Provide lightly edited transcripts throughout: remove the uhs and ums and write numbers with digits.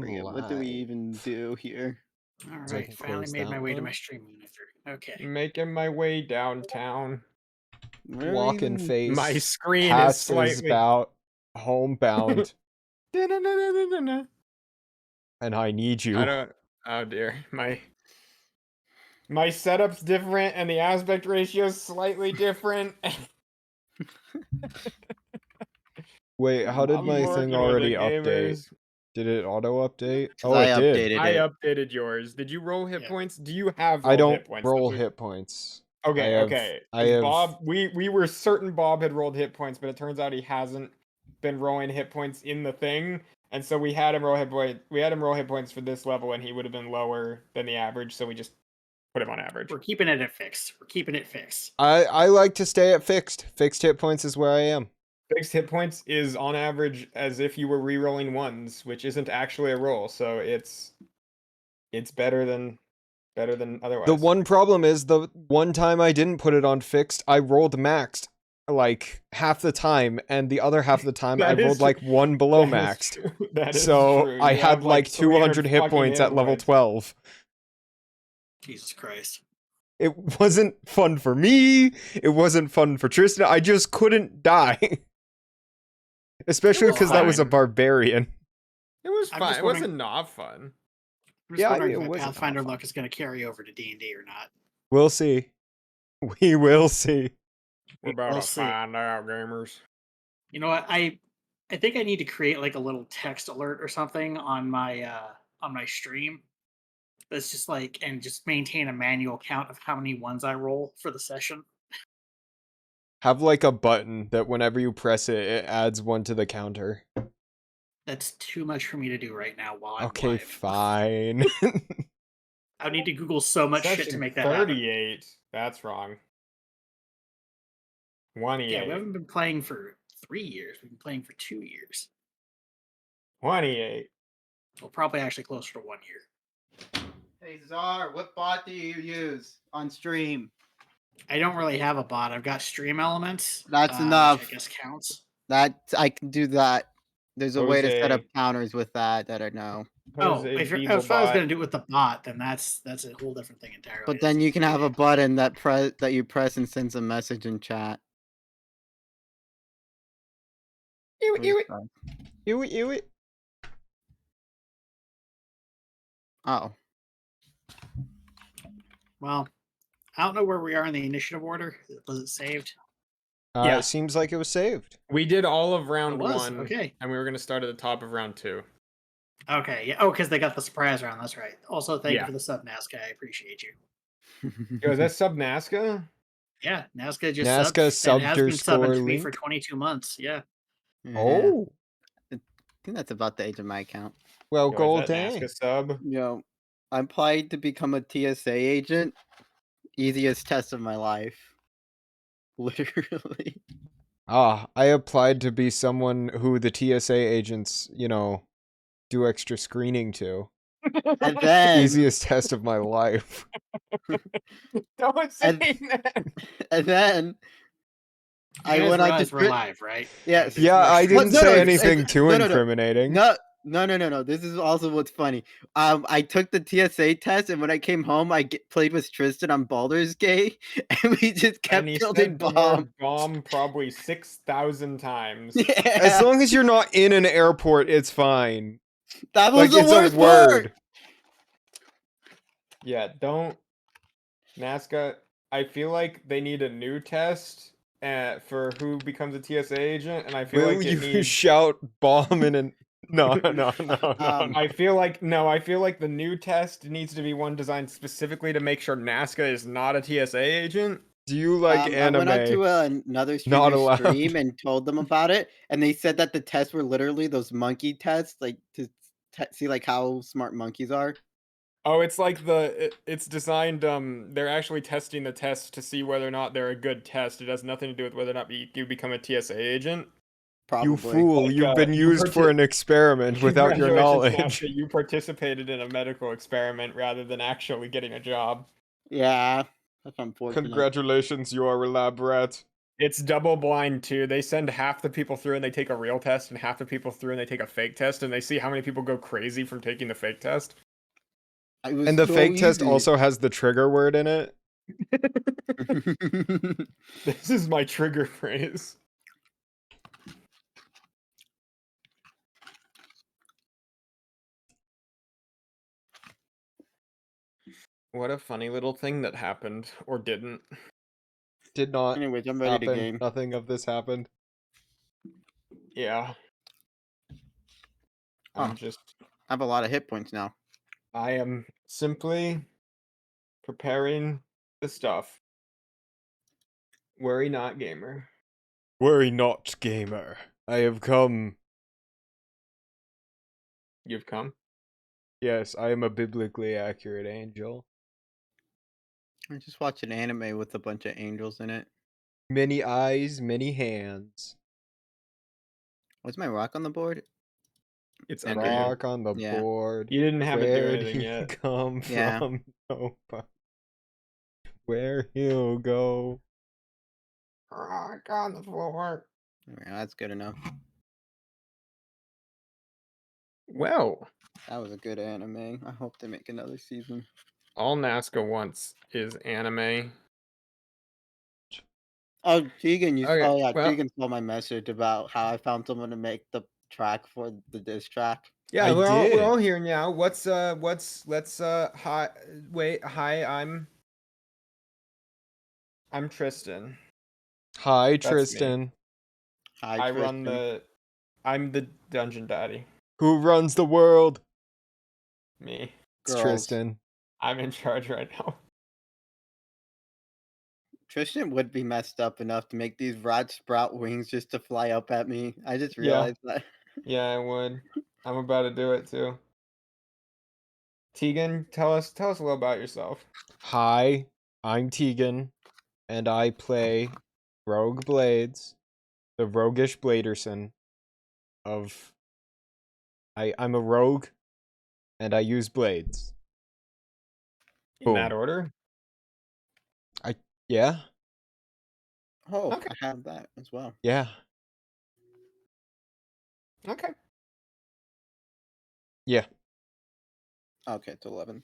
Forget, what do we even do here? All So I right, can finally close made my that way to one. my stream manager. Okay. Making my way downtown. Where are we Walking even- face. My screen is Passers slightly. about. Homebound. Da-na-na-na-na-na. And I need you. I don't. Oh dear, my setup's different and the aspect ratio is slightly different. Wait, how did I'm my working thing with already it, update? gamers. Did it auto update? 'Cause Oh, I it did. updated I it. updated yours. Did you roll hit Yeah. points? Do you have I rolled don't hit points? roll That's what- hit points. Okay, I have- okay. I 'Cause have- Bob, we were certain Bob had rolled hit points, but it turns out he hasn't been rolling hit points in the thing, and so we had him roll hit point. We had him roll hit points for this level, and he would have been lower than the average, so we just put him on average. We're keeping it at fixed. We're keeping it fixed. I like to stay at fixed. Fixed hit points is where I am. Fixed hit points is on average as if you were re-rolling ones, which isn't actually a roll, so it's better than otherwise. The one problem is the one time I didn't put it on fixed, I rolled maxed like half the time, and the other half of the time I That is rolled true. like one below That is maxed. true. That is So true. I You had have, like 200 hit fucking points hit at level points. 12. Jesus Christ. It wasn't fun for me. It wasn't fun for Tristan. I just couldn't die. Especially It was because that was a fine. barbarian. It was I'm fine. just It wondering- wasn't not fun. I'm just Yeah, wondering it if my wasn't Pathfinder awful. luck is going to carry over to D&D or not. We'll see. We will see. We're about We'll to see. find out, gamers. You know what? I think I need to create like a little text alert or something on my stream. That's just like, and just maintain a manual count of how many ones I roll for the session. Have like a button that whenever you press it, it adds one to the counter. That's too much for me to do right now while I'm Okay, live. fine. I need to Google so much shit to Session make that happen. 38. That's wrong. 28. Yeah, we haven't been playing for 3 years. We've been playing for 2 years. 28. Well, probably actually closer to 1 year. Hey Czar, what bot do you use on stream? I don't really have a bot. I've got Stream Elements. That's enough. Which I guess counts. That I can do that. There's a way to set up Jose. counters with that I know. Jose If I was Beeblebot. going to do it with the bot, then that's a whole different thing entirely. But then you can have a button that you press and sends a message in chat. Ew, ew, Ew, ew. Oh. Well, I don't know where we are in the initiative order. Was it saved? Yeah. It seems like it was saved. We did all of round It was? 1. Okay. And we were going to start at the top of round 2. Okay. Yeah. Oh, because they got the surprise round. That's right. Also, thank you Yeah. for the sub, Naska. I appreciate you. Yo, is that sub Naska? Yeah, Naska just Naska subbed, and has been _underscore subbing to me for link? 22 months. Yeah. Yeah. Oh. I think that's about the age of my account. Well, Yo, is gold that day. Naska sub? Yo, I applied to become a TSA agent. Easiest test of my life. Literally. Ah, I applied to be someone who the TSA agents, do extra screening to. And then Easiest test of my life. Don't say And- that. and then You I guys went on realize to we're live, right? Yes. There's Yeah, no I stream. didn't no, say no, anything it's- too no, no, no. incriminating. No. This is also what's funny. I took the TSA test, and when I came home, played with Tristan on Baldur's Gate, and we just kept And he building said the bomb. word bomb probably 6,000 times. Yeah, As long as you're not in an airport, it's fine. that was Like, the it's worst a word. part. Yeah, don't. Naska, I feel like they need a new test for who becomes a TSA agent, and I feel Will like it you needs. shout bomb in an... No. I feel like the new test needs to be one designed specifically to make sure Naska is not a TSA agent. Do you like I went on to anime? another Not streamer's allowed. stream and told them about it, and they said that the tests were literally those monkey tests, like to see like how smart monkeys are. Oh, it's like it's designed. They're actually testing the test to see whether or not they're a good test. It has nothing to do with whether or not you become a TSA agent. Probably. You fool, Like, you've been you used for an experiment without your Congratulations, knowledge. Naska, you participated in a medical experiment rather than actually getting a job. Yeah, that's unfortunate. Congratulations, you are a lab rat. It's double blind too. They send half the people through and they take a real test, and half the people through and they take a fake test, and they see how many people go crazy from taking the fake test. It was And the so fake test easy. also has the trigger word in it. This is my trigger phrase. What a funny little thing that happened, or didn't. Did not Anyways, I'm ready to happen. game. Nothing of this happened. Yeah. I'm Huh. just. I have a lot of hit points now. I am simply preparing the stuff. Worry not, gamer. Worry not, gamer. I have come. You've come. Yes, I am a biblically accurate angel. I just watched an anime with a bunch of angels in it. Many eyes, many hands. What's my rock on the board? It's And under you. Rock on the Yeah. board. You didn't have it do Where'd anything he yet. come Yeah. from? Nobody. Where he'll go. Rock on the floor. Yeah, that's good enough. Well, That was a good anime. I hope they make another season. all Naska wants is anime. Oh, Tegan, Okay, oh yeah, well- Tegan saw my message about how I found someone to make the track for the diss track. Yeah, I we're did. all here now. Let's hi wait, hi, I'm Tristan. Hi, me. Tristan. Hi, I'm the dungeon daddy. Who runs the world? Me. It's Girls. Tristan. I'm in charge right now. Tristan would be messed up enough to make these rod sprout wings just to fly up at me. I just Yeah. realized that. Yeah, I would. I'm about to do it too. Tegan, tell us a little about yourself. Hi, I'm Tegan, and I play Rogue Blades, the roguish Bladerson of. I'm a rogue, and I use blades. In that Boom. order? Yeah, Oh, Okay. I have that as well. yeah, Okay. yeah. Okay, it's 11th.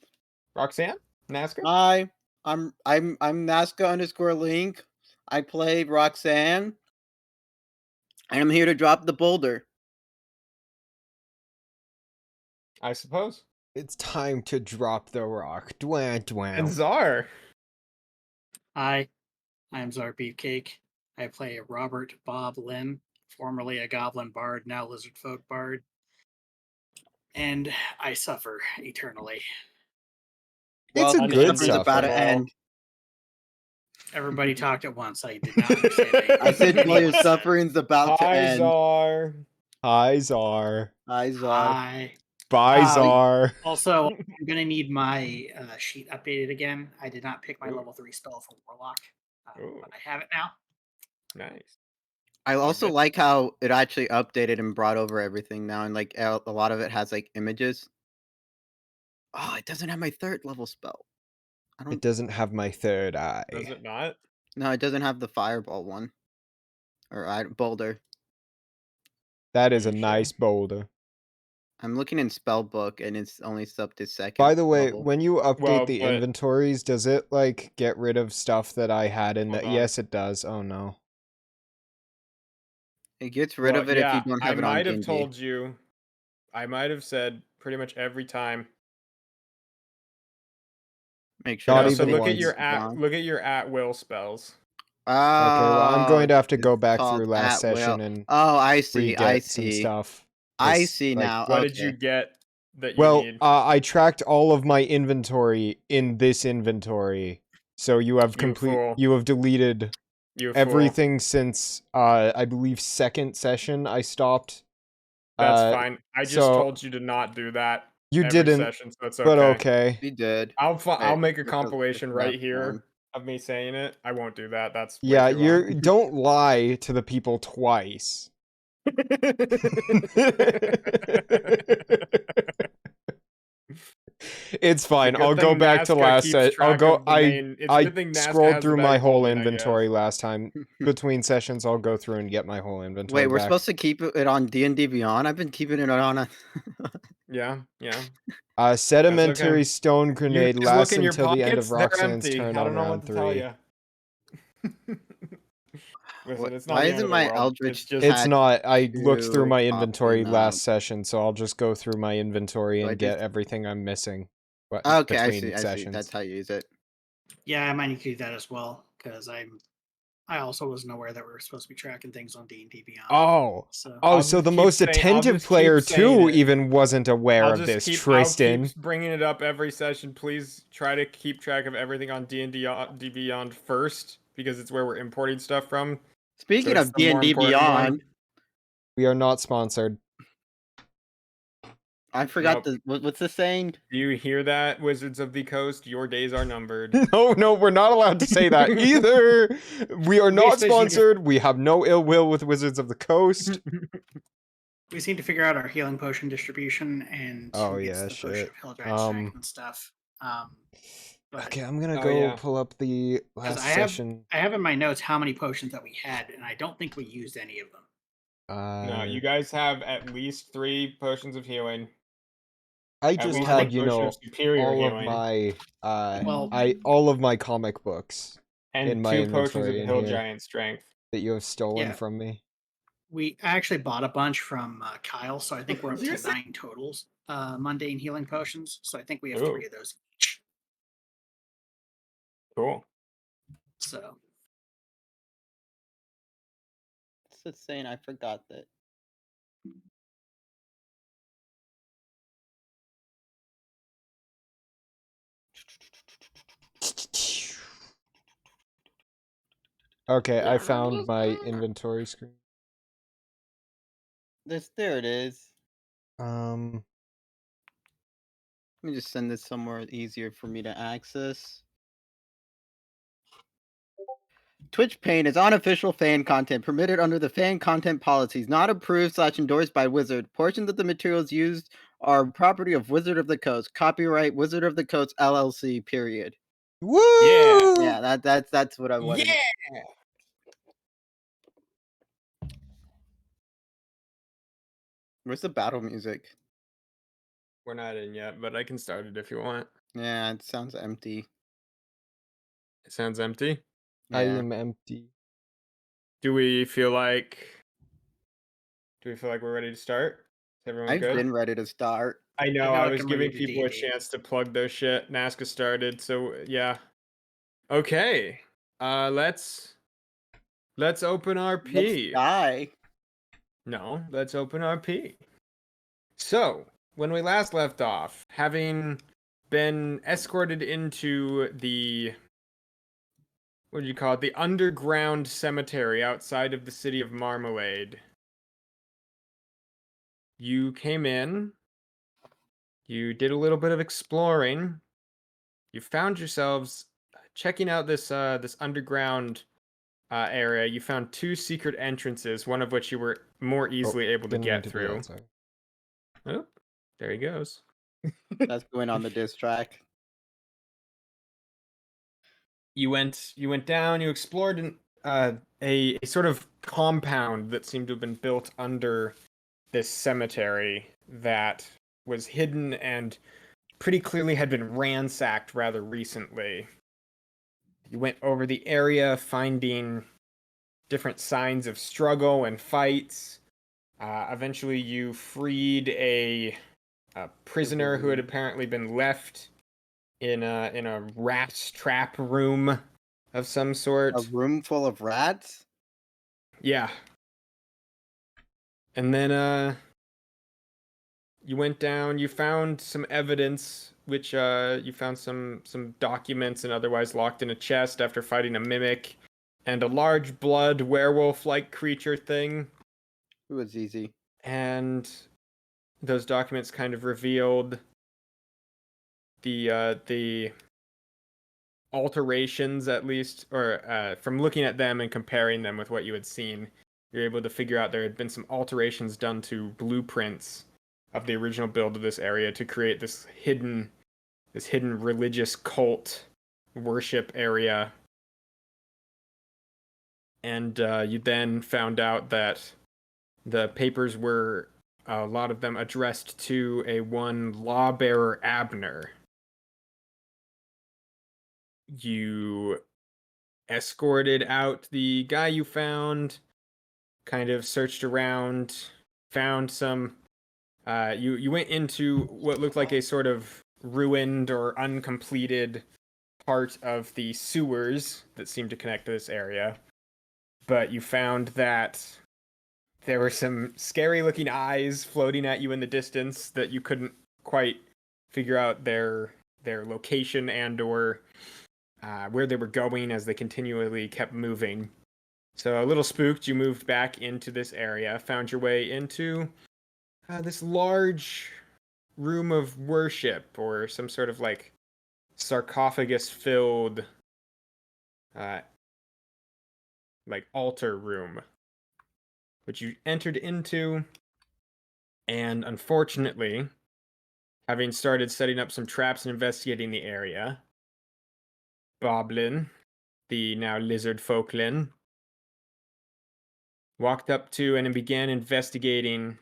Roxanne? Naska? Hi, I'm Naska_Link. I play Roxanne, and I'm here to drop the boulder. I suppose. It's time to drop the rock. Dwan And dwan. Czar. Hi, I'm Czar Beefcake. I play Robert Bob Lynn, formerly a goblin bard, now lizard folk bard. And I suffer eternally. It's a Welcome, good suffering's about to suffering. end. Everybody talked at once. I did not understand anything. I said, well, your suffering's about to Hi, end. Czar. Hi, Czar. Hi, Czar. Hi. Bye, Um, Czar. Also, I'm gonna need my sheet updated again. I did not pick my Ooh. level 3 spell for Warlock, Ooh. but I have it now. Nice. I also Okay. like how it actually updated and brought over everything now, and like a lot of it has like images. Oh, it doesn't have my 3rd level spell. I It don't. doesn't have my third eye. Does it not? No, it doesn't have the fireball one. Or boulder. That is Are a you nice sure? boulder. I'm looking in spell book, and it's only up to 2nd. By the way, level. when you update Well, the but- inventories, does it like get rid of stuff that I had in Hold the? on. Yes, it does. Oh no. It gets rid of Well, it if you don't have I it on might have D&D. told you. I might have said pretty much every time. Make sure. Not to So even update look at once. your it. look at your at will spells. Okay, well, I'm going to have to go it's back called through last at will. session and Oh, I see. I re-get some see. stuff. I 'cause, see like, now. What okay. did you get that you Well, need? I tracked all of my inventory in this inventory, so you have fool. you have deleted You fool. everything since I believe 2nd session I stopped. That's fine. I just so- told you to not do that. You every didn't, session, so it's okay. but okay. We did. I'll Wait, make a look up compilation this right last here one. of me saying it. I won't do that. That's way Yeah, too you don't lie to the people twice. long. It's fine. It's a I'll good go thing back to Naska last keeps set. I'll track go. of the main- It's a I good thing Naska scrolled has through the my better whole point, I inventory guess. last time. Between sessions, I'll go through and get my whole inventory Wait, we're back. supposed to keep it on D&D Beyond? I've been keeping it on a... Yeah. Sedimentary okay. stone You grenade guys look lasts in your until the end of pockets, they're Roxanne's empty. turn I on don't know round what to tell 3. you. Listen, it's not Why the end isn't of the my world. Eldritch It's just It's Attack not. I looked through 2 my popping inventory up? last session, so I'll just go through my inventory So I and get just- everything I'm missing Okay, I between see. sessions. That's how you use it. Yeah, I might need to do that as well because I also wasn't aware that we were supposed to be tracking things on D&D Beyond. Oh, So so the keep most saying- I'll attentive just keep player saying too it. even wasn't aware I'll of just this, keep, Tristan. I'll keep bringing it up every session. Please try to keep track of everything on D&D Beyond first, because it's where we're importing stuff from. Speaking So of it's the more D&D important one. Beyond, We are not sponsored. I forgot Nope. what's the saying? Do you hear that, Wizards of the Coast? Your days are numbered. No, we're not allowed to say that either. We are not Basically, she just- sponsored. We have no ill will with Wizards of the Coast. we seem to figure out our healing potion distribution and Oh, who gets yeah, the potion shit. of Hildred Strength and stuff. But Okay, I'm gonna Oh, go yeah. pull up the 'cause last session. I have in my notes how many potions that we had, and I don't think we used any of them. No, you guys have at least 3 potions of healing. I At just least had, one potion of superior all healing, of my Well- all of my comic books and in my 2 potions of inventory in Hill here. Giant Strength. that you have stolen Yeah. from me. I actually bought a bunch from Kyle, so I think we're up to 9 totals. Mundane healing potions, so I think we have Ooh. 3 of those each. Cool. So What's the saying? I forgot that. Okay, I found my inventory screen. There it is. Um, Let me just send this somewhere easier for me to access. Twitch Pain is unofficial fan content permitted under the fan content policies, not approved / endorsed by Wizard. Portions of the materials used are property of Wizard of the Coast. Copyright Wizard of the Coast LLC. Period. woo! Yeah, that's what I wanted. Yeah. Where's the battle music? We're not in yet, but I can start it if you want. Yeah, it sounds empty. It sounds empty. I Yeah. am empty. Do we feel like we're ready to start? Is everyone I've good? been ready to start. I know. feel I like was I'm giving ready to people a D&D. chance to plug their shit. Naska started, so yeah. Okay. Let's open RP. Let's die. No, let's open RP. So, when we last left off, having been escorted into the, what do you call it, the underground cemetery outside of the city of Marmalade, you came in, you did a little bit of exploring, you found yourselves checking out this underground area. You found 2 secret entrances, one of which you were more easily able to Didn't mean get to do through. that, sorry. Oh, there he goes. That's going on the diss track. You went down, you explored a sort of compound that seemed to have been built under this cemetery that was hidden and pretty clearly had been ransacked rather recently. You went over the area, finding different signs of struggle and fights. Eventually you freed a prisoner who had apparently been left in a rat trap room of some sort. A room full of rats? Yeah. And then you went down, you found some evidence, which you found some documents and otherwise locked in a chest after fighting a mimic and a large blood werewolf-like creature thing. It was easy. And those documents kind of revealed the alterations, at least, or from looking at them and comparing them with what you had seen, you're able to figure out there had been some alterations done to blueprints of the original build of this area to create this hidden hidden religious cult worship area. And you then found out that the papers were, a lot of them, addressed to a one lawbearer Abner. You escorted out the guy you found, kind of searched around, found some... You went into what looked like a sort of ruined or uncompleted part of the sewers that seemed to connect to this area. But you found that there were some scary-looking eyes floating at you in the distance that you couldn't quite figure out their location and or where they were going as they continually kept moving. So a little spooked, you moved back into this area, found your way into this large room of worship, or some sort of like sarcophagus-filled like altar room, which you entered into, and unfortunately, having started setting up some traps and investigating the area, Boblin, the now lizard folklin, walked up to and began investigating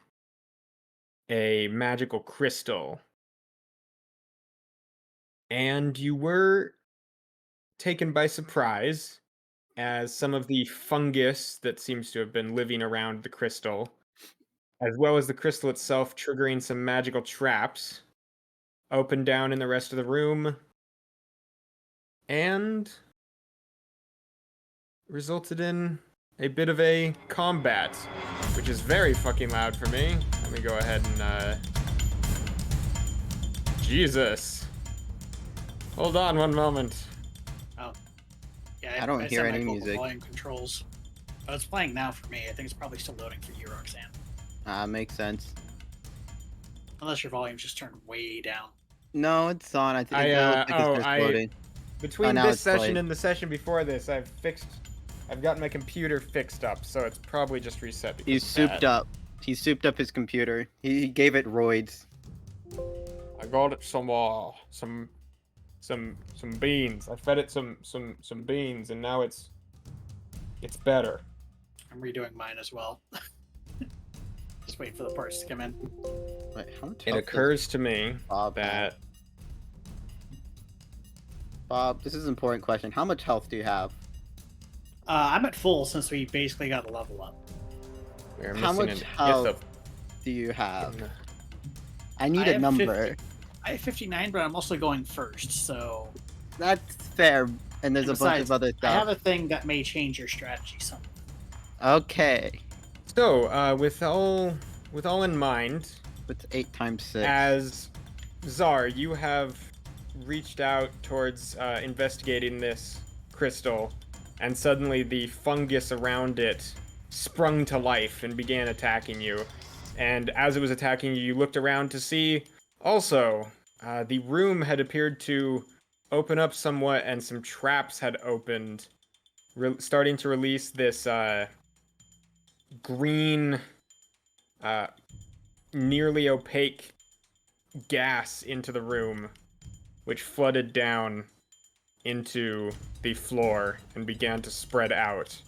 a magical crystal. And you were taken by surprise as some of the fungus that seems to have been living around the crystal, as well as the crystal itself triggering some magical traps, opened down in the rest of the room, and resulted in a bit of a combat, which is very fucking loud for me. Let me go ahead and, Jesus. Hold on one moment. Oh. Yeah, I don't hear set any my vocal music. volume controls. Oh, it's playing now for me. I think it's probably still loading for you, Roxanne. Makes sense. Unless your volume's just turned way down. No, it's on. I think it looks like it's just loading. Between now this it's session playing. and the session before this, I've gotten my computer fixed up, so it's probably just reset. because He's of souped that. up. He souped up his computer. He gave it roids. I got it some beans. I fed it some beans, and now it's better. I'm redoing mine as well. Just waiting for the parts to come in. Wait, how much It health does occurs to me Bob have? that Bob, this is an important question. How much health do you have? I'm at full since we basically got a level up. we're How missing much an health ith do you have? of... I need I a have number. 50. I have 59, but I'm also going first, so... That's fair. And there's And a bunch besides, of other I have stuff. a thing that may change your strategy some. Okay. So, with all in mind, It's 8 times 6. as Czar, you have reached out towards investigating this crystal, and suddenly the fungus around it sprung to life and began attacking you. And as it was attacking you, you looked around to see also the room had appeared to open up somewhat, and some traps had opened, starting to release this green, nearly opaque gas into the room, which flooded down into the floor and began to spread out.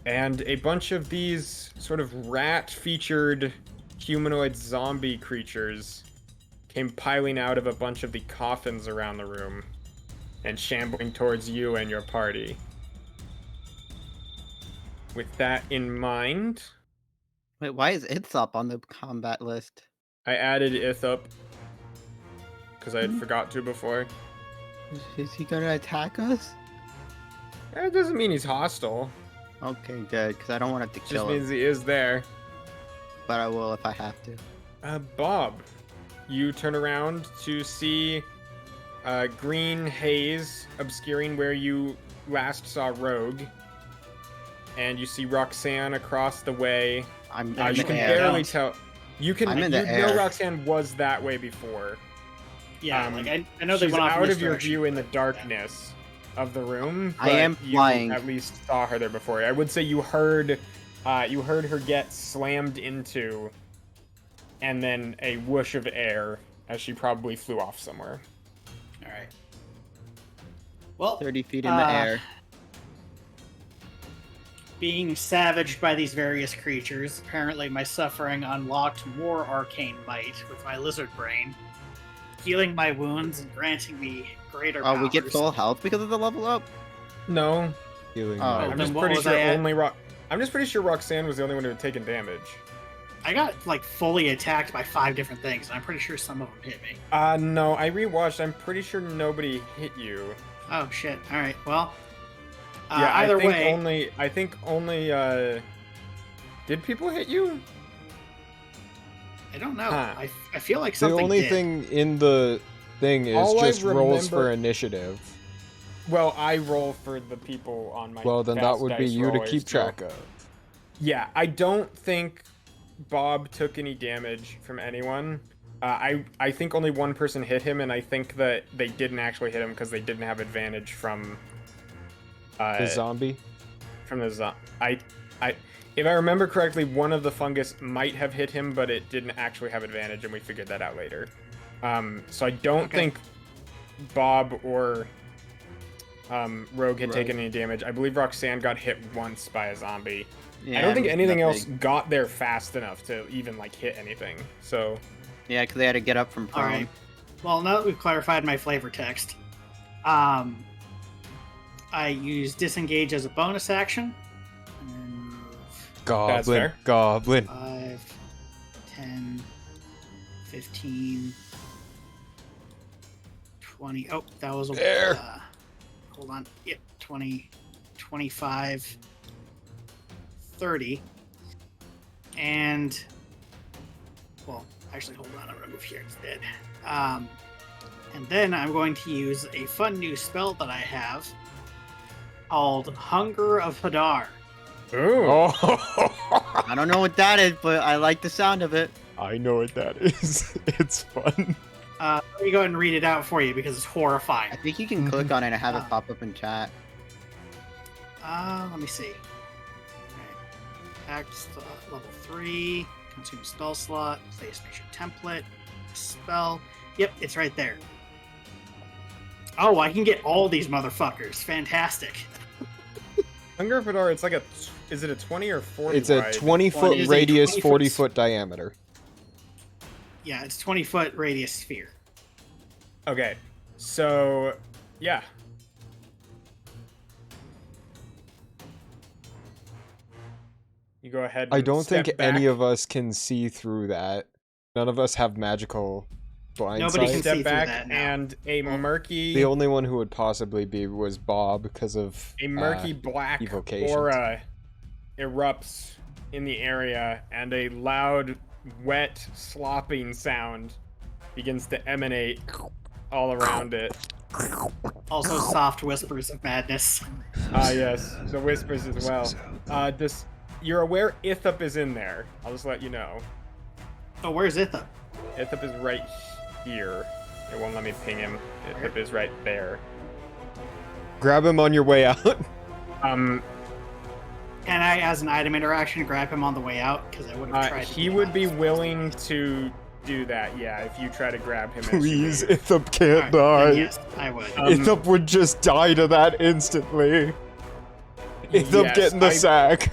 And a bunch of these sort of rat-featured humanoid zombie creatures came piling out of a bunch of the coffins around the room and shambling towards you and your party. With that in mind, Wait, why is Ithop on the combat list? I added Ithup because I had forgot to before. Is he gonna attack us? It doesn't mean he's hostile. Okay, good, because I don't want to have to It kill just him. means he is there. But I will if I have to. Bob, you turn around to see green haze obscuring where you last saw Rogue, and you see Roxanne across the way. I'm You in can the air. barely tell. You can. I'm in You the know air. Roxanne was that way before. Yeah, like I know they She's went off in out this of your direction, view in the but- darkness of the room. I but am you flying. At least saw her there before. I would say you heard her get slammed into, and then a whoosh of air as she probably flew off somewhere. All right. Well, 30 feet in the air. being savaged by these various creatures, apparently my suffering unlocked more arcane might with my lizard brain, healing my wounds and granting me greater powers. Oh, we get full health because of the level up? No, Healing Oh, my I'm then just what pretty was sure I at? I'm just pretty sure Roxanne was the only one who had taken damage. I got like fully attacked by 5 different things, and I'm pretty sure some of them hit me. No, I rewatched. I'm pretty sure nobody hit you. Oh shit! All right, well, Yeah, either I think only. Did people hit you? I don't know. Huh. I feel like The something only did. thing in the thing is All I just rolls for remember- initiative. Well, I roll for the people on my. Well, then that fast would be dice you to rollers, keep so- track of. Yeah, I don't think Bob took any damage from anyone. I think only one person hit him, and I think that they didn't actually hit him because they didn't have advantage from. The zombie? From the if I remember correctly, one of the fungus might have hit him, but it didn't actually have advantage, and we figured that out later. So I don't think Bob or Rogue had taken any damage. I believe Roxanne got hit once by a zombie. Yeah, I don't think anything else nothing. got there fast enough to even like hit anything. So Yeah, because they had to get up from All prone. right. Well, now that we've clarified my flavor text, I use disengage as a bonus action. And then move Goblin. fair. Goblin. 5, 10, 15, 20. Oh, that was a. There. Hold on. Yep, 20, 25, 30. And. Well, actually, hold on. I'm going to move here instead. And then I'm going to use a fun new spell that I have called Hunger of Hadar. ooh, Oh, I don't know what that is, but I like the sound of it. I know what that is. It's fun. Let me go ahead and read it out for you because it's horrifying. I think you can click on it and have Ah. it pop up in chat. Let me see. Alright. Act level 3. Consume spell slot. Place mission template. Spell. Yep, it's right there. Oh, I can get all these motherfuckers. Fantastic. Hunger of Hadar. It's like a. Is it a 20 or 40? It's a wide? 20-foot It is a radius, 20-foot 40-foot diameter. Yeah, it's 20-foot radius sphere. Okay, so yeah. You go ahead. I and don't think step any back. of us can see through that. None of us have magical blind Nobody can sight. see step through back, that now. and a murky, The only one who would possibly be was Bob because of black evocations. aura erupts in the area, and a loud, wet, slopping sound begins to emanate all around it. Also, soft whispers of madness. Yes, the whispers as well. You're aware Ithup is in there. I'll just let you know. Oh, where's Itha? Ithup is right here. It won't let me ping him. Ithup is right there. Grab him on your way out. Can I, as an item interaction, grab him on the way out? Because I would have tried. to he do would that be before. willing to do that, yeah, if you try to grab him. as Please, you leave. Ithup can't Alright, then die. yes, I would. Ithup would just die to that instantly. Ithup Yes, get in the sack.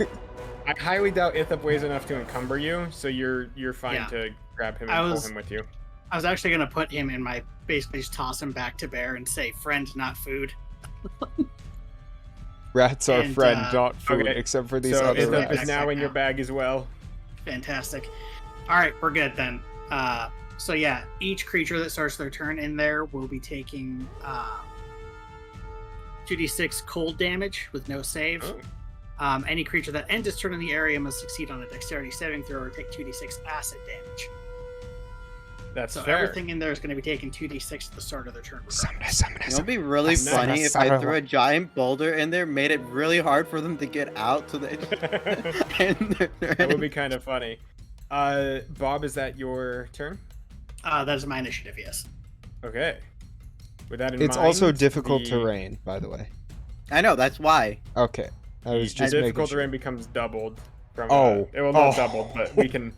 I highly doubt Ithup weighs enough to encumber you, so you're fine Yeah. to grab him I and was- pull him with you. I was actually gonna put him in my basically just toss him back to Bear and say, "Friend, not food." Rats are And, friend, not food, okay, except for these So other Ithup rats. is now in your now. bag as well. Fantastic. All right, we're good then. So yeah, each creature that starts their turn in there will be taking 2d6 cold damage with no save. Oh. Any creature that ends its turn in the area must succeed on a dexterity saving throw or take 2d6 acid damage. That's So fair. everything in there is going to be taking 2d6 at the start of their turn. regardless. It would be really Nice. funny if I threw a giant boulder in there, made it really hard for them to get out, so they That would be kind of funny. Bob, is that your turn? That is my initiative, yes. Okay. With that in It's mind, also difficult the terrain, by the way. I know, that's why. Okay. I was the just making difficult sure. terrain becomes doubled from. Oh. It will not Oh. doubled, but we can.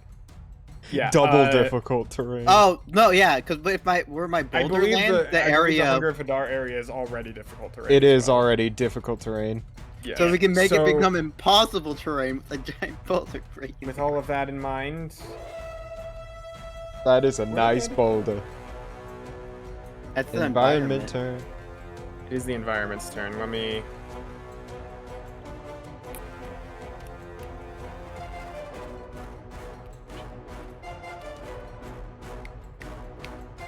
Yeah. Double difficult terrain. Oh no, yeah, because if were my I boulder believe land, the the area. Hunger Fadar area is already difficult terrain. It as is well. already difficult terrain. Yeah. So we can make it So, become impossible terrain with a giant boulder breaking. with all of that in mind, That is a nice did- boulder. That's the Environment environment. turn. it is the environment's turn. Let me.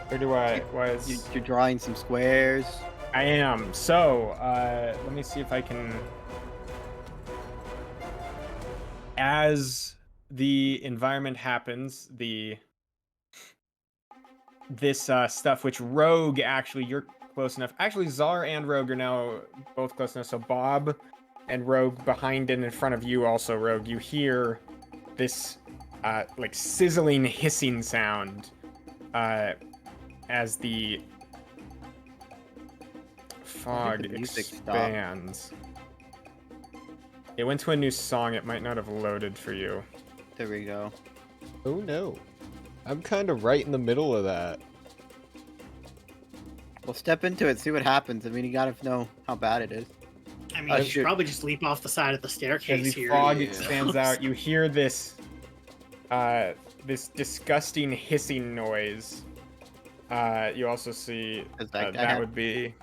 Where do I? Why is You're drawing some squares. I am. So, let me see if I can. As the environment happens, this stuff, which Rogue, actually, you're close enough. Actually, Czar and Rogue are now both close enough. So Bob and Rogue behind and in front of you, also Rogue, you hear this like sizzling, hissing sound as the fog the music stopped. expands. It went to a new song. It might not have loaded for you. There we go. Oh no. I'm kind of right in the middle of that. We'll step into it, see what happens. I mean, you gotta know how bad it is. I mean, Oh, you should shoot. probably just leap off the side of the As staircase the here. fog Yeah. expands out, you hear this this disgusting hissing noise. You also see Is that guy that have- would be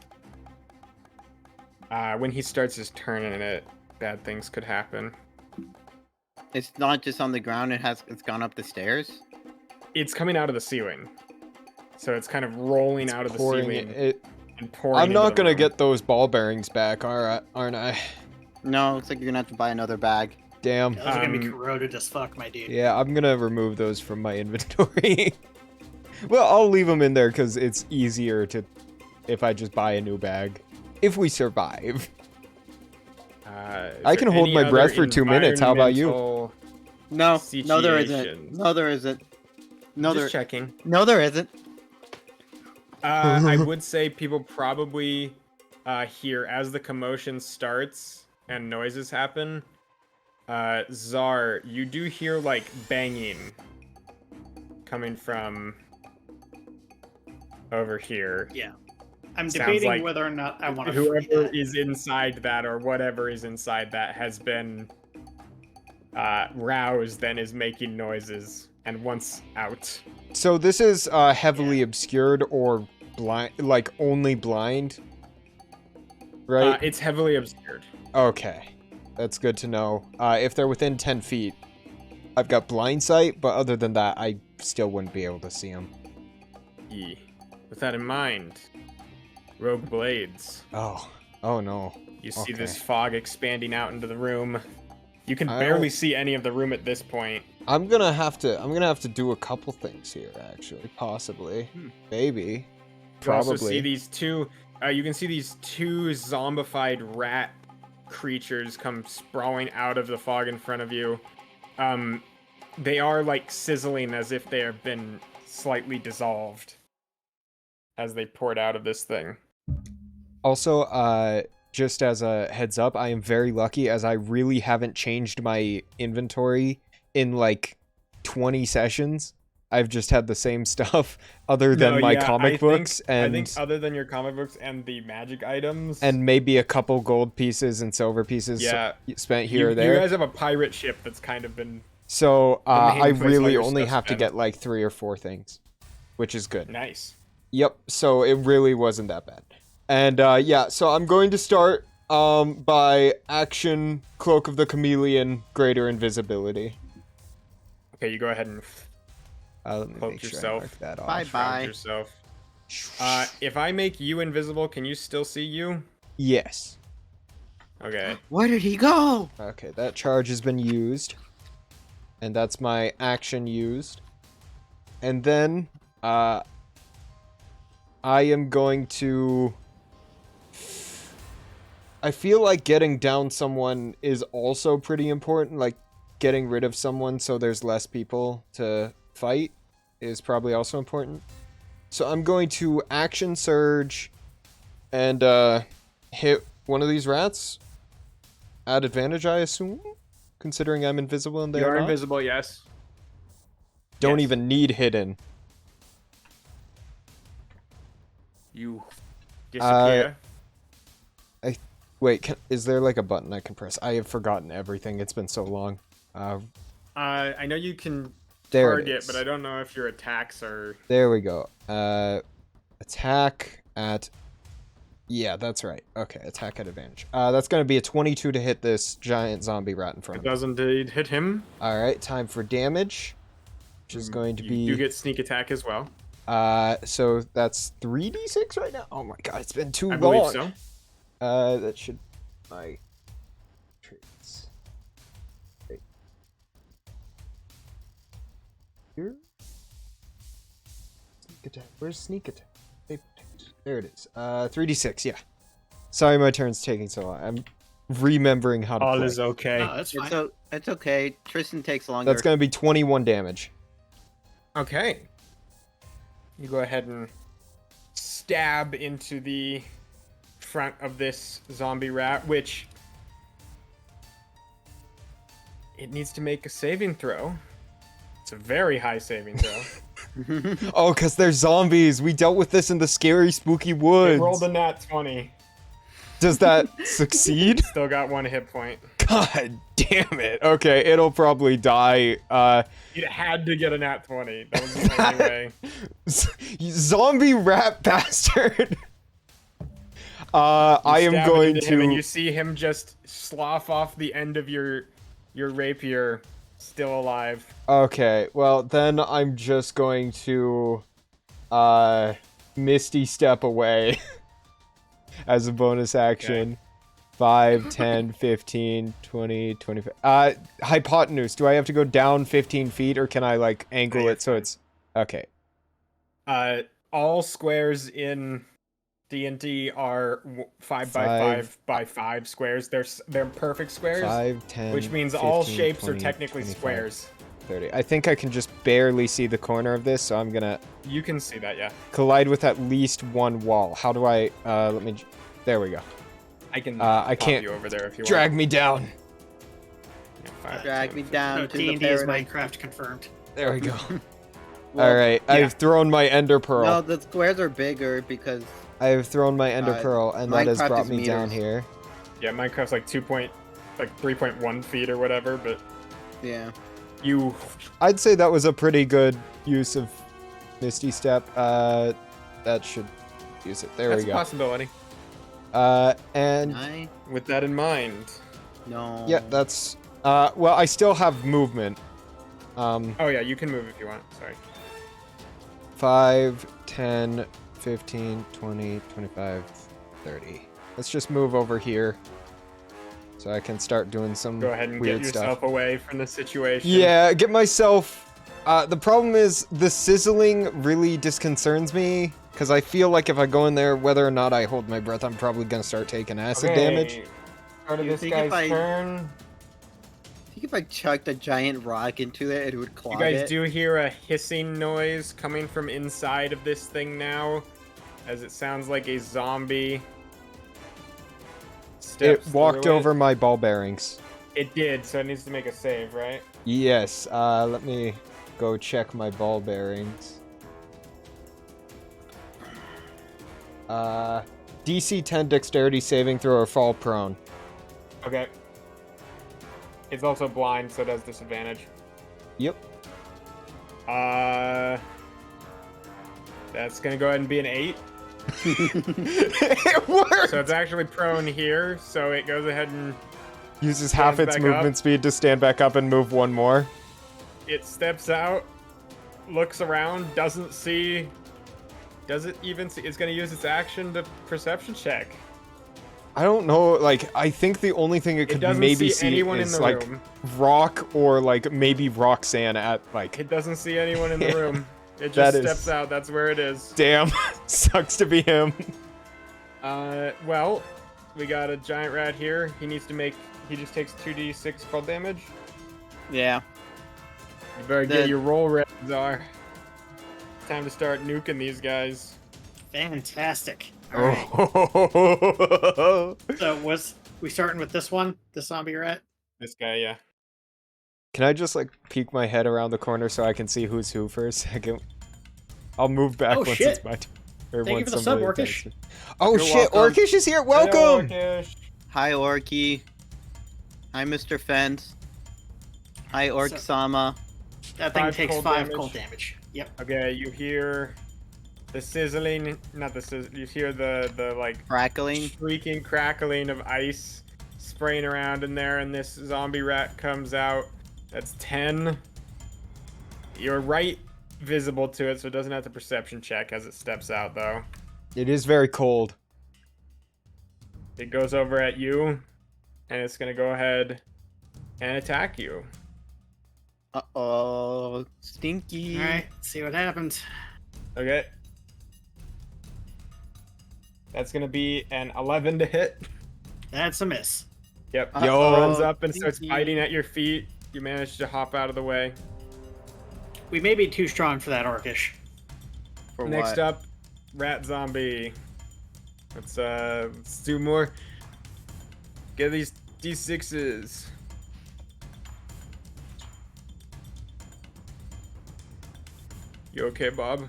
when he starts his turn in it, bad things could happen. It's not just on the ground. It's gone up the stairs. It's coming out of the ceiling. So it's kind of rolling It's out of the pouring ceiling it. and pouring I'm into not the gonna room. get those ball bearings back, aren't I? No, looks like you're gonna have to buy another bag. Damn. Those are gonna be Um, corroded as fuck, my dude. Yeah, I'm gonna remove those from my inventory. Well, I'll leave them in there because it's easier to if I just buy a new bag. If we survive. Is I can there hold any my other breath for 2 minutes. How about you? environmental- No, there isn't. Situations. No, there isn't. No, Just there. checking. No, there isn't. I would say people probably hear as the commotion starts and noises happen. Czar, you do hear like banging coming from over here. Yeah. I'm Sounds debating like whether or not I want to Whoever free that. is inside that or whatever is inside that has been roused and is making noises and once out. So this is heavily obscured or blind, like only blind, right? It's heavily obscured. Okay, that's good to know. If they're within 10 feet, I've got blind sight, but other than that, I still wouldn't be able to see them. With that in mind, Rogue Blades. Oh no. You see Okay. this fog expanding out into the room. You can I barely don't- see any of the room at this point. I'm gonna have to do a couple things here, actually, possibly, maybe, You also see probably. these two. You can see these two zombified rat creatures come sprawling out of the fog in front of you. They are like sizzling as if they have been slightly dissolved as they poured out of this thing. Also, just as a heads up, I am very lucky as I really haven't changed my inventory in like 20 sessions. I've just had the same stuff other than No, my yeah, comic I books think, and I think other than your comic books and the magic items and maybe a couple gold pieces and silver pieces yeah, spent here or you there. guys have a pirate ship that's kind of been So main I place where really your only stuff's have to been. get like 3 or 4 things, which is good. nice. Yep. So it really wasn't that bad. And yeah, so I'm going to start by action Cloak of the Chameleon, Greater Invisibility. Okay, you go ahead and Let me Cloak make sure I yourself. mark that off. Bye. shroud yourself. If I make you invisible, can you still see you? Yes. Okay. Where did he go? Okay, that charge has been used. And that's my action used. And then I am going to... I feel like getting down someone is also pretty important. Like, getting rid of someone so there's less people to fight is probably also important. So I'm going to action surge and hit one of these rats. At advantage, I assume? Considering I'm invisible and they're You're not? invisible, yes. don't Yes. even need hidden. You disappear. Wait, is there like a button I can press? I have forgotten everything. It's been so long. I know you can There it target, is. but I don't know if your attacks are. There we go. Attack at... Yeah, that's right. Okay, attack at advantage. That's going to be a 22 to hit this giant zombie rat in front It of me. does indeed hit him. Alright, time for damage. Which is going to be... You do get sneak attack as well. So that's 3d6 right now? Oh my god, it's been too I long. believe so. That should... My... traits. Wait. Here? Sneak attack. Where's sneak attack? There it is. 3d6, yeah. Sorry my turn's taking so long. I'm remembering how to All play. is okay. No, that's fine. It's okay. Tristan takes longer. That's going to be 21 damage. Okay. You go ahead and stab into the front of this zombie rat, which it needs to make a saving throw. It's a very high saving throw. Oh, because they're zombies. We dealt with this in the scary, spooky It woods. rolled a nat 20. Does that succeed? Still got 1 hit point. God damn it. Okay, it'll probably die. It had to get a nat 20. That was the only way. Zombie rat bastard. I am Stab it going into him, and to... you see him just slough off the end of your rapier, still alive. Okay, well, then I'm just going to... Misty Step away. As a bonus action. 5, 10, 15, 20, 25. Hypotenuse, do I have to go down 15 feet, or can I, like, angle it so it's... Okay. All squares in D&D are 5 by 5 by 5 squares. They're perfect squares, 5, 10, which means 15, all shapes 20, are technically 25, squares. 30. I think I can just barely see the corner of this, so I'm gonna You can see that, yeah. collide with at least one wall. How do I... let me... There we go. I can. I pop can't you over there if you Drag want. me down. Drag me down No, to D&D the is paradise. Minecraft confirmed. There we go. Well, Alright, yeah. I've thrown my ender pearl. No, the squares are bigger because I have thrown my ender pearl, and that has Minecraft brought is me down meters. here. Yeah, Minecraft's like 3.1 feet or whatever, but yeah. you. I'd say that was a pretty good use of Misty Step. That should use it. There That's we a go. possibility. And I With that in mind. no. yeah, that's well, I still have movement. Oh yeah, you can move if you want. Sorry. 5, 10, 15, 20, 25, 30. Let's just move over here so I can start doing some Go ahead and weird get yourself stuff. away from the situation. Yeah, get myself... the problem is the sizzling really disconcerts me because I feel like if I go in there, whether or not I hold my breath, I'm probably going to start taking acid damage. Start of You this think if guy's I- turn. I think if I chucked a giant rock into it, it would You clog guys it. do hear a hissing noise coming from inside of this thing now, as it sounds like a zombie It steps walked through over my ball bearings. It did, so it needs to make a save, right? Yes, let me go check my ball bearings. DC 10 dexterity saving throw or fall prone. Okay. It's also blind, so it has disadvantage. Yep. That's gonna go ahead and be an 8. It worked! So it's actually prone here, so it goes ahead and Uses half Stands its back movement up. speed to stand back up and move one more. it steps out, looks around, doesn't see. Does it even see? It's gonna use its action to perception check. I don't know, like, I think the only thing it It could doesn't maybe see see anyone in is, the like, room. Rock or, like, maybe Roxanne at, like, It doesn't see anyone in the Yeah. room. It That just is- steps out. That's where it is. damn, sucks to be him. Well, we got a giant rat here. He needs to make. He just takes 2d6 cold damage. Yeah. You better The- get your roll ready, Czar. Time to start nuking these guys. Fantastic. All right. Oh. So was we starting with this one, the zombie rat? This guy, yeah. Can I just like peek my head around the corner so I can see who's who for a second? I'll move back Oh, once shit. it's my turn. Or Thank you once for the sub, somebody Orcish. attacks me. Oh You're shit, welcome. Orcish is here! Hello, Welcome! Orcish. Hi, Orky. Hi, Mr. Fence. Hi, Orc-sama. That thing 5 takes cold 5 damage. cold damage. Yep. Okay, you hear the sizzling, not the sizzle, you hear the like Crackling. shrieking, crackling of ice spraying around in there, and this zombie rat comes out. That's 10. You're right visible to it, so it doesn't have to perception check as it steps out, though. It is very cold. It goes over at you, and it's gonna go ahead and attack you. Uh-oh. Stinky. All right. See what happens. Okay. That's gonna be an 11 to hit. That's a miss. Yep. Yo. Runs up and starts Stinky. biting at your feet. You manage to hop out of the way. We may be too strong for that Orcish. For Next what? up, rat zombie. Let's do more. Get these D6s. You okay, Bob?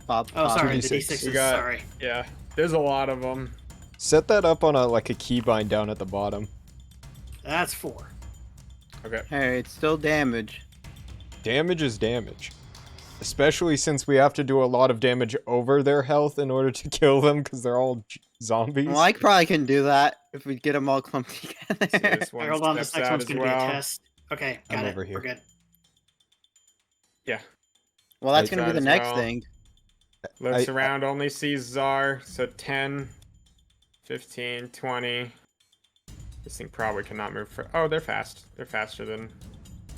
Bob, Oh, Bob. sorry. The 2d6. D6s. We got- Sorry. Yeah, there's a lot of them. Set that up on a like a keybind down at the bottom. That's 4. Okay. Hey, it's still damage. Damage is damage. Especially since we have to do a lot of damage over their health in order to kill them because they're all zombies. Well, I probably can do that if we get them all clumped So together. this one Hold on. This steps next out one's as going to be a well. test. Okay. Got I'm it. over here. We're good. Yeah. Well, that's Like going to be that the as next well. thing. Looks I- around, only sees Czar. So 10, 15, 20. This thing probably cannot move for. Oh, they're fast. They're faster than.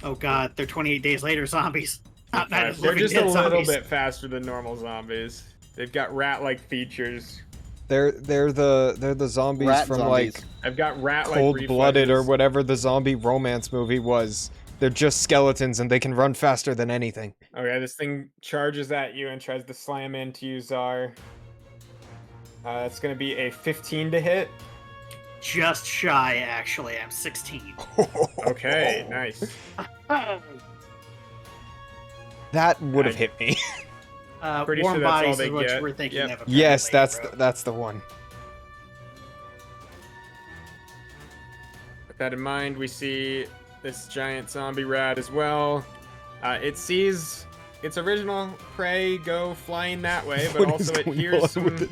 Oh, God. They're 28 days later zombies. Not They're living just a dead little zombies. bit faster than normal zombies. They've got rat-like features. They're the zombies Rat from zombies. like I've got rat-like Cold-Blooded or reflexes. whatever the zombie romance movie was. They're just skeletons and they can run faster than anything. Okay, this thing charges at you and tries to slam into you, Czar. It's gonna be a 15 to hit. Just shy, actually. I'm 16. Okay, nice. That would have hit me. Pretty warm sure that's all bodies they is what get. you were thinking Yep. of. apparently, Yes, that's bro. that's the one. With that in mind, we see this giant zombie rat as well. It sees its original prey go flying that way, but What is also it going on hears with some. it?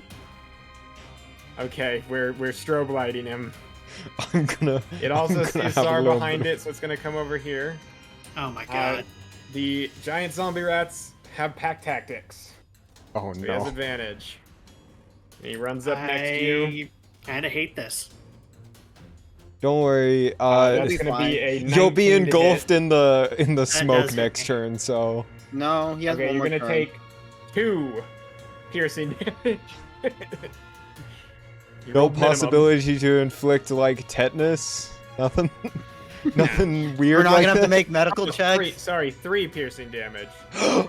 Okay, we're strobe lighting him. I'm gonna. It also I'm gonna sees have a Czar little behind bit it, so it's gonna come over here. Oh my god. The giant zombie rats have pack tactics. Oh So he has no! advantage. He runs up next to you. I kind of hate this. Don't worry. That's be gonna fine. be a. You'll be 19 to engulfed hit. in the smoke does hit next me. turn. So No, he has Okay, one you're more gonna turn. take 2 piercing damage. You no rolled minimum. possibility to inflict like tetanus. Nothing. Nothing weird. We're not like gonna have to that? make medical Oh, checks. 3 piercing damage. The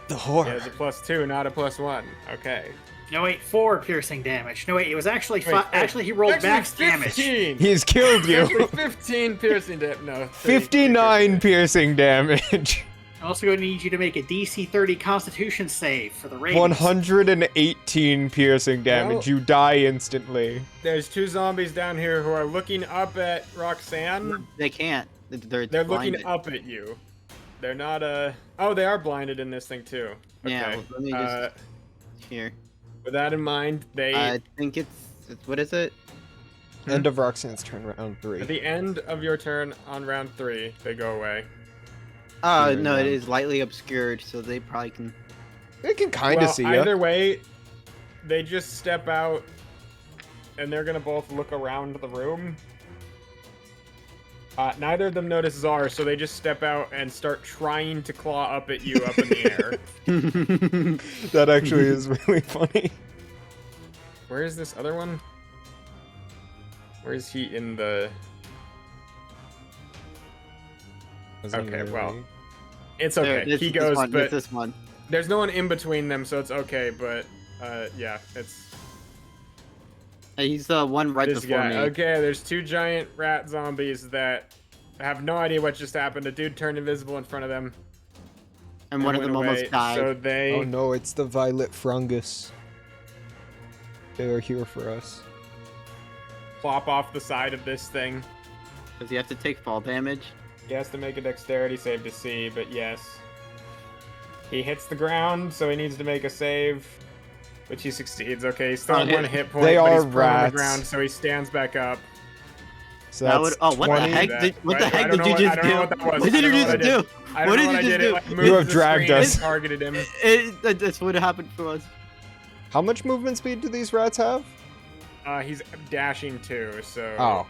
Yeah, horror. it's a +2, not a +1. Okay. No wait, 4 piercing damage. No wait, it was actually Wait, actually he rolled Actually, max damage. 15. He's killed Actually, you. 15 piercing damage. No, 59 piercing damage. I'm also going to need you to make a DC 30 Constitution save for the Ravens. 118 piercing damage. Well- You die instantly. There's 2 zombies down here who are looking up at Roxanne. They can't. They're They're blinded. looking up at you. They're not Oh, they are blinded in this thing too. Okay. Yeah, well, let me just here. With that in mind, they I think it's what is it? End of Roxanne's turn, round 3. at the end of your turn on round 3, they go away. Oh Very no, it well. is lightly obscured, so they probably can. They can kind of Well, see either you. way, they just step out, and they're gonna both look around the room. Neither of them notice Czar, so they just step out and start trying to claw up at you up in the air. That actually is really funny. Where is this other one? Where is he in the... Okay, well, it's okay. There, He this goes, one, but it's this one. there's no one in between them, so it's okay. But yeah, it's He's the one right this before guy. me. Okay, there's 2 giant rat zombies that have no idea what just happened. A dude turned invisible in front of them. And one of went them away. almost died. So they... Oh no, it's the violet fungus. They are here for us. plop off the side of this thing. Does he have to take fall damage? He has to make a dexterity save to see, but yes. He hits the ground, so he needs to make a save, which he succeeds. Okay, he's still at 1 hit point, They but are he's prone on the rats. ground, so he stands back up. So That that's would. Oh, what 20. the heck? What the heck did you just I do? don't know what that was. What did I you don't know just do? I don't What know did what you I just did. do? It, like, You moved have the dragged screen and us. targeted him. That's what happened to us. How much movement speed do these rats have? He's dashing too, so... Oh.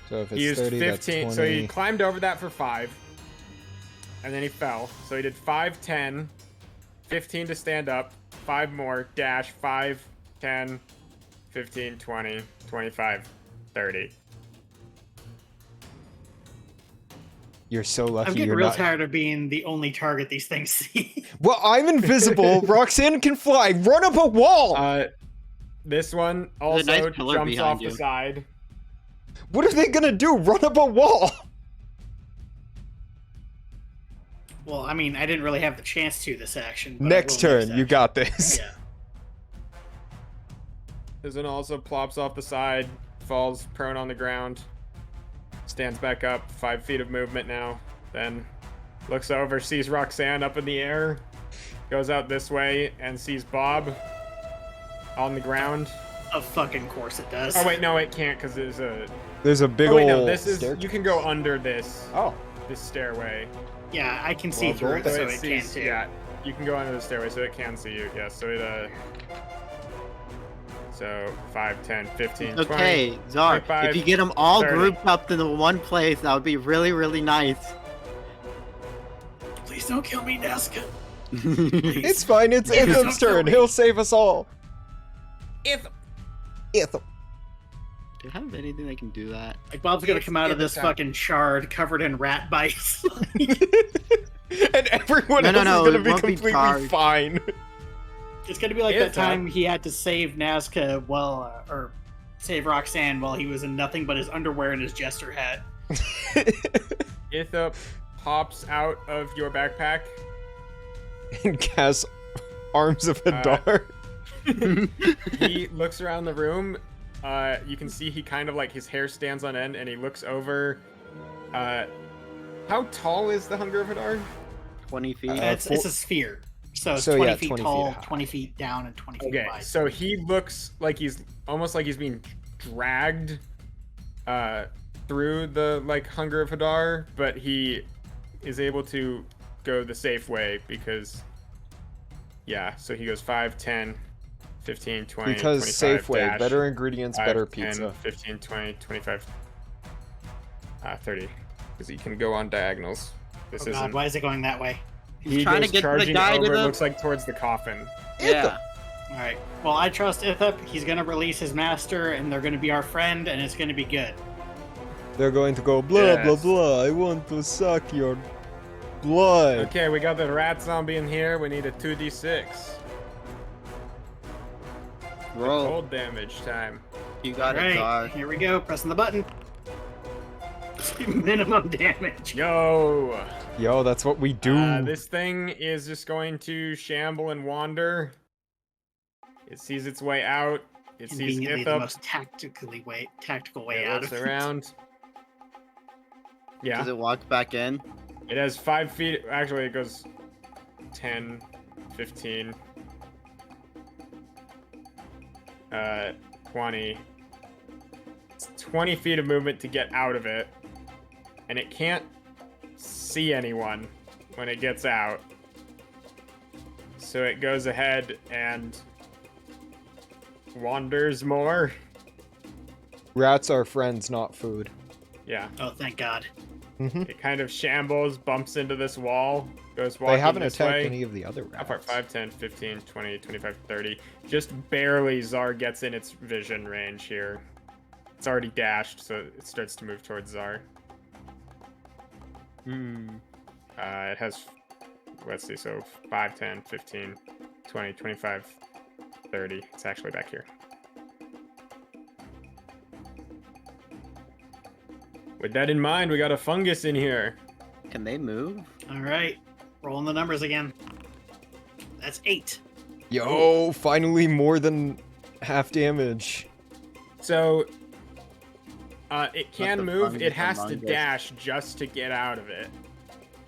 So if He it's used 30, 15, that's so 20. he climbed over that for 5. And then he fell. So he did 5, 10, 15 to stand up, 5 more, dash, 5, 10, 15, 20, 25, 30. You're so lucky I'm getting you're real not. tired of being the only target these things see. Well, I'm invisible. Roxanne can fly. Run up a wall. This one There's a also nice pillar jumps behind off you. the side. What are they gonna do? Run up a wall? Well, I mean, I didn't really have the chance to this action. But I Next will turn, you action. got this. Yeah. This one also plops off the side, falls prone on the ground, stands back up, 5 feet of movement now, then looks over, sees Roxanne up in the air, goes out this way, and sees Bob on the ground. Of fucking course it does. Oh wait, no, it can't because there's a... There's a big Oh wait, old no, this is... staircase. You can go under this, Oh. this stairway. Yeah, I can see Well, through it, go so ahead. it can sees, too. yeah, you can go under the stairway, so it can see you. Yeah, so it, So 5, 10, 15, 20. Okay, Czar. 25, If you get them all 30. grouped up in the one place, that would be really, really nice. Please don't kill me, Naska. It's fine. It's Yeah, Ithem's don't kill turn. me. He'll save us all. Itham. Itham. Do you have anything that can do that? Like Bob's gonna It's come out of in the this town. fucking shard covered in rat bites. And everyone No, else no, is it gonna be won't be completely charged. fine. It's gonna be like Is that time he had to save Nazca while, or save Roxanne while he was in nothing but his underwear and his jester hat. Ithup pops out of your backpack. And casts Arms of Hadar. He looks around the room. You can see he kind of like his hair stands on end, and he looks over. How tall is the Hunger of Hadar? 20 feet. It's a sphere. So it's So, 20 yeah, feet 20 feet tall, high. 20 feet down, and 20 feet Okay, wide. so he looks like he's almost like he's being dragged through the like Hunger of Hadar, but he is able to go the safe way because yeah, so he goes 5, 10, 15, 20, Because 25, Safeway, dash, better ingredients, 5, better 10, pizza. 15, 20, 25, 30. Because he can go on diagonals. This Oh god, isn't. why is it going that way? He's trying to goes get the charging guy to over, the. It looks like towards the coffin. Yeah. Alright. Well, I trust Ithup. He's gonna release his master, and they're gonna be our friend, and it's gonna be good. They're going to go blah blah Yes. blah. I want to suck your blood. Okay, we got the rat zombie in here. We need a 2d6. Roll. Cold damage time. You got it, Alright, Czar. here we go. Pressing the button. Minimum damage. Yo! Yo, that's what we do. This thing is just going to shamble and wander. It sees its way out. It sees Conveniently the Ithup. most tactical way It out looks of around. Yeah, Does it walk back in? it has 5 feet. Actually, it goes 10, 15, 20. It's 20 feet of movement to get out of it. And it can't see anyone when it gets out. So it goes ahead and wanders more. Rats are friends, not food. Yeah, Oh, thank God. it kind of shambles, bumps into this wall, goes walking They haven't this attacked way. any of the other How far? rats. 5, 10, 15, 20, 25, 30. Just barely Czar gets in its vision range here. It's already dashed, so it starts to move towards Czar. It has, let's see, so 5, 10, 15, 20, 25, 30. It's actually back here. With that in mind, we got a fungus in here. Can they move? All right, rolling the numbers again. That's 8. Yo, finally more than half damage. So, it can the move. fungus It has to among us? dash just to get out of it.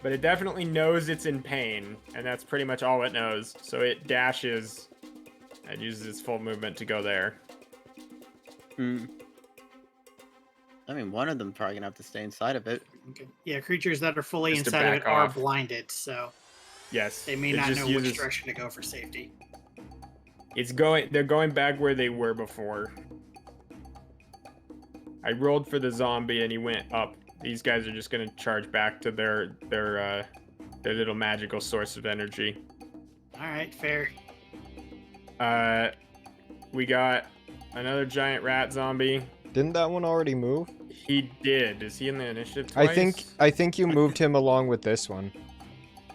But it definitely knows it's in pain, and that's pretty much all it knows. So it dashes and uses its full movement to go there. Hmm. I mean, one of them probably gonna have to stay inside of it. Okay. Yeah, creatures that are fully Just to inside of it back are off. blinded, so Yes. they may it not just know uses- which direction to go for safety. They're going back where they were before. I rolled for the zombie and he went up. These guys are just gonna charge back to their little magical source of energy. All right, fair. We got another giant rat zombie. Didn't that one already move? He did. Is he in the initiative twice? I think you moved him along with this one.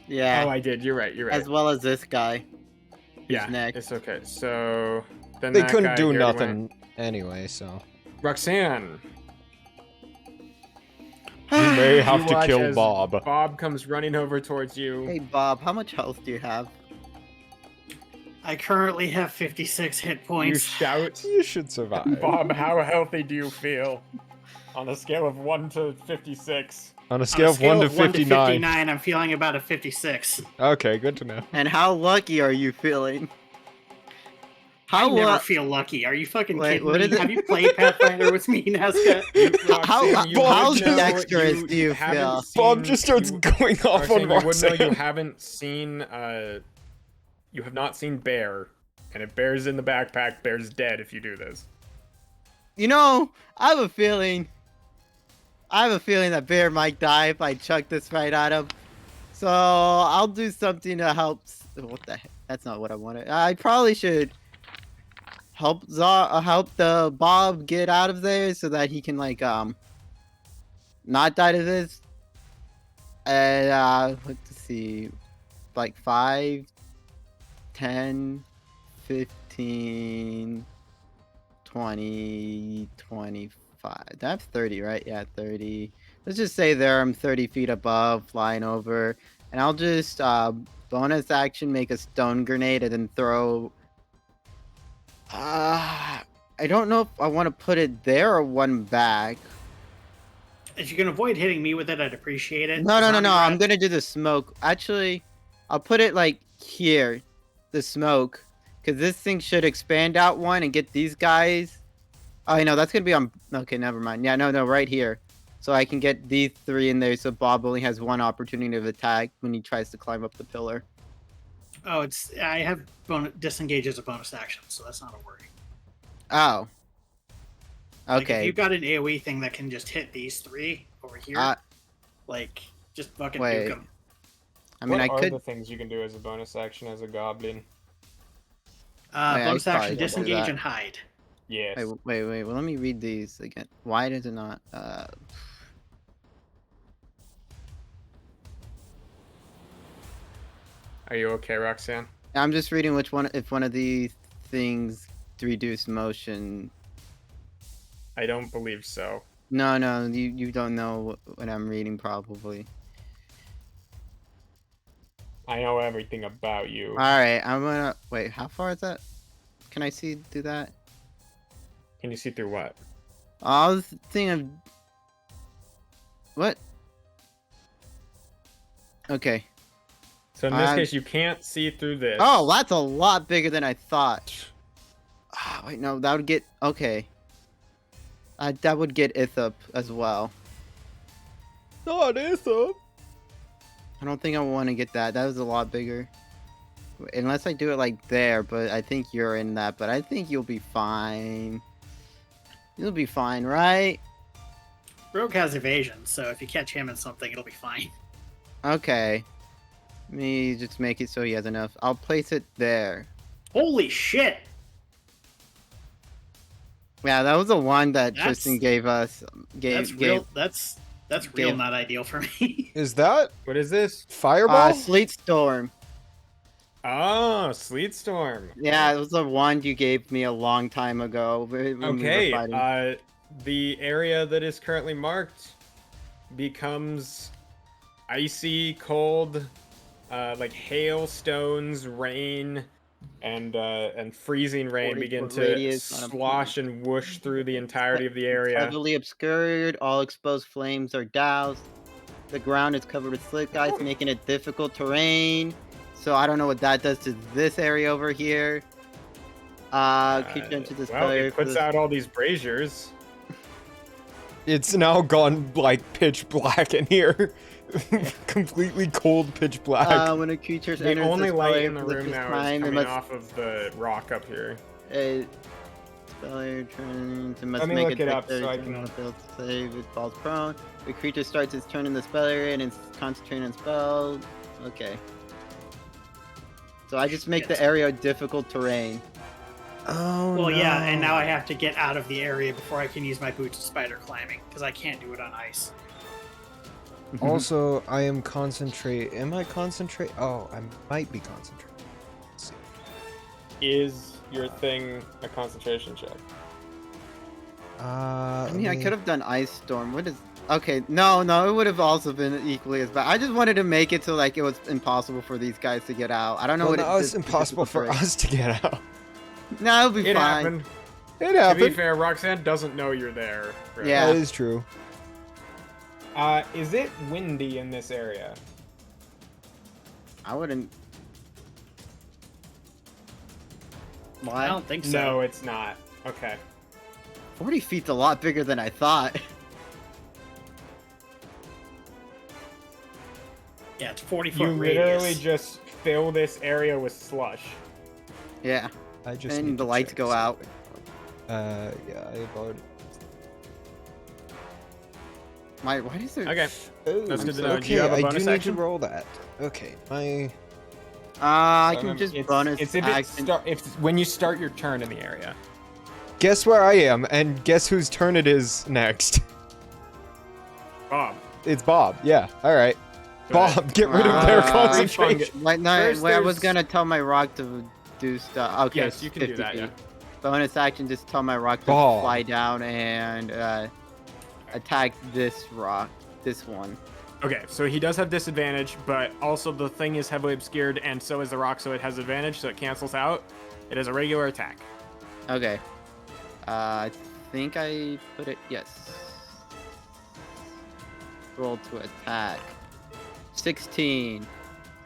Yeah. Oh, I did. You're right. You're right. As well as this guy. yeah, next. it's okay. So then They that couldn't guy do here nothing went. anyway, so Roxanne. you may have You to watch kill as Bob. Bob comes running over towards you. Hey Bob, how much health do you have? I currently have 56 hit You points. shout, You should survive. Bob, how healthy do you feel? On a scale of 1 to 56. On a On scale of 1 to 1 to 59. 59, I'm feeling about a 56. Okay, good to know. And how lucky are you feeling? How I never lu- feel lucky. Are you fucking Wait, kidding what me? is it? Have you played Pathfinder with me, Nazca? Roxanne, you how would know dexterous do you haven't feel? Bob seen- just starts you- going off Roxanne, on you would know you Roxanne. haven't seen, you have not seen Bear. And if Bear's in the backpack, Bear's dead if you do this. You know, I have a feeling that Bear might die if I chuck this right at him. So I'll do something to help. What the heck? That's not what I wanted. I probably should help help the Bob get out of there so that he can like not die to this. And let's see, like 5, 10, 15, 20, 25. That's 30, right? Yeah, 30. Let's just say there I'm 30 feet above, flying over. And I'll just bonus action make a stone grenade and then throw. I don't know if I want to put it there or one back. If you can avoid hitting me with it, I'd appreciate it. No. I'm Zombie rat. gonna do the smoke. Actually, I'll put it like here, the smoke, because this thing should expand out one and get these guys. Oh, no, that's gonna be on. Okay, never mind. Yeah, no, right here. So I can get these 3 in there. So Bob only has 1 opportunity of attack when he tries to climb up the pillar. Oh, I have disengage as a bonus action, so that's not a worry. Oh. Like, if Okay. you've got an AoE thing that can just hit these 3 over here, like just fucking wait. nuke them. I mean, I what could. are the things you can do as a bonus action as a goblin? Wait, I Bonus probably action, don't do disengage that. and hide. Yes. Wait. Well, let me read these again. Why does it not? Are you okay, Roxanne? I'm just reading which one. If one of these things reduce motion. I don't believe so. No, you don't know what I'm reading probably. I know everything about you. All right, I'm gonna wait. How far is that? Can I do that? Can you see through what? I was thinking of what? Okay. So in this case, you can't see through this. Oh, that's a lot bigger than I thought. Ah, wait, no, that would get okay. That would get Ithup as well. Not Ithup. I don't think I want to get that. That was a lot bigger. Unless I do it like there, but I think you're in that. But I think you'll be fine. You'll be fine, right? Rogue has evasion, so if you catch him in something, it'll be fine. Okay. Let me just make it so he has enough. I'll place it there. Holy shit! Yeah, that was the one that That's- Tristan gave us. That's real. That's real gave- not ideal for me. Is that What is this? Fireball? Sleet Storm. Oh, Sleet Storm. Yeah, it was the one you gave me a long time ago. When we were Okay. fighting. The area that is currently marked becomes icy cold, like hailstones, rain, and freezing rain 40 begin foot to radius on a slosh and whoosh through the entirety of the area. Heavily obscured, all exposed flames are doused. The ground is covered with slick ice, making it difficult terrain. So I don't know what that does to this area over here. Creature into this Well, player it puts out all these braziers. It's now gone like pitch black in here. Completely cold pitch black. When a creature's The enters only this light player in the for the room first now is time, it coming must off of the rock up here. Speller turns and must Let me make look a it up so dexterity I saving can- throw to save. It falls prone. The creature starts its turn in the spell area and is concentrating on spell. Okay. So I just make the Shit. area difficult terrain. Oh Well, no. yeah, and now I have to get out of the area before I can use my boots of spider climbing because I can't do it on ice. Also, I am concentrate. Am I concentrate? Oh, I might be concentrating. Let's see. Is your thing a concentration check? I mean, I could have done Ice Storm. What is? Okay, no, it would have also been equally as bad. I just wanted to make it so like it was impossible for these guys to get out. I don't know Well, what now it it's impossible for us to get out. No, it'll be It fine. happened. It To be happened. fair, Roxanne doesn't know you're there. Right? Yeah. That is true. Is it windy in this area? I wouldn't. I Why? don't think so. No, it's not. Okay. 40 feet's a lot bigger than I thought. Yeah, it's 40-foot You literally radius. just fill this area with slush. Yeah. I just And need the to lights check go out. something. Yeah, I've already. Why does there? Okay. That's good to know. Do Okay, you have a I bonus do need action? to roll that. Okay, my. I can just it's, bonus It's if action. it's when you start your turn in the area. Guess where I am, and guess whose turn it is next. Bob. It's Bob. Yeah. All right. Go ahead. Bob, get rid of their Uh, concentration. Wait, no, First wait, I was there's- gonna tell my rock to do stuff. Okay, Yes, you can do 50 that, yeah. feet. Bonus action, just tell my rock to Ball. fly down and attack this rock, this one. Okay, so he does have disadvantage, but also the thing is heavily obscured, and so is the rock, so it has advantage, so it cancels out. It is a regular attack. Okay. I think I put it. Yes. Roll to attack. 16.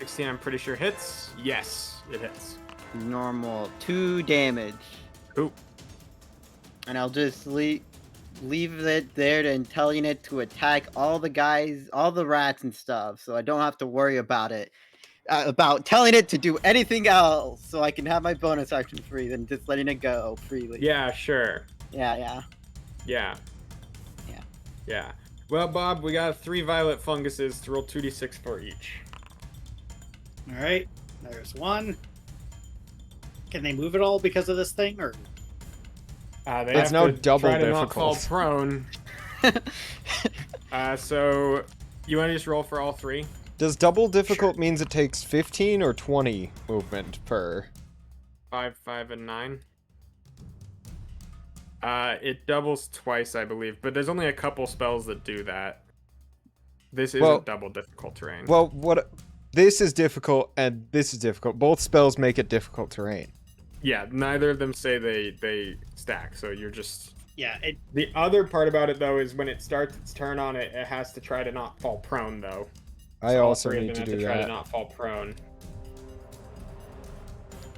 16, I'm pretty sure hits. Yes, it hits. Normal. 2 damage. Cool. And I'll just leave it there and telling it to attack all the guys, all the rats and stuff, so I don't have to worry about it. About telling it to do anything else, so I can have my bonus action free than just letting it go freely. Yeah, sure. Yeah. Yeah. Yeah. Yeah. Well, Bob, we got 3 violet funguses to roll 2d6 for each. All right, there's one. Can they move at all because of this thing, or They It's have now to double try to not fall difficult. prone. So you want to just roll for all 3? Does double difficult means it takes 15 or 20 movement per? 5, 5, and 9. It doubles twice, I believe, but there's only a couple spells that do that. This isn't Well- double difficult terrain. Well, what? This is difficult and this is difficult. Both spells make it difficult terrain. Yeah, neither of them say they stack, so you're just... yeah, it The other part about it, though, is when it starts its turn on it, it has to try to not fall prone, though. I So all also 3 of need them to have do try to that. not fall prone.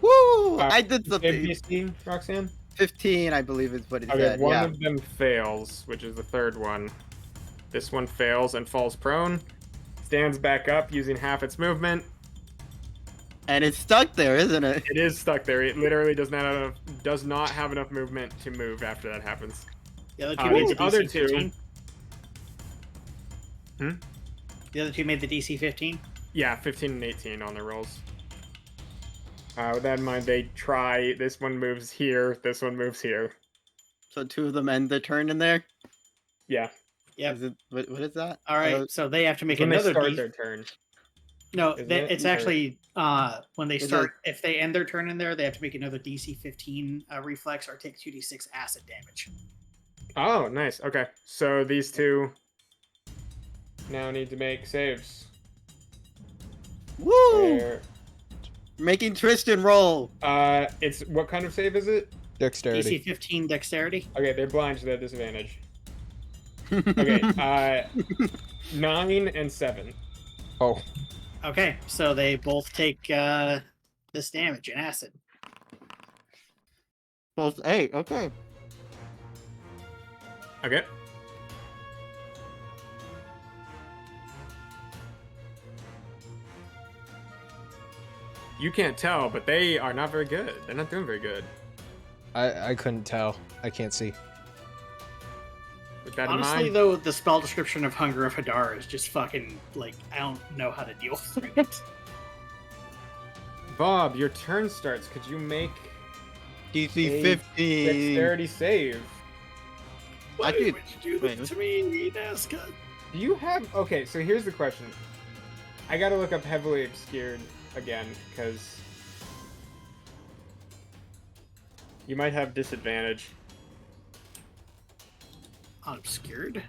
Woo! I did Save something. DC, Roxanne? 15, I believe, is what it Okay, said. one Yeah. of them fails, which is the third one. This one fails and falls prone. Stands back up using half its movement. And it's stuck there, isn't it? It is stuck there. It literally does not have enough movement to move after that happens. the other two Uh, made the the other DC two- 15. Hmm? The other two made the DC 15. Yeah, 15 and 18 on their rolls. With that in mind, they try. This one moves here. This one moves here. So 2 of them end the turn in there? Yeah. Yep. Is it, what is that? All right, so they have to make When they another start DC. their turn. No, Isn't they, it? it's Or- actually when they Is start. If they end their turn in there, they have to make another DC 15 reflex or take 2d6 acid damage. Oh, nice. Okay. So these two now need to make saves. Woo! There. Making Tristan roll. It's what kind of save is it? Dexterity. DC 15 dexterity. Okay, they're blind, so they're at disadvantage. Okay, 9 and 7. Oh, Okay, so they both take this damage in acid. Plus 8. Okay. Okay. You can't tell, but they are not very good. They're not doing very good. I couldn't tell. I can't see. With that Honestly, in mind, though, the spell description of Hunger of Hadar is just fucking, like, I don't know how to deal with it. Bob, your turn starts. Could you make DC a 15. dexterity save? I could- would you do this to me, Naska? Do you have... Okay, so here's the question. I gotta look up Heavily Obscured again, because... you might have disadvantage. Unobscured?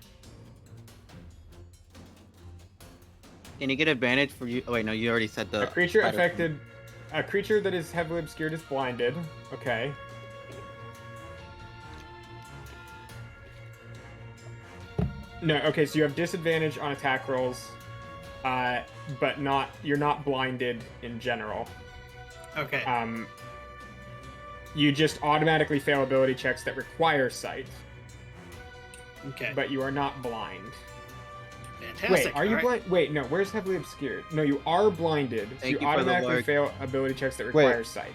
Can you get advantage for you? Oh, wait, no, you already said the. A creature title. affected... A creature that is heavily obscured is blinded. Okay. No, okay, so you have disadvantage on attack rolls, but you're not blinded in general. Okay. You just automatically fail ability checks that require sight, Okay. but you are not blind. Fantastic. Wait, are you alright. blind? Wait, no, where's heavily obscured? No, you are blinded, so Thank you you for the automatically work. fail ability checks that require sight.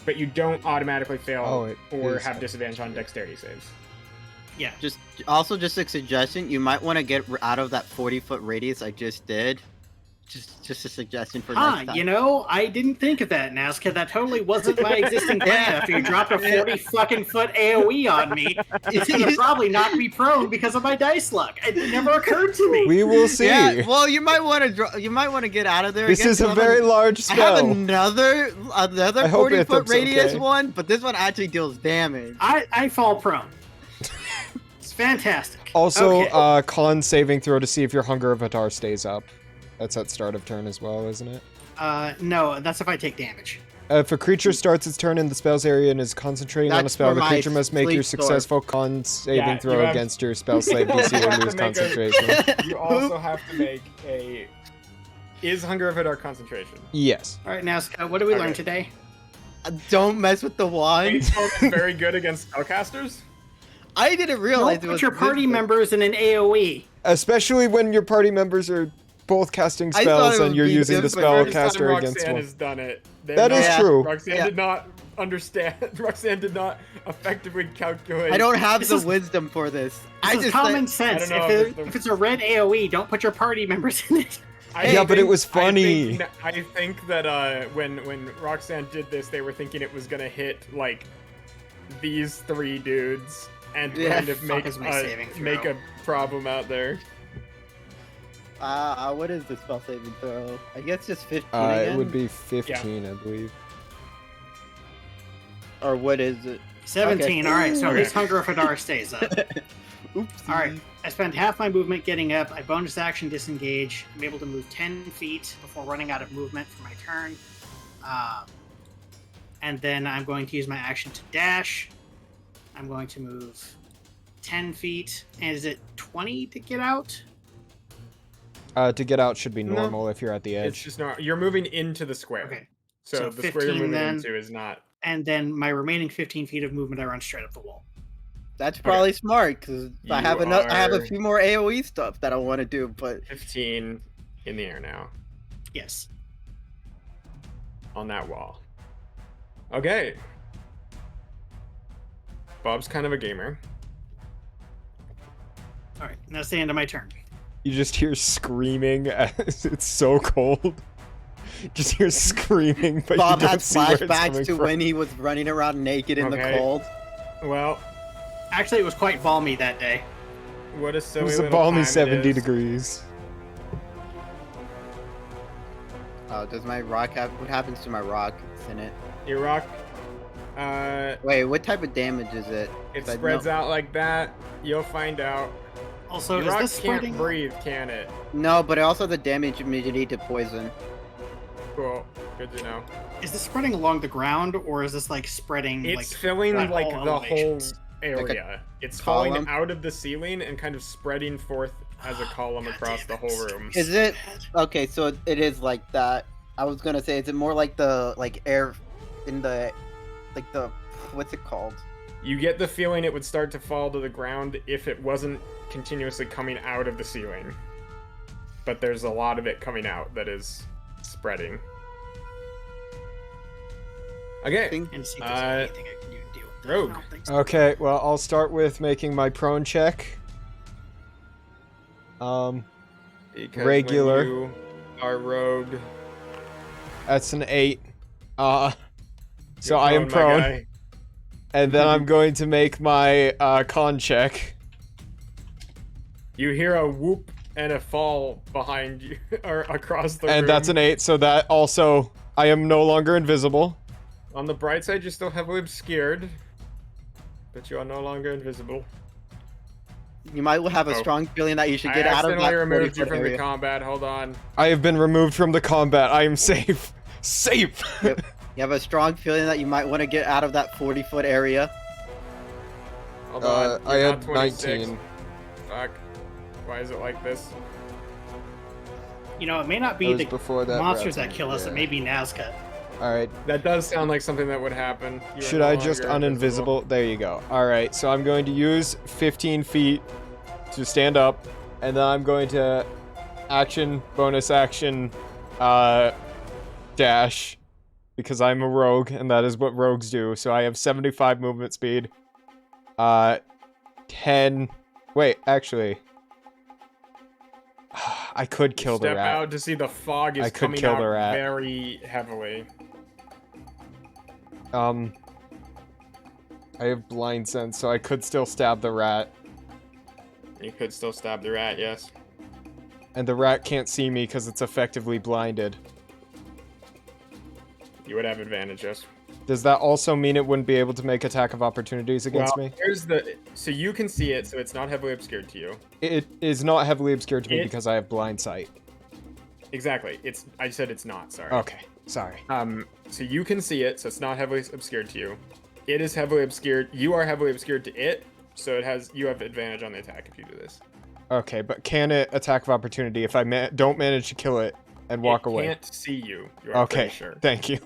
But you don't automatically fail Oh, it or is have disadvantage on dexterity saves. Yeah. Just a suggestion. You might want to get out of that 40-foot radius I just did. Just a suggestion for next time. You know, I didn't think of that, Naska. That totally wasn't my existing plan after you dropped a 40 fucking foot AoE on me. It's gonna probably knock me prone because of my dice luck. It never occurred to me. we will see. Yeah, well, you might want to get out of there. This again, is a 'cause very large I have spell. another I hope it 40-foot looks radius okay. one, but this one actually deals damage. I fall prone. It's fantastic. Also, Okay. con saving throw to see if your Hunger of Hadar stays up. That's at start of turn as well, isn't it? No, that's if I take damage. If a creature starts its turn in the spell's area and is concentrating on a That's spell, for the my creature must make your sleep sword. successive con saving Yeah, you throw have- against your spell slave You DC have or to lose make a- concentration. You also have to make a... Is Hunger of Hadar concentration? Yes. All right, Naska, what did we learn Okay. today? Don't mess with the wand. Brainstorm is very good against spellcasters. I didn't realize Don't it was put your party good. members in an AoE. Especially when your party members are both casting I thought it spells would and you're be using the different. First First time spellcaster against Roxanne one. has done it. That is Yeah. true. Roxanne Yeah. did not understand. Roxanne did not effectively calculate. I don't have This the is- wisdom for this. This I is just common said, sense. I don't know If it's a red AoE, don't put your party members in it. Yeah, but it was funny. I think that when Roxanne did this, they were thinking it was gonna hit like these three dudes and Yeah. kind of Fuck make is my saving throw? make a problem out there. what is the spell saving throw? I guess just 15 It again? would be 15, I believe. Or what is it? 17. Okay. All right, so at Okay. least Hunger of Hadar stays up. Oops. All right, I spend half my movement getting up. I bonus action disengage. I'm able to move 10 feet before running out of movement for my turn. And then I'm going to use my action to dash. I'm going to move 10 feet. And is it 20 to get out? To get out should be No. normal if you're at the It's edge. just not. You're moving into the square. Okay. So, So the square you're 15 moving then. into is not. And then my remaining 15 feet of movement, I run straight up the wall. That's probably smart because I You have I have a are- few more AOE stuff that I want to do, but 15 in the air now Yes. on that wall. Okay. Bob's kind of a gamer. All right, and that's the end of my turn. You just hear screaming as it's so cold. Just hear screaming, but Bob you don't has see where it's flashbacks coming to from. when he was running around naked in the Okay. cold. Well, Actually, it was quite balmy that day. what a It silly was a little balmy time it 70 is. degrees. Oh, does my rock have? What happens to my rock? It's in it. Your rock, Wait, what type of damage is it? it 'Cause I spreads know- out like that. You'll find out. Also, Rock is this can't spreading? breathe, can it? No, but it also has the damage immunity to poison. Cool. Good to know. Is this spreading along the ground, or is this like spreading? It's like, filling at like all the elevations? whole area. It's column? falling out of the ceiling and kind of spreading forth as a column God across damn the it, whole it's room. doing Is so it bad. okay? So it is like that. I was gonna say, is it more like the air in the what's it called? You get the feeling it would start to fall to the ground if it wasn't continuously coming out of the ceiling. But there's a lot of it coming out that is spreading. Okay. And see if there's anything I can do to deal with that. Rogue. I don't think so. Okay, well, I'll start with making my prone check. Because Regular. when you are rogue. That's an 8. So you're I am my prone. guy. And then I'm going to make my con check. You hear a whoop and a fall behind you, or across the room. And that's an 8, so that also, I am no longer invisible. On the bright side, you're still heavily obscured. But you are no longer invisible. You might have a strong feeling that you should get I out of accidentally that removed you 40-foot from area. the combat. Hold on. I have been removed from the combat. I am safe. Safe! Yep. You have a strong feeling that you might want to get out of that 40-foot area. Hold on. I You're had not 26. 19. Fuck. Why is it like this? You know, it may not That be was the before that monsters rat that kill us. thing, It yeah. may be Naska. Alright, That does sound like something that would happen. You are should no I just longer uninvisible? There you go. Alright, so I'm going to use 15 feet to stand up, and then I'm going to bonus action, dash, because I'm a rogue, and that is what rogues do. So I have 75 movement speed. 10... Wait, actually... I could kill the Step rat. out to see the fog is I could coming kill out the rat. very heavily. I have blind sense, so I could still stab the rat. You could still stab the rat, yes. And the rat can't see me because it's effectively blinded. You would have advantage, yes. Does that also mean it wouldn't be able to make attack of opportunities against Well, me? here's the... So you can see it, so it's not heavily obscured to you. It is not heavily obscured to me It- because I have blind sight. Exactly. I said it's not, sorry. Okay, sorry. So you can see it, so it's not heavily obscured to you. It is heavily obscured. You are heavily obscured to it, so you have advantage on the attack if you do this. Okay, but can it attack of opportunity if I don't manage to kill it and walk it away? Can't see you. You are Okay, pretty sure. thank you.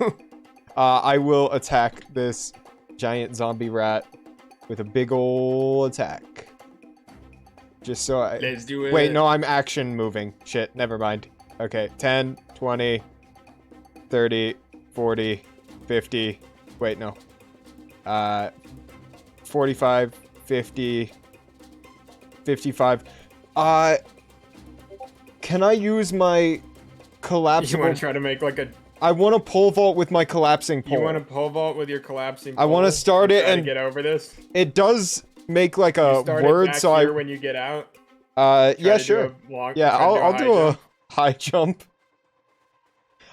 I will attack this giant zombie rat with a big ol' attack. Just so I... Let's do it. Wait, no, I'm action moving. Shit, never mind. Okay, 10, 20, 30, 40, 50... Wait, no. 45, 50... 55... Can I use my collapsible... You want to try to make like a... I want to pole vault with my collapsing pole. You want to pole vault with your collapsing I wanna pole start it try to and- get over this? It does make like You a start it word, back so here when you get out. yeah, Try to do sure. a long- Yeah, try to I'll do high a jump. high jump.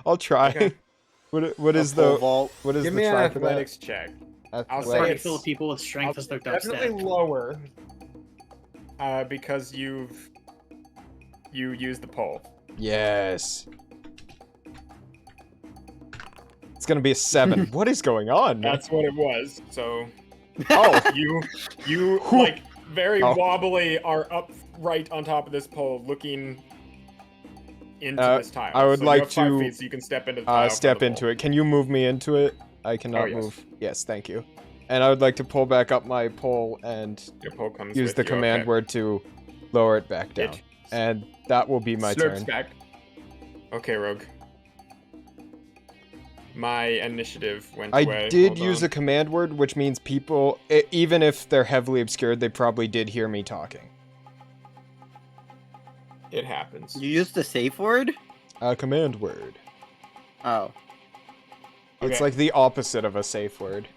I'll try. Okay. What is A pole the vault. what is Give the me an try for that? athletics check. I'll say Party it's- full of people with strength as their Definitely dubstep. lower. Because you used the pole. Yes. It's gonna be a 7. What is going on? That's what it was. So Oh, you like very Oh. wobbly are up right on top of this pole, looking into this tile. I would So like you have 5 to, feet, so you can step into the tile. step into it. Can you move me into it? I cannot Oh, yes. move. Yes, thank you. And I would like to pull back up my pole and Your pole comes use with the you, command okay. word to lower it back down. It And that will be my slurps turn. back. Okay, Rogue. My initiative went away. I did Hold use on. a command word, which means people, even if they're heavily obscured, they probably did hear me talking. It happens. You used the safe word? A command word. Oh. It's Okay. like the opposite of a safe word.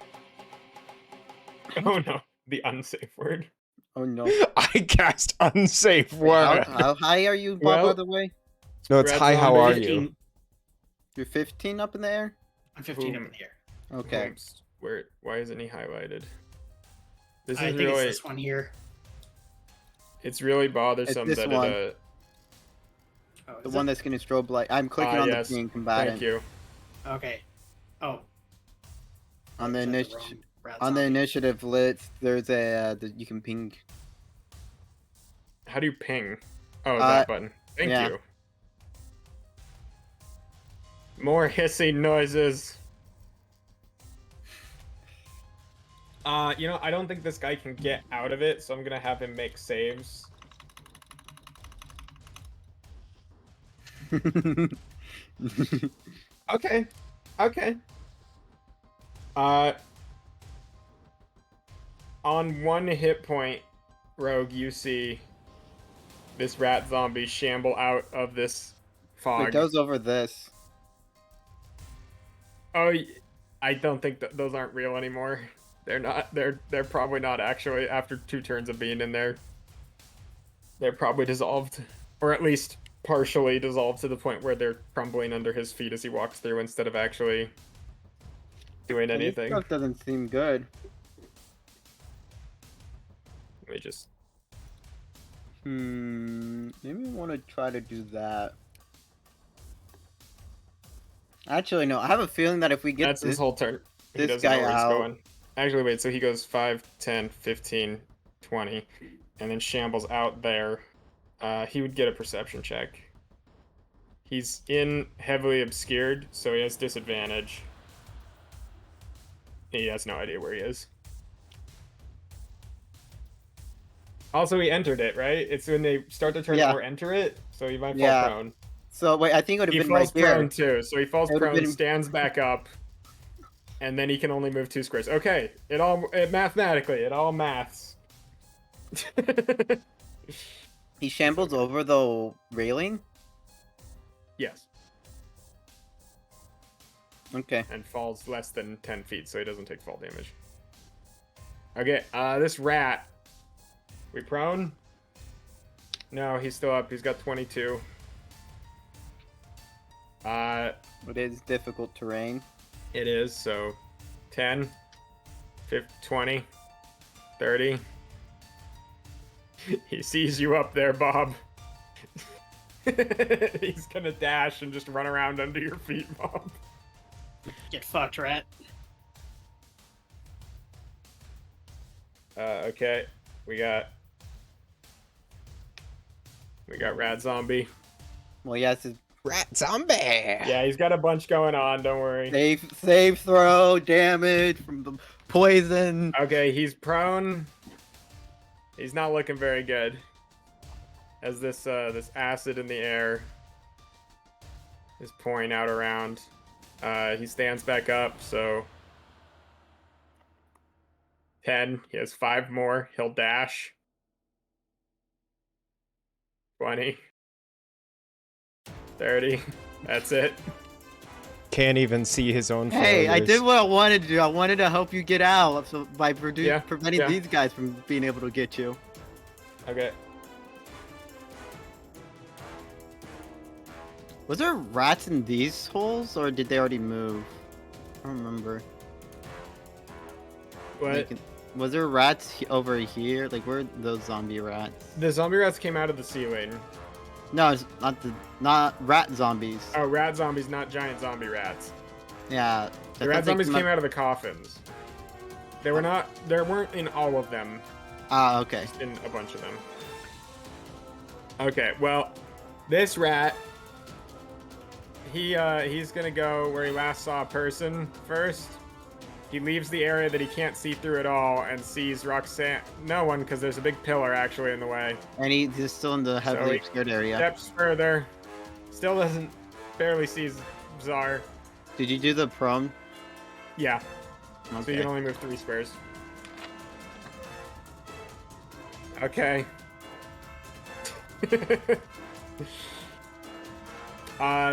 Oh no, the unsafe word. Oh no. I cast unsafe word. How high are you, Bob, by Well- the way? No, it's Red hi, how zombie. are 15 you? You're 15 up in the air? I'm 15 up Boom. in here. Okay. Oops. Why isn't he highlighted? This I is think really. it's this one here. It's really bothersome this that one. it. Oh, The is one it? that's going to strobe light. I'm clicking on Yes. the ping combatant. Thank you. Okay. Oh. On the Is that the initi- wrong rat on the zombie? initiative list, there's a you can ping. How do you ping? Oh, Uh, that button. Thank yeah. you. More hissing noises. You know, I don't think this guy can get out of it, so I'm gonna have him make saves. Okay. Okay. On 1 hit point, Rogue, you see this rat zombie shamble out of this fog. It goes over this. Oh, I don't think that those aren't real anymore. They're not. They're probably not actually. After 2 turns of being in there, they're probably dissolved, or at least partially dissolved to the point where they're crumbling under his feet as he walks through instead of actually doing This anything. stuff doesn't seem good. Let me just. Maybe want to try to do that. Actually, no. I have a feeling that if we get That's his whole turn. He this doesn't guy know where he's out- going. Actually, wait. So he goes 5, 10, 15, 20, and then shambles out there. He would get a perception check. He's in heavily obscured, so he has disadvantage. He has no idea where he is. Also, he entered it, right? It's when they start the turn Yeah. or enter it, so he might fall Yeah. prone. So wait, I think it would He have been falls right here. prone too, so he falls It would've prone, been- stands back up, and then he can only move 2 squares. Okay, mathematically, it all maths. He shambles over the railing. Yes, Okay. and falls less than 10 feet, so he doesn't take fall damage. Okay, this rat. We prone? No, he's still up. He's got 22. It is difficult terrain. It is, so 10, 15, 20, 30. He sees you up there, Bob. He's gonna dash and just run around under your feet, Bob. Get fucked, rat. Okay. We got Rat Zombie. Well, yes, it's Rat zombie. Yeah, he's got a bunch going on, don't worry. save throw damage from the poison. Okay, he's prone. He's not looking very good. As this acid in the air is pouring out around. He stands back up, so 10. He has 5 more. He'll dash. 20. 30. That's it. Can't even see his own Hey, I failures. did what I wanted to do. I wanted to help you get out, so by Yeah, preventing yeah. these guys from being able to get you. Okay. Was there rats in these holes, or did they already move? I don't remember. What? Like, was there rats over here? Like, where are those zombie rats? The zombie rats came out of the ceiling. No, it's not rat zombies. Oh, rat zombies, not giant zombie rats. Yeah. The rat zombies came out of the coffins. There weren't in all of them, Ah, okay. just in a bunch of them. Okay, well, this rat, he's gonna go where he last saw a person first. He leaves the area that he can't see through at all and sees Roxanne. No one, because there's a big pillar actually in the way. And he's still in the heavily he obscured area. Steps further, still barely sees Czar. Did you do the prone? Yeah, so you Okay. can only move 3 squares. Okay.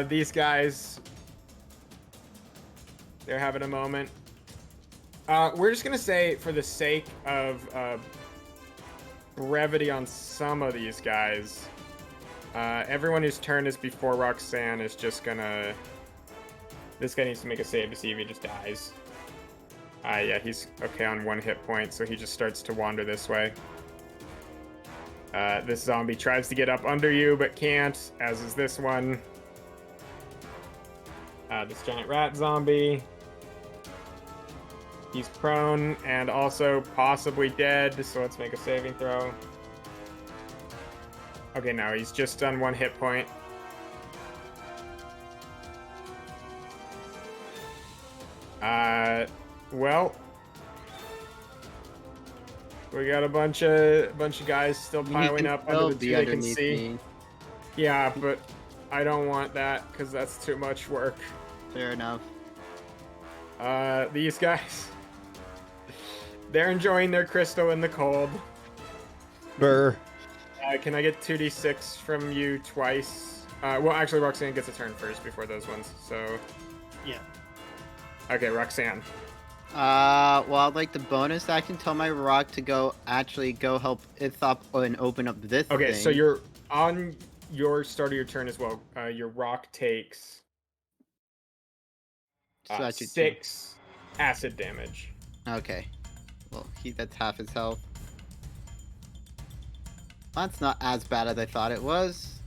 These guys, they're having a moment. We're just gonna say, for the sake of brevity on some of these guys, everyone whose turn is before Roxanne is just gonna... This guy needs to make a save to see if he just dies. Yeah, he's okay on 1 hit point, so he just starts to wander this way. This zombie tries to get up under you, but can't, as is this one. This giant rat zombie. He's prone and also possibly dead, so let's make a saving throw. Okay, now he's just on 1 hit point. Well, we got a bunch of guys still piling up under the two they can see. Me. Yeah, but I don't want that because that's too much work. Fair enough. These guys, they're enjoying their crystal in the cold. Brr. Can I get 2d6 from you twice? Well, actually, Roxanne gets a turn first before those ones. So, Yeah. okay, Roxanne. Well, I'd like the bonus action. Tell my rock to go help Ithop and open up this. Okay, thing. so you're on your start of your turn as well. Your rock takes So that should 6 acid damage. Okay. Well, that's half his health. That's not as bad as I thought it was.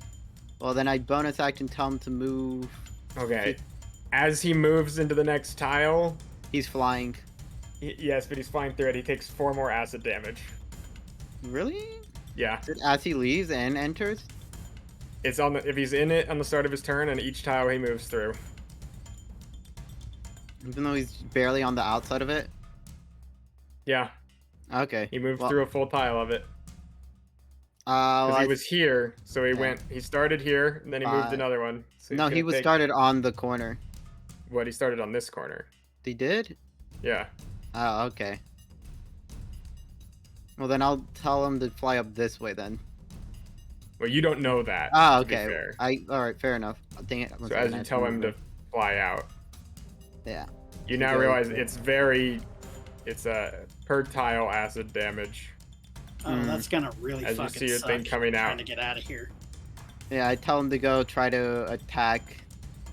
Well, then I bonus action tell him to move. Okay. As he moves into the next tile, He's flying. yes, but he's flying through it. He takes 4 more acid damage. Really? Yeah, Is it as he leaves and enters? it's on the if he's in it on the start of his turn, and each tile he moves through. Even though he's barely on the outside of it? Yeah, Okay. he moved Well, through a full tile of it. well, Because he I- was here, so he Yeah. he started here, and then he moved 5. another one. So he's No, gonna he was take- started on the corner. What, he started on this corner? He did? Yeah. Oh, okay. Well, then I'll tell him to fly up this way then. Well, you don't know that. Oh, to be okay. fair. Alright, fair enough. Dang it. So as you tell him to fly out, Yeah. you now Okay. realize it's a per tile acid damage. Oh, that's gonna really As you fucking see your suck. thing coming out. Trying to get out of here. Yeah, I tell him to go try to attack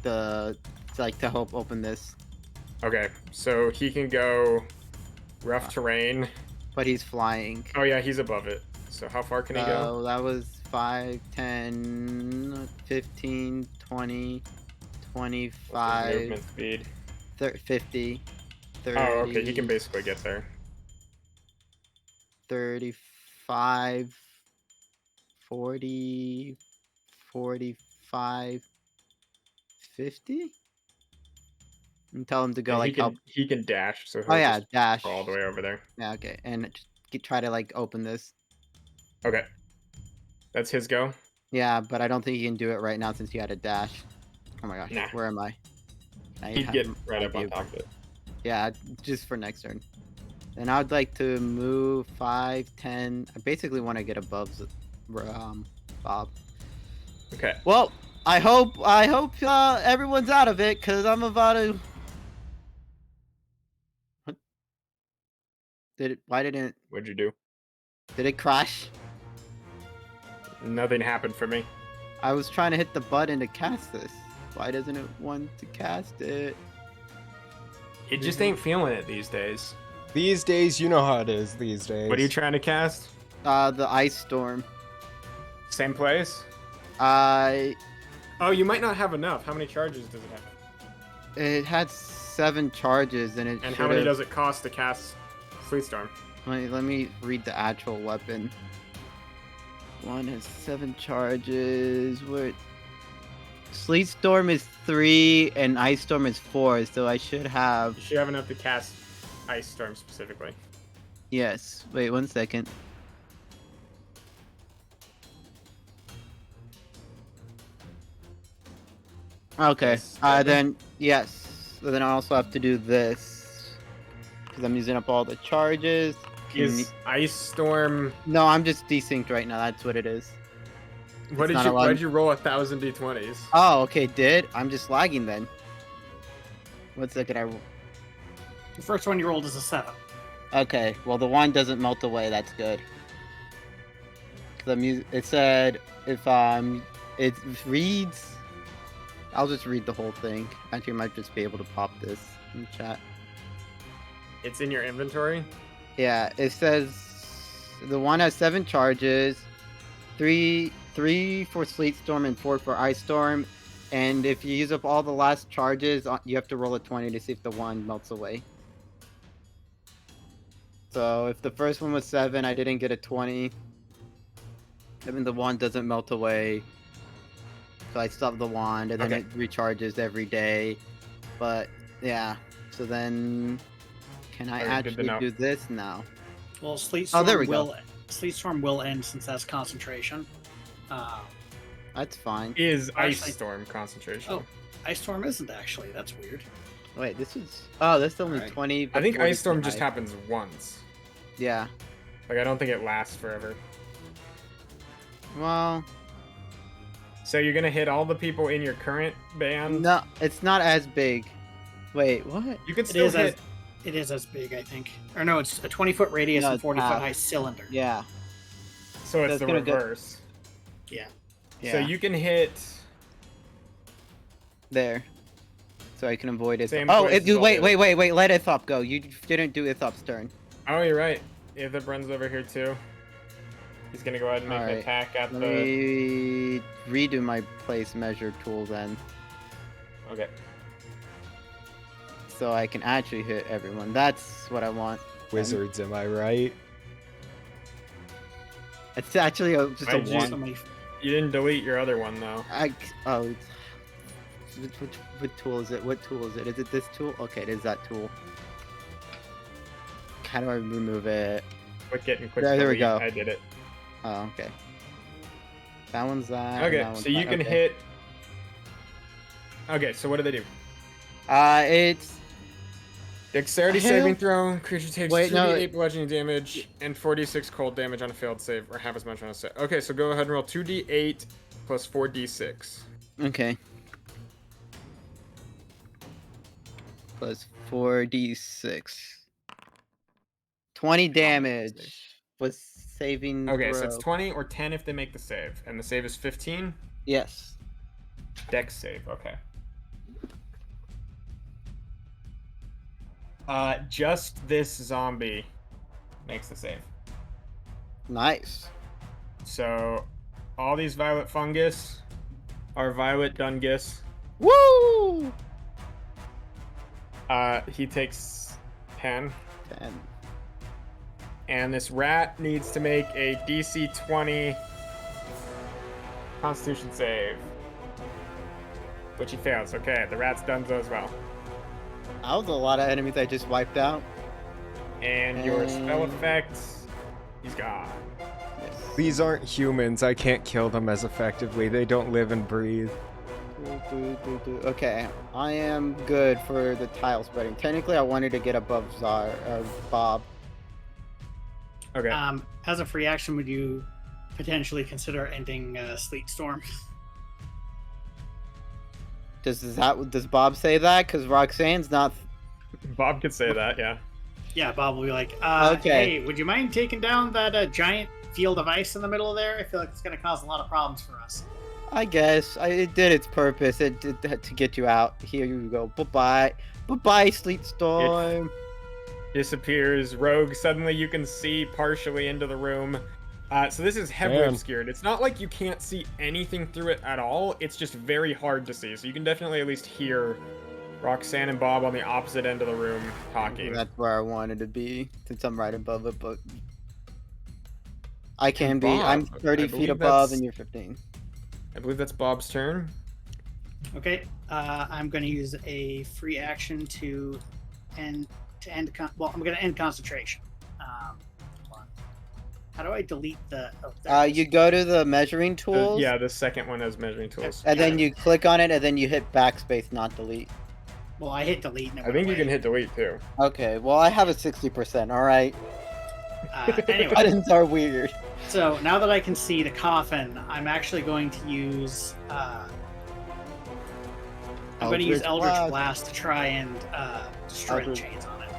to help open this. Okay, so he can go rough terrain. But he's flying. Oh yeah, he's above it. So how far can he go? So that was 5, 10, 15, 20, What's his 25, movement speed. 50, 30. Oh, okay, he can basically get there. 35, 40, 45, 50? And tell him to go And like help. he can dash, so he'll Oh yeah, just dash. go all the way over there. Yeah, okay. And just try to like open this. Okay. That's his go. Yeah, but I don't think he can do it right now since he had a dash. Oh my gosh, Nah. where am I? He'd get right up on top of it. Yeah, just for next turn. And I would like to move 5, 10. I basically want to get above Bob. Okay. Well, I hope everyone's out of it because I'm about to. What? Why didn't What'd you do? did it crash? Nothing happened for me. I was trying to hit the button to cast this. Why doesn't it want to cast it? It just ain't feeling it these days. These days, you know how it is these days. What are you trying to cast? The ice storm. Same place? I Oh, you might not have enough. How many charges does it have? It had 7 charges and it. And how many does it cost to cast Sleet Storm? Let me read the actual weapon. One has 7 charges. What? Sleet Storm is 3 and Ice Storm is 4, so I should have. You should have enough to cast Ice Storm specifically. Yes. Wait 1 second. Okay. Yes, okay. Then yes. So then I also have to do this because I'm using up all the charges. Is Ice Storm? No, I'm just desynced right now. That's what it is. What did not you? allowed- Why did you roll 1,000 d20s? Oh, okay. I'm just lagging then. 1 second. The first one you rolled is a 7. Okay. Well, the one doesn't melt away. That's good. It said if it reads. I'll just read the whole thing. Actually, I might just be able to pop this in chat. It's in your inventory. Yeah, it says the one has 7 charges. three for Sleet Storm and 4 for Ice Storm. And if you use up all the last charges, you have to roll a 20 to see if the wand melts away. So if the first one was 7, I didn't get a 20. I mean, the wand doesn't melt away. So I stop the wand, and then it recharges every day. But, yeah. So then... Can I actually do this now? Well, Sleet Storm there we go. Sleet Storm will end since that's concentration. That's fine. Is Ice Storm concentration? Oh, Ice Storm isn't actually. That's weird. Wait, this is... Oh, this is only 20. I think Ice Storm just happens once. Yeah. Like, I don't think it lasts forever. Well... So you're gonna hit all the people in your current band? No, it's not as big. Wait, what? You can still hit... It is as big, I think. Or no, it's a 20-foot radius and 40-foot high cylinder. Yeah. So it's the reverse. Yeah. Yeah. So you can hit... There. So I can avoid it. Same Oh, place as all wait, the wait, wait, wait. Let Ithop go. You didn't do Ithop's turn. Oh, you're right. Ithop runs over here too. He's gonna go ahead and make an attack at Let the... me redo my place measure tool then. Okay. So I can actually hit everyone. That's what I want. Wizards, am I right? It's actually just a one. You didn't delete your other one though. What tool is it? What tool is it? Is it this tool? Okay, it is that tool. How do I remove it? Quick hit and quick There we delete. go. I did it. Oh, okay. That one's that. Okay, that one's so you can hit... Okay, so what do they do? It's... Dexterity saving throw. Creature takes 2d8 bludgeoning damage Yeah. and 46 cold damage on a failed save, or half as much on a save. Okay, so go ahead and roll 2d8 plus 4d6. Okay. Plus 4d6. 20 damage was saving Okay, throw. so it's 20 or 10 if they make the save. And the save is 15? Yes. Dex save, okay. Just this zombie makes the save. Nice. So, all these violet fungus are violet dungus. Woo! He takes 10. 10. And this rat needs to make a DC 20 Constitution save. Which he fails. Okay, the rat's done so as well. That was a lot of enemies I just wiped out. And your spell effects, he's gone. Yes. These aren't humans. I can't kill them as effectively. They don't live and breathe. Okay, I am good for the tile spreading. Technically, I wanted to get above Bob. Okay. As a free action, would you potentially consider ending Sleet Storm? Does Bob say that? Because Roxanne's not. Bob could say that, yeah. Yeah, Bob will be like, okay. Hey, would you mind taking down that giant field of ice in the middle of there? I feel like it's going to cause a lot of problems for us. I guess it did its purpose. It did to get you out. Here you go. Bye bye, Sleet Storm. Disappears. Rogue, suddenly you can see partially into the room. So this is heavily obscured. It's not like you can't see anything through it at all. It's just very hard to see. So you can definitely at least hear Roxanne and Bob on the opposite end of the room talking. That's where I wanted to be, since I'm right above it, but I can be. Bob, I'm 30 feet above and you're 15. I believe that's Bob's turn. Okay, I'm going to use a free action to end. I'm going to end concentration. Hold on. How do I delete the? You go to the measuring tools. Yeah, the second one has measuring tools. And then you click on it, and then you hit backspace, not delete. Well, I hit delete. And I think you can hit delete too. Okay, well I have a 60%. All right. Anyway, buttons are weird. So now that I can see the coffin, I'm actually going to use. I'm going to use Eldritch Blast to try and destroy the chains on it.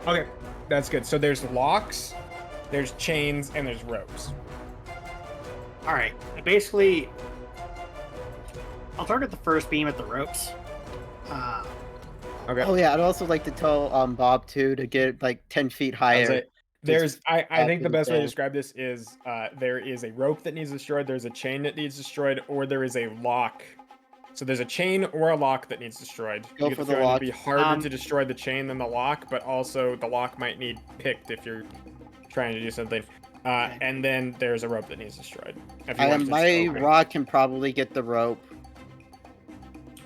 Okay, that's good. So there's locks, there's chains, and there's ropes. All right. Basically, I'll target the first beam at the ropes. Okay. Oh yeah, I'd also like to tell Bob too to get like 10 feet higher. I think the best way to thing. describe this is there is a rope that needs destroyed, there's a chain that needs destroyed, or there is a lock. So there's a chain or a lock that needs destroyed. Go You get for the the feeling lock. it'd be harder to destroy the chain than the lock, but also the lock might need picked if you're trying to do something. Okay. And then there's a rope that needs destroyed. If you want to just My open. rock can probably get the rope.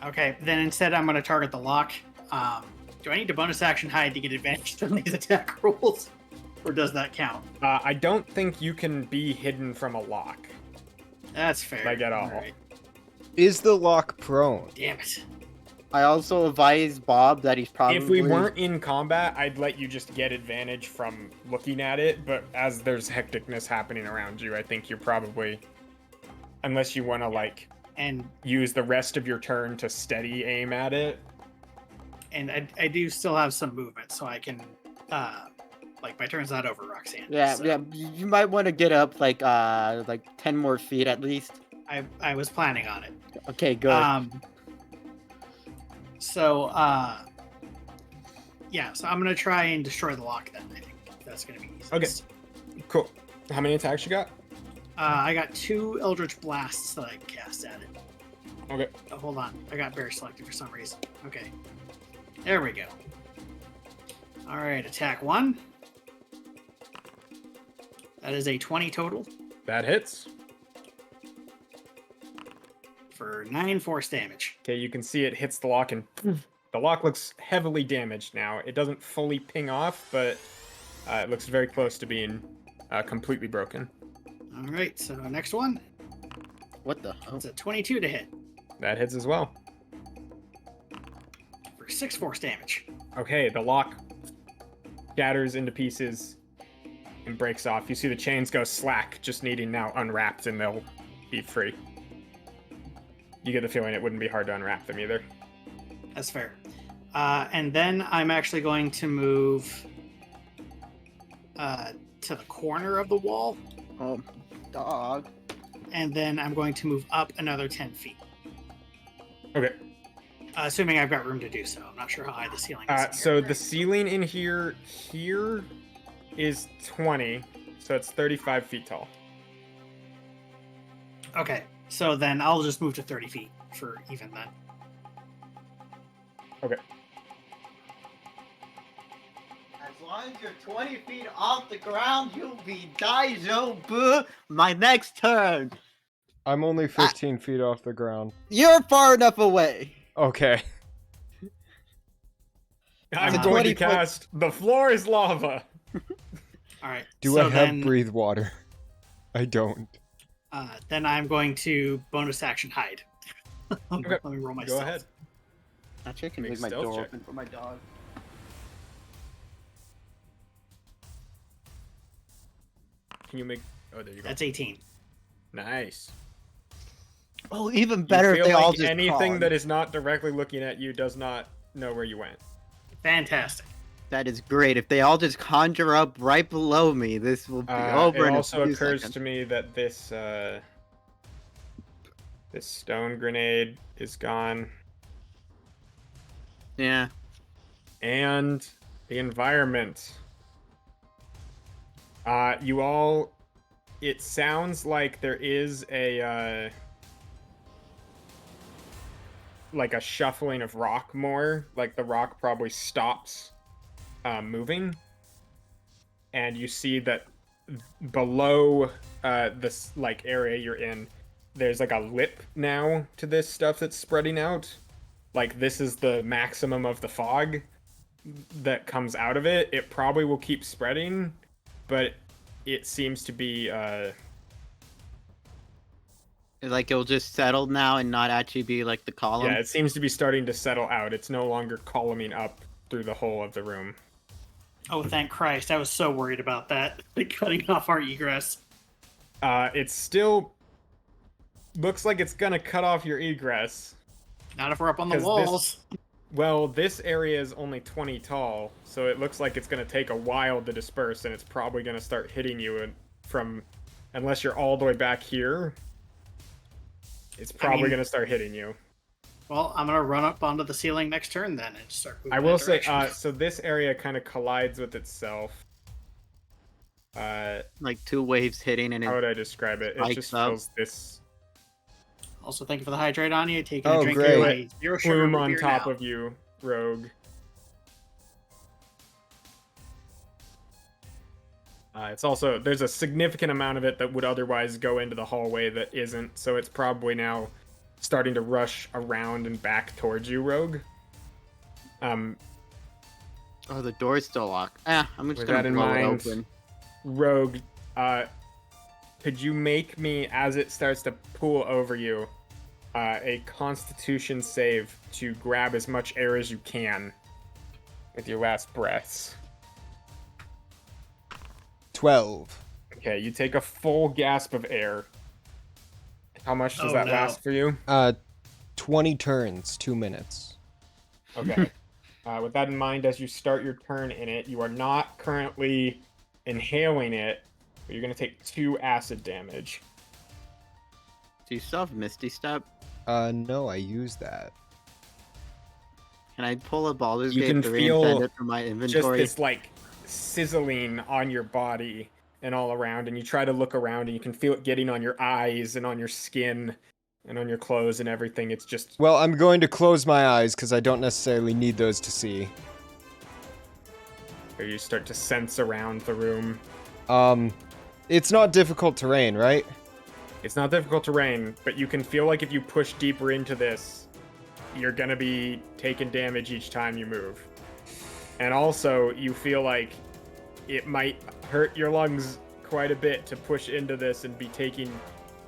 Okay, then instead I'm going to target the lock. Do I need to bonus action hide to get advantage on these attack rolls? Or does that count? I don't think you can be hidden from a lock. That's fair. Like at all. Alright. Is the lock prone? Damn it. I also advise Bob that he's probably. If we weren't in combat, I'd let you just get advantage from looking at it, but as there's hecticness happening around you, I think you're probably, unless you want to like And use the rest of your turn to steady aim at it. I do still have some movement, so I can like my turn's not over, Roxanne. Yeah, so yeah. You might want to get up like 10 more feet at least. I was planning on it. Okay, good. So yeah, so I'm gonna try and destroy the lock then. I think that's gonna be easiest. Okay. Cool. How many attacks you got? I got 2 Eldritch Blasts that I can cast at it. Okay. Oh, hold on. I got bear selected for some reason. Okay. There we go. Alright, attack 1. That is a 20 total That hits. for 9 force damage. Okay, you can see it hits the lock and the lock looks heavily damaged now. It doesn't fully ping off, but it looks very close to being completely broken. Alright, so next one. What the hell? It's a 22 to hit That hits as well. for 6 force damage. Okay, the lock shatters into pieces and breaks off. You see the chains go slack, just needing now unwrapped, and they'll be free. You get the feeling it wouldn't be hard to unwrap them either. That's fair. And then I'm actually going to move to the corner of the wall, Oh, dog. and then I'm going to move up another 10 feet. Okay. Assuming I've got room to do so. I'm not sure how high the ceiling is. in So here. the ceiling in here is 20, so it's 35 feet tall. Okay, so then I'll just move to 30 feet for even then. Okay. As long as you're 20 feet off the ground, you'll be Daijo my next turn. I'm only 15 feet off the ground. You're far enough away. Okay. I'm It's a going to 20 foot- cast The Floor is Lava. All right. Do so I have then, breathe water? I don't. Then I'm going to bonus action hide. Okay, Let me roll my Go stealth. ahead. Actually, I can Make leave my stealth door check. open for my dog. Can you make... Oh, there you go. That's 18. Nice. Oh, even You better feel if they all like just anything crawl. that is not directly looking at you does not know where you went. Fantastic. That is great. If they all just conjure up right below me, this will be over. It in a also few occurs seconds. to me that this this stone grenade is gone, Yeah. and the environment. You all. It sounds like there is a like a shuffling of rock more. Like the rock probably stops moving, and you see that below this like area you're in, there's like a lip now to this stuff that's spreading out. Like this is the maximum of the fog that comes out of it. It probably will keep spreading, but it seems to be Like it'll just settle now and not actually be like the column. yeah, it seems to be starting to settle out. It's no longer columning up through the whole of the room. Oh, thank Christ. I was so worried about that. Like cutting off our egress. It still looks like it's gonna cut off your egress. Not if we're up on the 'Cause walls. Well, this area is only 20 tall, so it looks like it's gonna take a while to disperse, and it's probably gonna start hitting you from, unless you're all the way back here. It's probably mean- gonna start hitting you. Well, I'm gonna run up onto the ceiling next turn then and start moving I will that say, direction. so this area kind of collides with itself. Like 2 waves hitting and How it would I describe it? It spikes just up. feels this Also, thank you for the hydrate on you. Taking Oh, a drink great. away. Zero sugar plume over on here top now. of you, Rogue. It's also, there's a significant amount of it that would otherwise go into the hallway that isn't, so it's probably now starting to rush around and back towards you, Rogue. Oh, the door's still locked. I'm just With gonna that in blow it mind, open. Rogue, could you make me, as it starts to pool over you, a Constitution save to grab as much air as you can with your last breaths? 12. Okay, you take a full gasp of air. How much does that no. last for you? 20 turns, 2 minutes. Okay. With that in mind, as you start your turn in it, you are not currently inhaling it, but you're going to take 2 acid damage. Do you still have Misty Step? No, I used that. Can I pull a Baldur's You Gate can 3 feel and send it from my Just inventory? this, like, sizzling on your body and all around, and you try to look around, and you can feel it getting on your eyes and on your skin and on your clothes and everything. It's just... Well, I'm going to close my eyes because I don't necessarily need those to see. Or you start to sense around the room. It's not difficult terrain, right? It's not difficult terrain, but you can feel like if you push deeper into this, you're gonna be taking damage each time you move. And also, you feel like it might hurt your lungs quite a bit to push into this and be taking...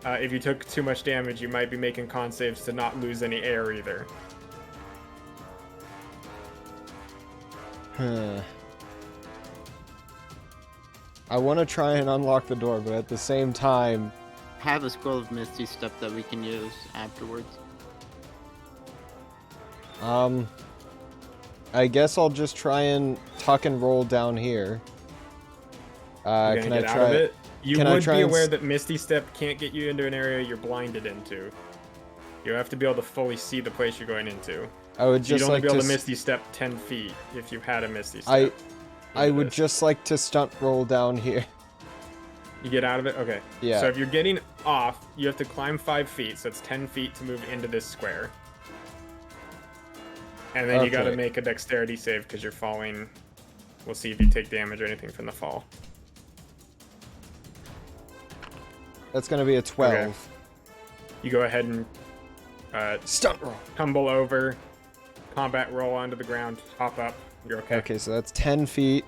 if you took too much damage, you might be making con saves to not lose any air either. I want to try and unlock the door, but at the same time... Have a scroll of Misty Step that we can use afterwards. I guess I'll just try and tuck and roll down here. You're Can gonna I get try? out of it? You can I would try be and aware s- that Misty Step can't get you into an area you're blinded into. You have to be able to fully see the place you're going into. I would So you'd just only like be able to. to Misty Step 10 feet if you had a Misty Step. I into would this. just like to stunt roll down here. You get out of it? Okay. Yeah. So if you're getting off, you have to climb 5 feet, so it's 10 feet to move into this square. And then you gotta Okay. make a dexterity save because you're falling. We'll see if you take damage or anything from the fall. That's gonna be a 12. Okay. You go ahead and Stunt roll. tumble over, combat roll onto the ground, hop up. You're okay. Okay, so that's 10 feet.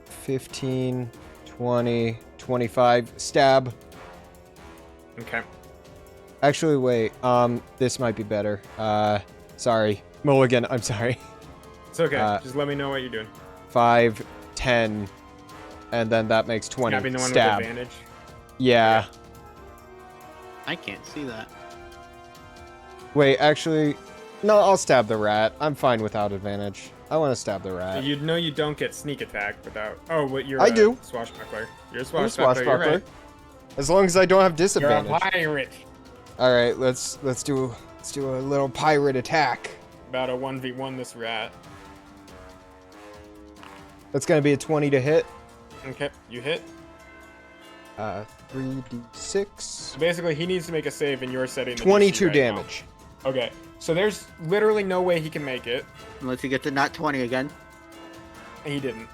15, 20, 25. Stab. Okay. Actually, wait. This might be better. Sorry. Mulligan, I'm sorry. It's okay. Uh, Just let me know what you're doing. 5, 10, and then that makes 20. Stabbing the one Stab. with advantage. Yeah. I can't see that. Wait, actually, no, I'll stab the rat. I'm fine without advantage. I want to stab the rat. You know you don't get sneak attack without. Oh, but you're I a do. swashbuckler. You're a I'm a swashbuckler. You're right. As long as I don't have You're a disadvantage. pirate. All right, let's do a little pirate attack. About a 1v1 this rat. That's gonna be a 20 to hit. Okay, you hit. 3d6. So basically, he needs to make a save, and you're setting the DC 22 right now. damage. Okay, so there's literally no way he can make it, Unless you get to not 20 again. and he didn't.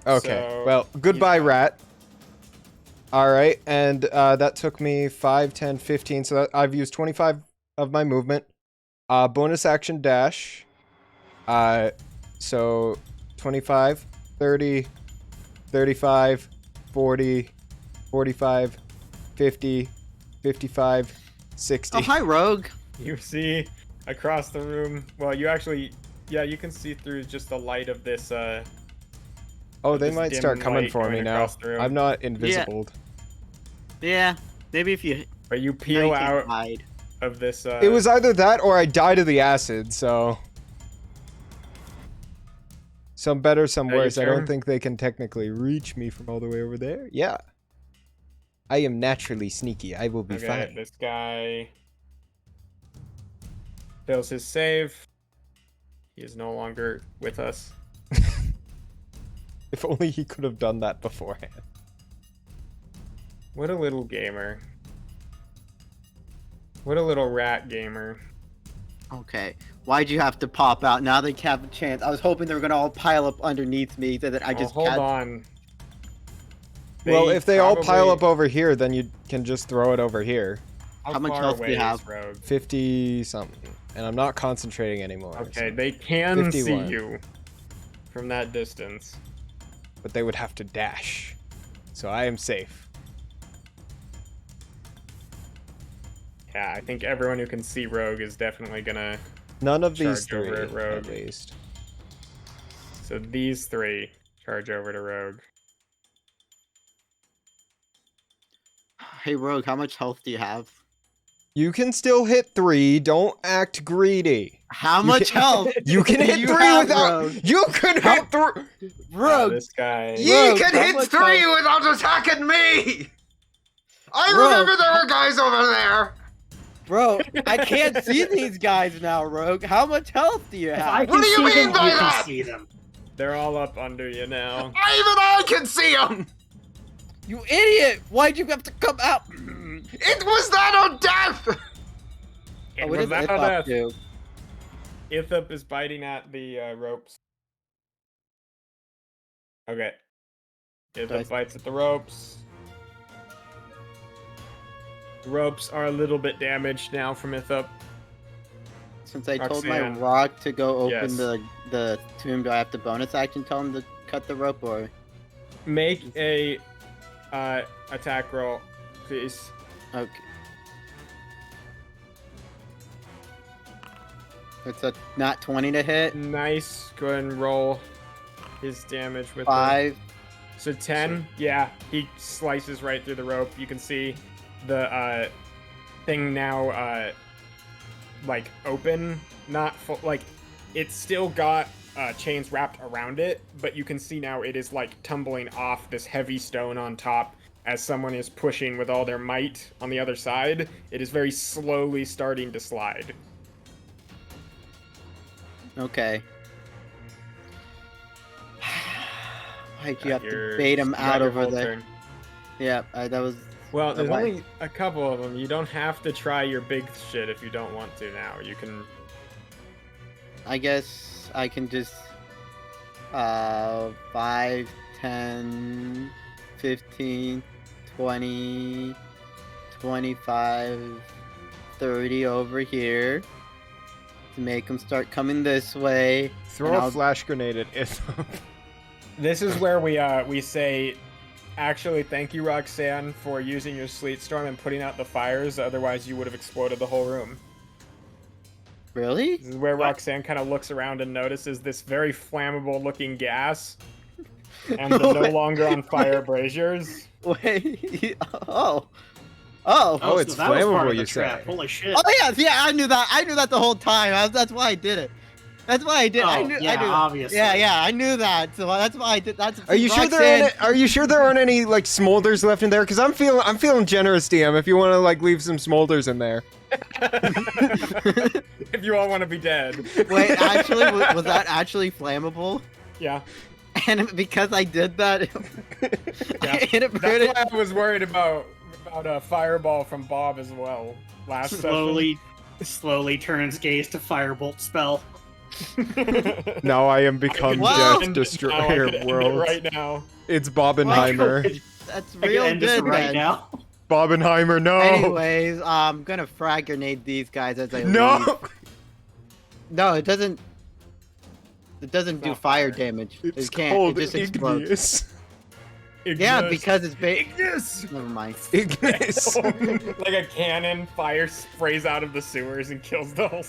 Okay, So, well, goodbye, he's- rat. All right, and that took me 5, 10, 15. So I've used 25 of my movement. Bonus action dash. So 25, 30, 35, 40, 45, 50, 55, 60. Oh, hi, Rogue. You see across the room. Well, you actually, yeah, you can see through just the light of this. Oh, they this might dim start coming light for me going now. across the room. I'm not invisible. Yeah, maybe if you But you now peel you can't out hide. of this. It was either that or I died of the acid, so... Some better, some Your worse. I don't turn? think they can technically reach me from all the way over there. Yeah. I am naturally sneaky. I will be Okay, fine. this guy fails his save. He is no longer with us. If only he could have done that beforehand. What a little gamer. What a little rat gamer. Okay. Why'd you have to pop out? Now they have a chance. I was hoping they were gonna all pile up underneath me so that I just hold can't. on. Well, if they all pile probably- up over here, then you can just throw it over here. How much far health do you away is have? Rogue? 50 something. And I'm not concentrating anymore. Okay, so- they can 51. see you from that distance. But they would have to dash. So I am safe. Yeah, I think everyone who can see Rogue is definitely gonna. None of these Charge over three, at Rogue. at least. So these three charge over to Rogue. Hey Rogue, how much health do you have? You can still hit 3. Don't act greedy. How You much can- health? You can do hit you 3 have, without. Rogue? You can hit 3. Rogue, This guy. You Rogue, can how hit much 3 without attacking me. I Rogue. remember there were guys over there. bro, I can't see these guys now, Rogue. How much health do you If have? I can do you see mean them, by you that? can see them. They're all up under you now. Even I can see them. You idiot! Why'd you have to come out? It was that on death. And what does without Ithop death, do? Ithop is biting at the ropes. Okay. Ithop Nice. bites at the ropes. The ropes are a little bit damaged now from Ithop. Since I told my Roxanne. rock to go open Yes. the tomb, do I have to bonus action tell him to cut the rope or? Make a attack roll, please. Okay. It's a not 20 to hit. Nice. Go ahead and roll his damage with the- 5. So 10, yeah, he slices right through the rope. You can see the thing now, like open, not full. Like it's still got chains wrapped around it, but you can see now it is like tumbling off this heavy stone on top as someone is pushing with all their might on the other side. It is very slowly starting to slide. Okay. Why'd you have Your- to bait him got out your over whole there? turn. Yeah, that was. Well, there's Why? only a couple of them. You don't have to try your big shit if you don't want to now. You can. I guess I can just 5, 10, 15, 20, 25, 30 over here to make them start coming this way. Throw And a I'll- flash grenade at Ithop. This is where we say, actually, thank you, Roxanne, for using your sleet storm and putting out the fires. Otherwise, you would have exploded the whole room. Really? This is where What? Roxanne kind of looks around and notices this very flammable-looking gas, and the no longer on fire braziers. Wait. Oh. Oh, so it's that was part flammable, of the you trap. say. Holy shit. Oh yeah, yeah. I knew that. I knew that the whole time. That's why I did it. That's why I did. I Oh, knew. yeah, I knew. obviously. Yeah, I knew that. So that's why I did. That's. Are you sure Are you sure there aren't any like smolders left in there? Because I'm feeling generous, DM. If you want to like leave some smolders in there. If you all want to be dead. Wait, actually, was that actually flammable? Yeah. And because I did that, Yeah. it That's burned why I was worried about a fireball from Bob as well. Last Slowly turns gaze to firebolt spell. session. Now I am become Well- Death Now I Destroyer could of end it Worlds. right now. It's Bobenheimer. That's I can real end this good, right man. now. Bobenheimer, no. Anyways, I'm gonna frag grenade these guys as I leave. No. No, it doesn't. It doesn't do not fire fire. damage. It's it can't. called It just explodes. Igneous. Yeah, Ignis. because it's big. Ignis! Never mind. Igneous. Like a cannon, fire sprays out of the sewers and kills the whole.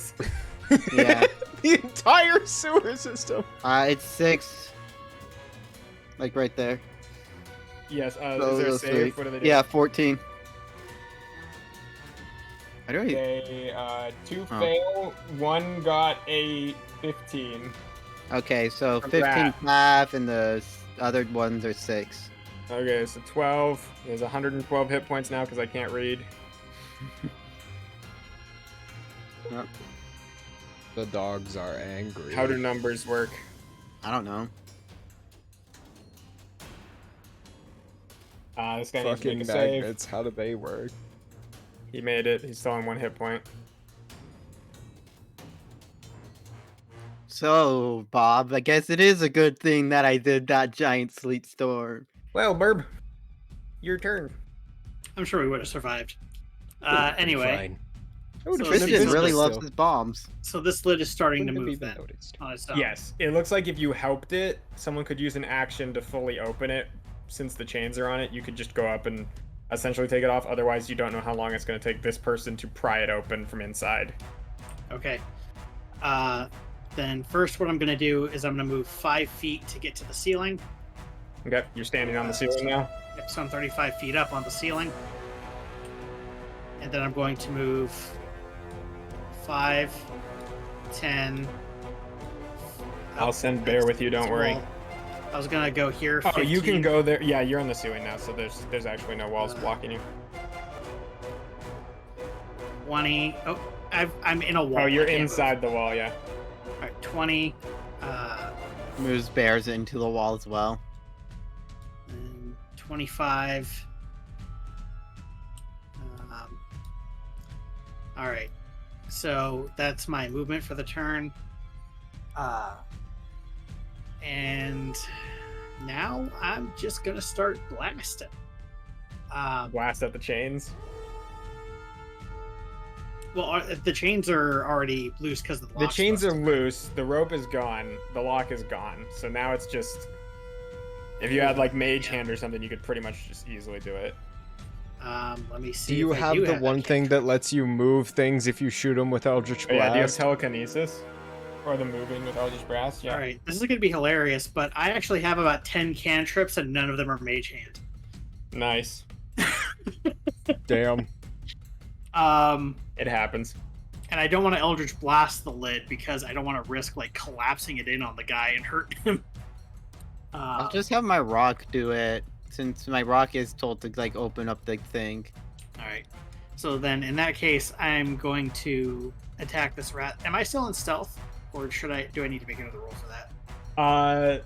Yeah. The entire sewer system. It's 6. Like right there. Yes. So Is there a those save? three. What do they do? Yeah, 14. I don't even. Okay. 2 Oh. fail. 1 got a 15. Okay, so From 15 that. half, and the other ones are 6. Okay, so 12. There's 112 hit points now because I can't read. Yep. The dogs are angry. How do numbers work? I don't know. This guy needs to fucking make a save. magnets? How do they work? He made it. He's still on 1 hit point. So, Bob, I guess it is a good thing that I did that giant sleet storm. Well, Burb, your turn. I'm sure we would have survived. Would've been Anyway, fine. So Would've this Tristan is really just loves still. his bombs. so this lid is starting to Wouldn't have move even then noticed. on its own. Yes, it looks like if you helped it, someone could use an action to fully open it. Since the chains are on it, you could just go up and essentially take it off. Otherwise, you don't know how long it's going to take this person to pry it open from inside. Okay. Then first, what I'm going to do is I'm going to move 5 feet to get to the ceiling. Okay, you're standing on the ceiling now. Yep, so I'm 35 feet up on the ceiling. And then I'm going to move 5, 10. I'll send Bear with you, don't worry. I was going to go here. Oh, you can 15. go there. Yeah, you're on the ceiling now, so there's actually no walls blocking you. 20. Oh, I'm in a wall. Oh, you're I can't move. inside the wall, yeah. All right, 20. Moves bears into the wall as well. And 25. All right. So that's my movement for the turn. And now I'm just going to start blasting. Blast at the chains. Well, the chains are already loose because of the The lock's chains are busted. loose. The rope is gone. The lock is gone. So now it's just. If you had like Mage Hand or something, you could pretty much just easily do it. Let me see. Do you if I have do the have one that thing that lets you move things if you shoot them with Eldritch Oh, yeah, do you have Blast? telekinesis? Or the moving with Eldritch Brass? Yeah. All right, this is going to be hilarious, but I actually have about 10 cantrips and none of them are Mage Hand. Nice. Damn. It happens. And I don't want to Eldritch Blast the lid because I don't want to risk like collapsing it in on the guy and hurt him. I'll just have my rock do it, since my rock is told to like open up the thing. All right. So then, in that case, I'm going to attack this rat. Am I still in stealth, or should I? Do I need to make another roll for that?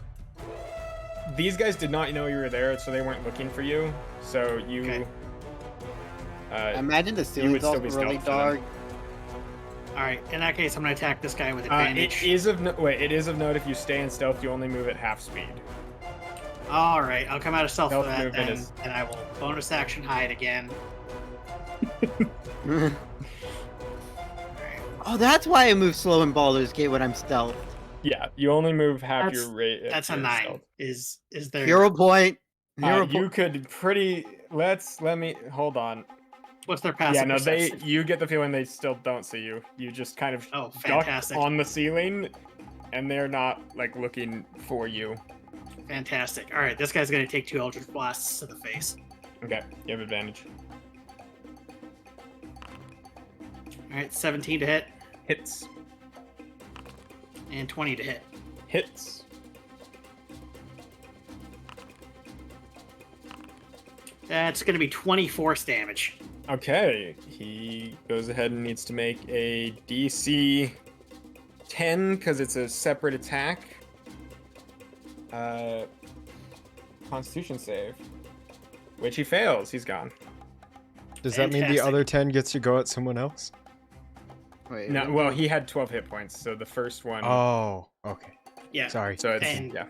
These guys did not know you were there, so they weren't looking for you. So you. Okay. I imagine the would ceiling's still also be really stealth for them. dark. All right. In that case, I'm going to attack this guy with advantage. It is of note if you stay in stealth, you only move at half speed. All right. I'll come out of stealth for Stealth that, movement then, is- and I will bonus action hide again. Oh, that's why I move slow in Baldur's Gate when I'm stealth. Yeah, you only move half That's- your rate. if That's a you're 9. stealth. Is there? Hero point. Hero You could pretty. Let me hold on. What's their passive Yeah, no, perception? you get the feeling they still don't see you. You just kind of Oh, duck fantastic. on the ceiling, and they're not like looking for you. Fantastic. All right. This guy's going to take 2 Eldritch Blasts to the face. Okay, you have advantage. All right. 17 to hit Hits. and 20 to hit. Hits. That's going to be 20 force damage. Okay, he goes ahead and needs to make a DC 10 because it's a separate attack. Constitution save, which he fails. He's gone. Does that mean the Fantastic. other 10 gets to go at someone else? Wait, No, well, he had 12 hit points, so the first one. Oh, okay. Yeah. Sorry. So it's and- yeah,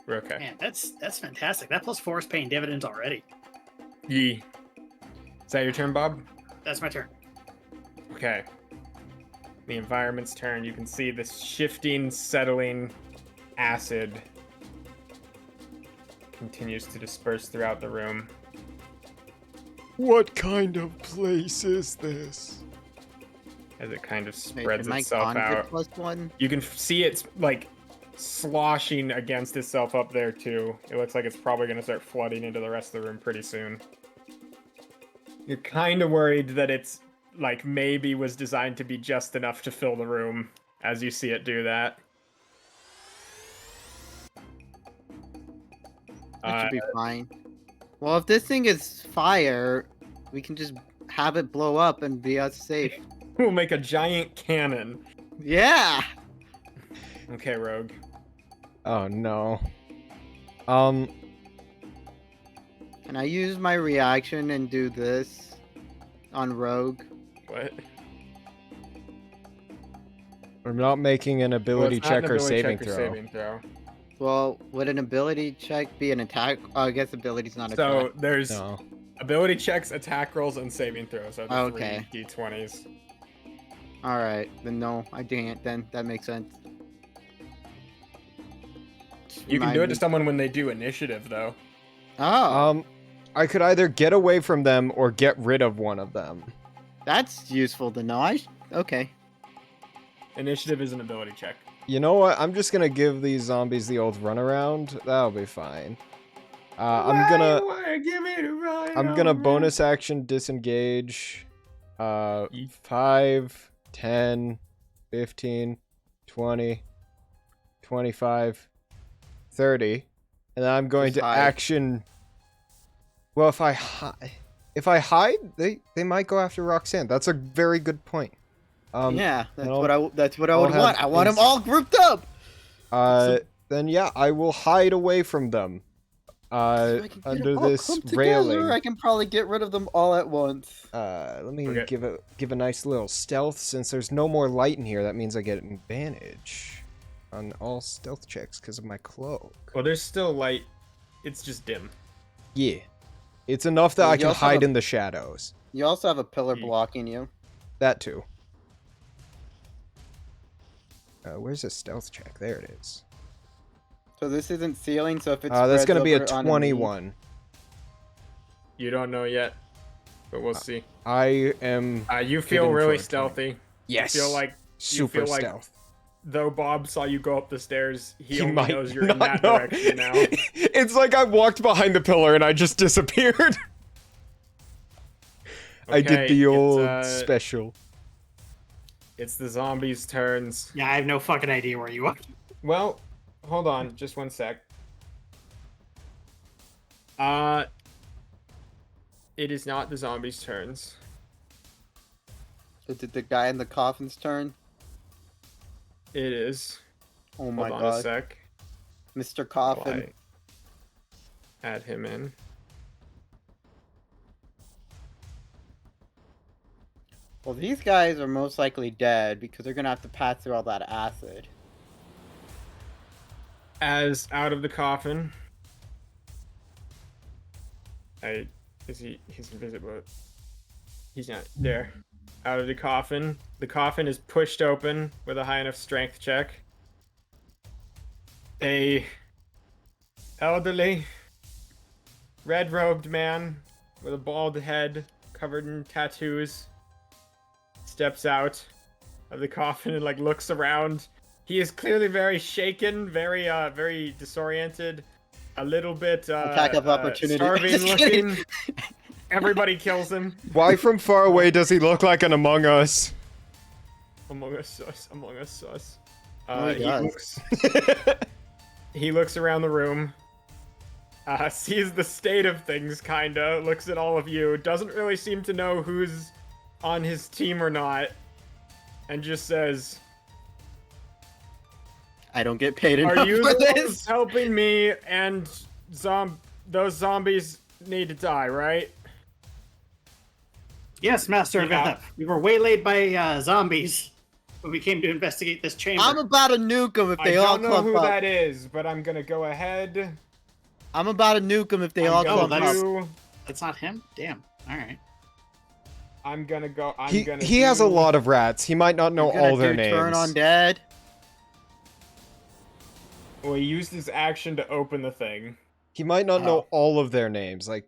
we're okay. Man, that's fantastic. That plus 4 is paying dividends already. Yee. Is that your turn, Bob? That's my turn. Okay. The environment's turn. You can see this shifting, settling acid continues to disperse throughout the room. What kind of place is this? As it kind of Wait, spreads am I itself con out. +1? You can see it's like sloshing against itself up there too. It looks like it's probably going to start flooding into the rest of the room pretty soon. You're kind of worried that it's like maybe was designed to be just enough to fill the room as you see it do that. That should be fine. Well, if this thing is fire, we can just have it blow up and be us safe. We'll make a giant cannon. Yeah. Okay, Rogue. Oh no. Can I use my reaction and do this on Rogue? What? I'm not making an Well, ability it's not an check or ability saving check or throw. saving throw. Well, would an ability check be an attack? Oh, I guess ability's not So attack. there's No. ability checks, attack rolls, and saving throws. So the Okay. 3 d20s. All right, then no, I didn't. Then that makes sense. You can do it to Me- someone when they do initiative, though. Oh, I could either get away from them or get rid of one of them. that's useful to know. Okay. Initiative is an ability check. You know what? I'm just gonna give these zombies the old runaround. That'll be fine. I'm gonna bonus action disengage. 5, 10, 15, 20, 25, 30, and then I'm going Just to hide. action. Well, if I hide, they might go after Roxanne. That's a very good point. Yeah, that's I'll- what I would I'll want. have I want them ins- all grouped up. Then yeah, I will hide away from them. If I can get Under 'em all this clumped railing. together, I can probably get rid of them all at once. Let me Okay. give a nice little stealth. Since there's no more light in here, that means I get an advantage on all stealth checks because of my cloak. Well, there's still light. It's just dim. Yeah, it's enough that Well, I you can also have hide a- in the shadows. You also have a pillar Ye- blocking you. That too. Where's the stealth check? There it is. So this isn't ceiling. So if it's That's spreads gonna be a over onto me- 21. You don't know yet, but we'll see. I am You feel Given really for a 20. stealthy. yes. You feel like super feel like stealth. though Bob saw you go up the stairs, he only might knows you're in not that know. direction now. It's like I walked behind the pillar and I just disappeared. I did Okay, the it's, old special. It's the zombies' turns. Yeah, I have no fucking idea where you are. Well, hold on, just one sec. It is not the zombies' turns. Is it the guy in the coffin's turn? It is. Oh my Hold on a god, sec. Mr. While Coffin. I add him in. Well, these guys are most likely dead because they're gonna have to pass through all that acid. As out of the coffin. He's invisible. He's not there. Out of the coffin. The coffin is pushed open with a high enough strength check. A elderly, red-robed man with a bald head covered in tattoos steps out of the coffin and like looks around. He is clearly very shaken, very disoriented, a little bit Attack of opportunity. starving Just kidding. looking. Everybody kills him. Why from far away does he look like an Among Us? Among Us sus. Among Us sus. Oh, he does. He looks around the room. Sees the state of things, kinda. Looks at all of you. Doesn't really seem to know who's on his team or not. And just says, I don't get paid enough "Are you for the this. ones helping me? And those zombies need to die, right?" Yes, Master Yeah. Veth. We were waylaid by zombies when we came to investigate this chamber. I'm about to nuke them if they I all don't know clump who up. that is, but I'm gonna go ahead. I'm about to nuke them if they all I'm clump gonna up. do- That's not him? Damn. Alright. I'm gonna go. He has a lot of rats. He might not know He's gonna all their do names. Turn on dead. Well, he used his action to open the thing. He might not know all of their names. Like,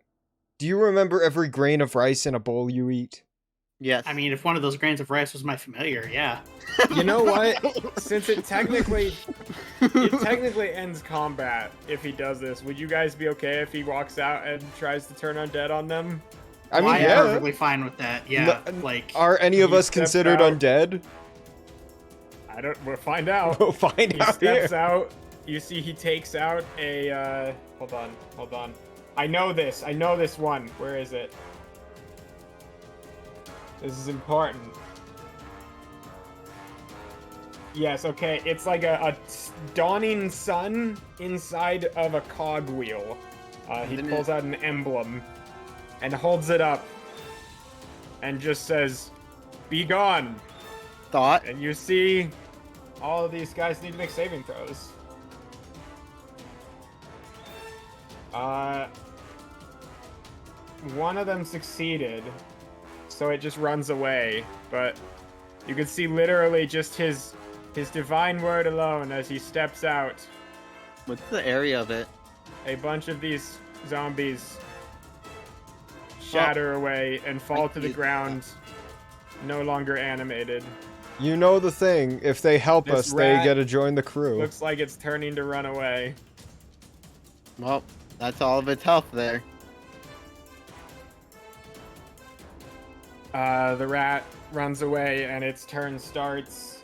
do you remember every grain of rice in a bowl you eat? Yes. I mean, if one of those grains of rice was my familiar, yeah. You know what? Since it technically ends combat if he does this, would you guys be okay if he walks out and tries to turn undead on them? I mean, I'm yeah. perfectly fine with that. Yeah, like Are any of He us steps considered out. undead? We'll find out. We'll find He out steps here. out. You see he takes out a hold on. I know this one. Where is it? This is important. Yes, okay. It's like a dawning sun inside of a cogwheel. He Isn't pulls out an emblem and holds it up and just says, "Be gone." Thought. And you see all of these guys need to make saving throws. One of them succeeded, so it just runs away, but you can see literally just his divine word alone as he steps out. What's the area of it? A bunch of these zombies shatter away and fall to the ground, no longer animated. You know the thing. If they help This us, they rat get to join the crew. Looks like it's turning to run away. Well, that's all of its health there. The rat runs away and its turn starts.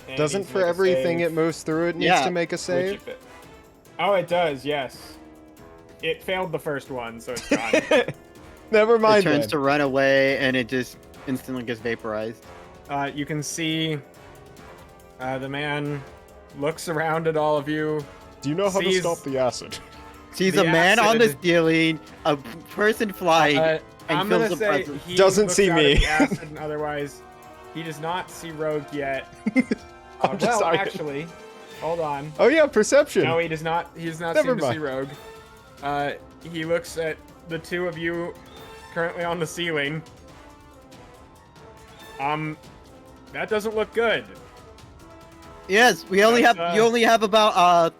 And Doesn't needs to for make a everything save. it moves through it needs Yeah. to make a Which save? if it- Oh, it does, yes. It failed the first one, so it's gone. Never It mind turns then. to run away and it just instantly gets vaporized. You can see the man looks around at all of you. Do you know how to sees- stop the acid? Sees The a man on the acid- ceiling, a person flying, and I'm feels gonna the say presence. he Doesn't looks see out at me. the acid and otherwise, he does not see Rogue yet. I'm just well, sorry. actually, hold on. Oh yeah, perception. No, he does not. He does not Never seem to see mind. Rogue. He looks at the two of you currently on the ceiling. That doesn't look good. Yes, we only That's, have. You only have about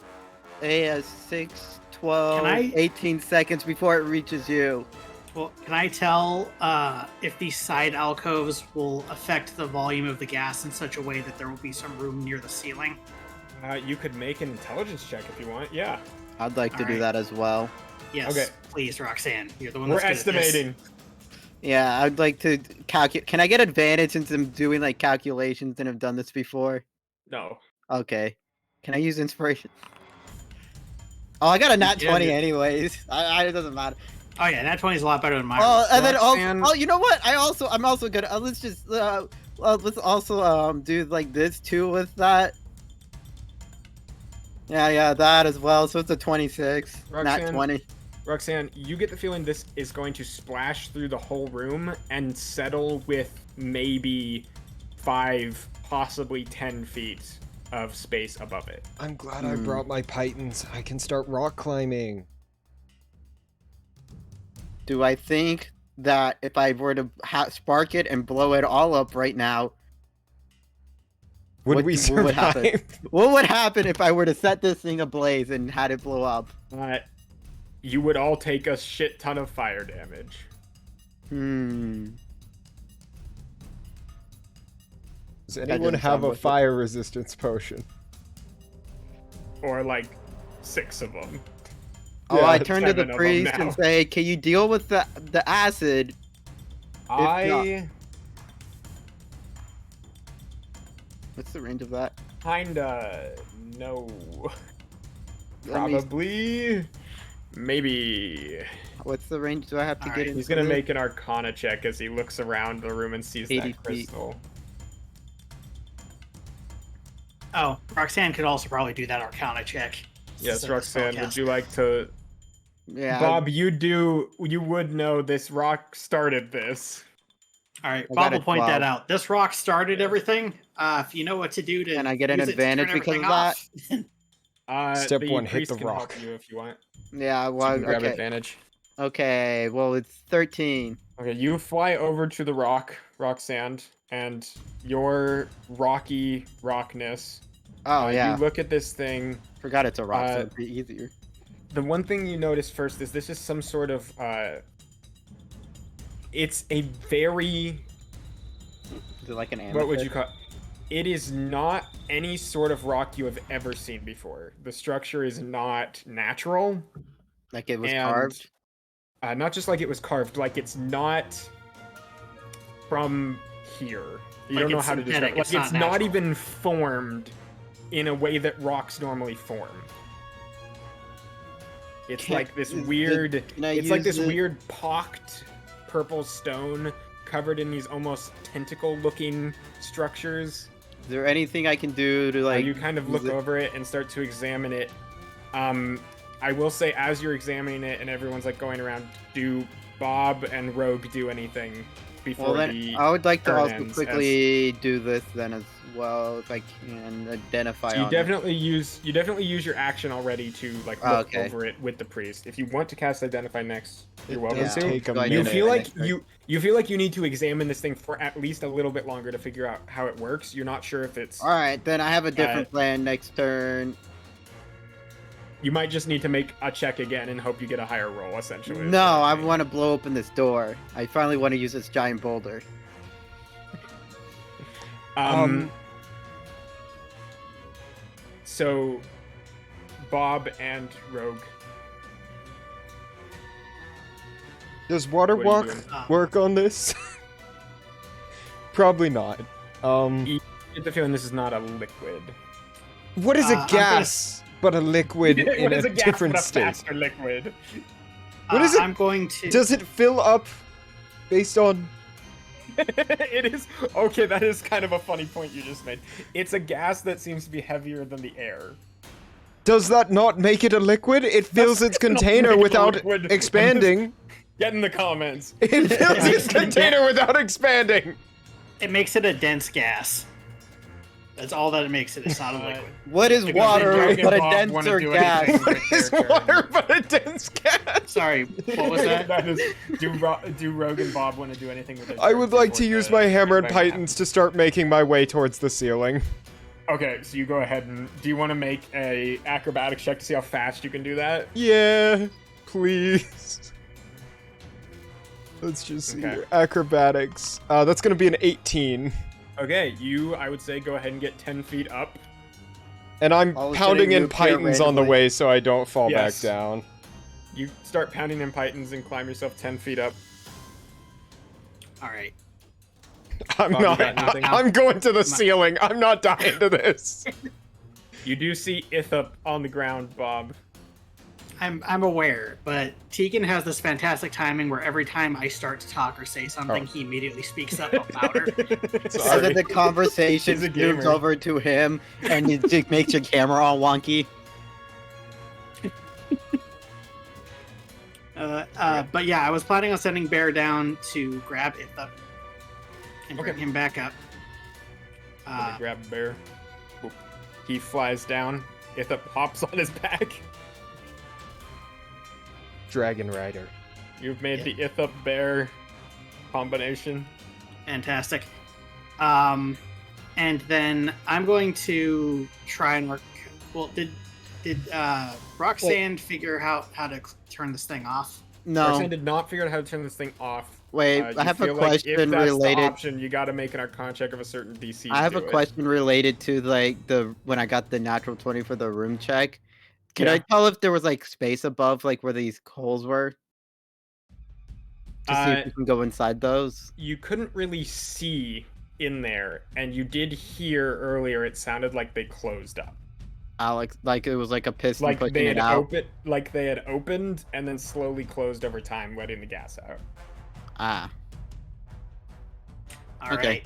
6, 12, Can I- 18 seconds before it reaches you. Well, can I tell if these side alcoves will affect the volume of the gas in such a way that there will be some room near the ceiling? You could make an intelligence check if you want. Yeah, I'd like to do Alright. that as well. Yes, Okay. please, Roxanne. You're the one we're that's good at this. estimating. Yeah, I'd like to calculate. Can I get advantage since I'm doing like calculations and have done this before? No. Okay. Can I use inspiration? Oh, I got a nat Yeah, 20 dude. anyways. It doesn't matter. Oh yeah, that 20 is a lot better than mine. Oh, and then Roxanne- also, you know what? I'm also good. Let's just let's also do like this too with that. Yeah, that as well. So it's a 26, not Roxanne, 20. Roxanne, you get the feeling this is going to splash through the whole room and settle with maybe 5, possibly 10 feet of space above it. I'm glad I brought my pythons. I can start rock climbing. Do I think that if I were to spark it and blow it all up right now, Would What- we what survive? would happen? what would happen if I were to set this thing ablaze and had it blow up? You would all take a shit ton of fire damage. Does anyone doesn't have sound a worth it. fire resistance potion? Or like 6 of them. Oh, Yeah, I turn to 7 the of 'em priest now. and say, "Can you deal with the acid?" I What's the range of that? kinda no. Let me- Probably. Maybe. What's the range do I have to Alright, get in? He's gonna make an Arcana check as he looks around the room and sees 80 that feet. crystal. Oh, Roxanne could also probably do that Arcana check. Yes, Since it's a Roxanne, would spellcaster. you like to? Yeah, Bob, you would know this rock started this. All right, I Bob got will a point that 12. out. This rock started everything. If you know what to do to Can I get an use it to turn advantage because of everything off, Step The 1, hit priest the can help rock. you if you want. Yeah, So you well, can grab okay. advantage. Okay, well, it's 13. Okay, you fly over to the rock, Roxanne, and your rockness. Oh, yeah. You look at this thing. Forgot it's a rock, so uh, it'd be easier. The one thing you notice first is this is some sort of it's a very, Is it like an amethyst? what would you call it? Is not any sort of rock you have ever seen before. The structure is not natural. Like it was and, carved? Not just like it was carved, like it's not from here. You Like don't know it's how to describe synthetic, it. Like it's not it's not natural. even formed in a way that rocks normally form. It's Can- like this is the- weird. can I It's like use this the- weird pocked purple stone covered in these almost tentacle-looking structures. Is there anything I can do to like? You kind of look over it and start to examine it. I will say, as you're examining it and everyone's like going around, do Bob and Rogue do anything before Well, then the I would like to turn also ends, quickly do this then as well, if I can identify. So you on definitely use your action already to like look okay. over it with the priest. If you want to cast identify next, you're welcome does to. take a So I You minute. feel like Identify. you feel like you need to examine this thing for at least a little bit longer to figure out how it works. You're not sure if it's. All right, then I have a different plan next turn. You might just need to make a check again and hope you get a higher roll. Essentially. is No, what I I'm saying. want to blow open this door. I finally want to use this giant boulder. So, Bob and Rogue. Does water What are you walk doing? work on this? Probably not. You get the feeling this is not a liquid. What is I'm a gonna gas but a liquid in What is a gas different but a state? faster liquid? What is it? I'm going to. Does it fill up based on? It is okay. That is kind of a funny point you just made. It's a gas that seems to be heavier than the air. Does that not make it a liquid? It fills its not container make it a without liquid. expanding. Get in the comments. It fills its container without expanding. It makes it a dense gas. That's all that it makes it. It's not a liquid. What is Because water Rogue and but a Bob wanna denser do gas? anything. What is water but a dense gas? Sorry, what was that? That is, do Rogue and Bob want to do anything with it? I would like to use my hammer and pythons to start making my way towards the ceiling. Okay, so you go ahead and do you want to make a acrobatics check to see how fast you can do that? Yeah, please. Let's just see Okay. here. Acrobatics. That's gonna be an 18. Okay, I would say go ahead and get 10 feet up. And I'm All of a pounding sudden in you appear pythons on the randomly. way so I don't fall Yes. back down. You start pounding in pythons and climb yourself 10 feet up. All right. I'm Bob, you not. got anything? I'm going to the ceiling. I'm not dying to this. You do see Ithup on the ground, Bob. I'm aware, but Tegan has this fantastic timing where every time I start to talk or say something, he immediately speaks up louder. So that the conversation He's a moves gamer. over to him, and it just makes your camera all wonky. But yeah, I was planning on sending Bear down to grab Ithup and bring Okay. him back up. Let me grab Bear. Oop. He flies down. Ithup hops on his back. Dragon Rider. You've made the Ithup Bear combination. Fantastic. And then I'm going to try and work. Well, did Roxanne figure out how to turn this thing off? No, Roxanne did not figure out how to turn this thing off. wait. You I have a feel like if question that's related. The option, you got to make an Arcana check of a certain DC. I have to a do it. question related to like when I got the natural 20 for the room check. Can Yeah. I tell if there was like space above like where these holes were? To see if we can go inside those. You couldn't really see in there, and you did hear earlier. It sounded like they closed up, Alex, like it was like a piston like pushing they it had out. opened and then slowly closed over time, letting the gas out. Ah, All Okay.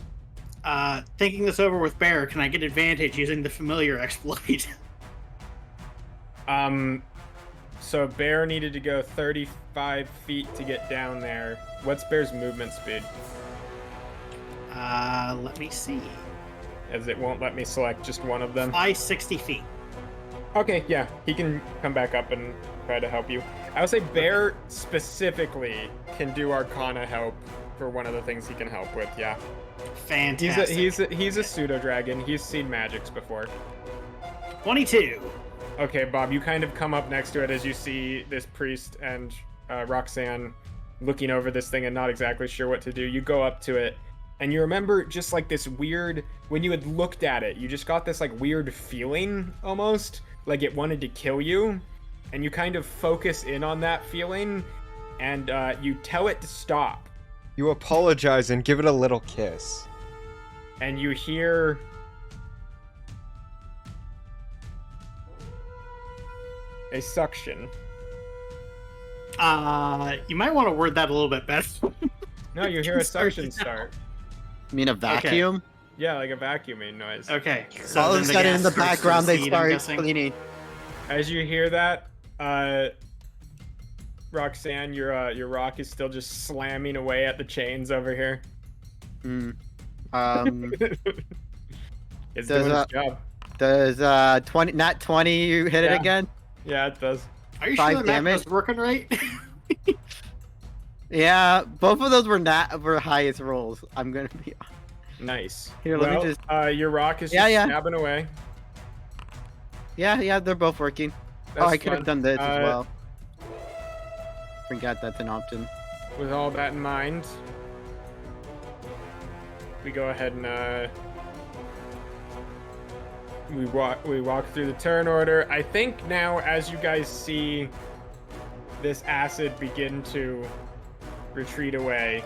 right. Thinking this over with Bear, can I get advantage using the familiar exploit? So Bear needed to go 35 feet to get down there. What's Bear's movement speed? Let me see. As it won't let me select just one of them. Fly 60 feet. Okay, yeah, he can come back up and try to help you. I would say Bear specifically can do Arcana help for one of the things he can help with. Yeah, Fantastic. he's a pseudo dragon. He's seen magics before. 22. Okay, Bob, you kind of come up next to it as you see this priest and Roxanne looking over this thing and not exactly sure what to do. You go up to it, and you remember just like this weird, when you had looked at it, you just got this like weird feeling almost, like it wanted to kill you. And you kind of focus in on that feeling, and you tell it to stop. You apologize and give it a little kiss. And you hear... a suction. You might want to word that a little bit better. No, you hear a suction start. you mean a vacuum? Yeah, like a vacuuming noise. Okay. So All of then a the sudden, gas in the starts to background, they recede, I'm start guessing? cleaning. As you hear that, Roxanne, your rock is still just slamming away at the chains over here. Hmm. It's Does, doing its job. Does 20 not 20 you hit it Yeah. again? Yeah, it does. Are you sure 5 the map damage? is working right? Yeah, both of those were highest rolls. I'm gonna be Nice. Here, let me Well, just- your rock is Yeah, just yeah. stabbing away. yeah, they're both working. That's I could have fun. done this as well. Forgot that's an option. With all that in mind, we go ahead and we walk through the turn order. I think now, as you guys see this acid begin to retreat away,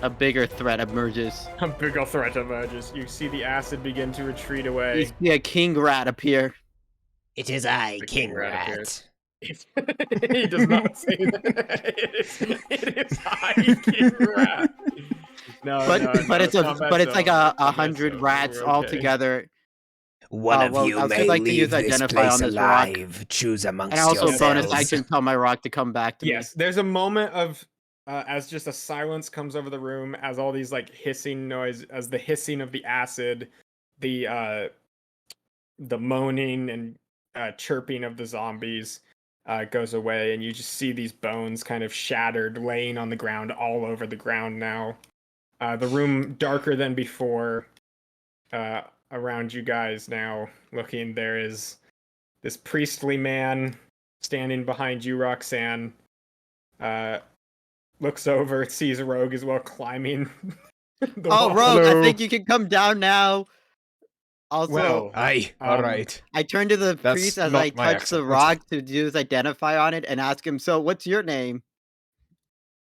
A bigger threat emerges. a bigger threat emerges. You see the acid begin to retreat You away. see a king rat appear. It is I, The King king rat Rat. he does not say that. It is I, King Rat. No, But no, but no, it's a combat but it's like zone, a combat 100 zone, rats we're all okay. together. One of well, you I would may like to use leave this identify on place this rock. alive. Choose amongst And also Yes, bonus yourselves. action tell my rock to come back to Yes, there's a moment of as just a silence comes over the room as all these like hissing noise, as the hissing of the acid, the moaning and chirping of the zombies goes away, and you just see these bones kind of shattered, laying on the ground, all over the ground now. The room darker than before. Around you guys now, looking, there is this priestly man standing behind you, Roxanne. Looks over, sees a rogue as well climbing. The Oh, wall. Rogue, I Hello. think you can come down now. Also, Well, Aye. All right. I turn to the That's priest as not I my touch accent. the rock to do his identify on it and ask him, so what's your name?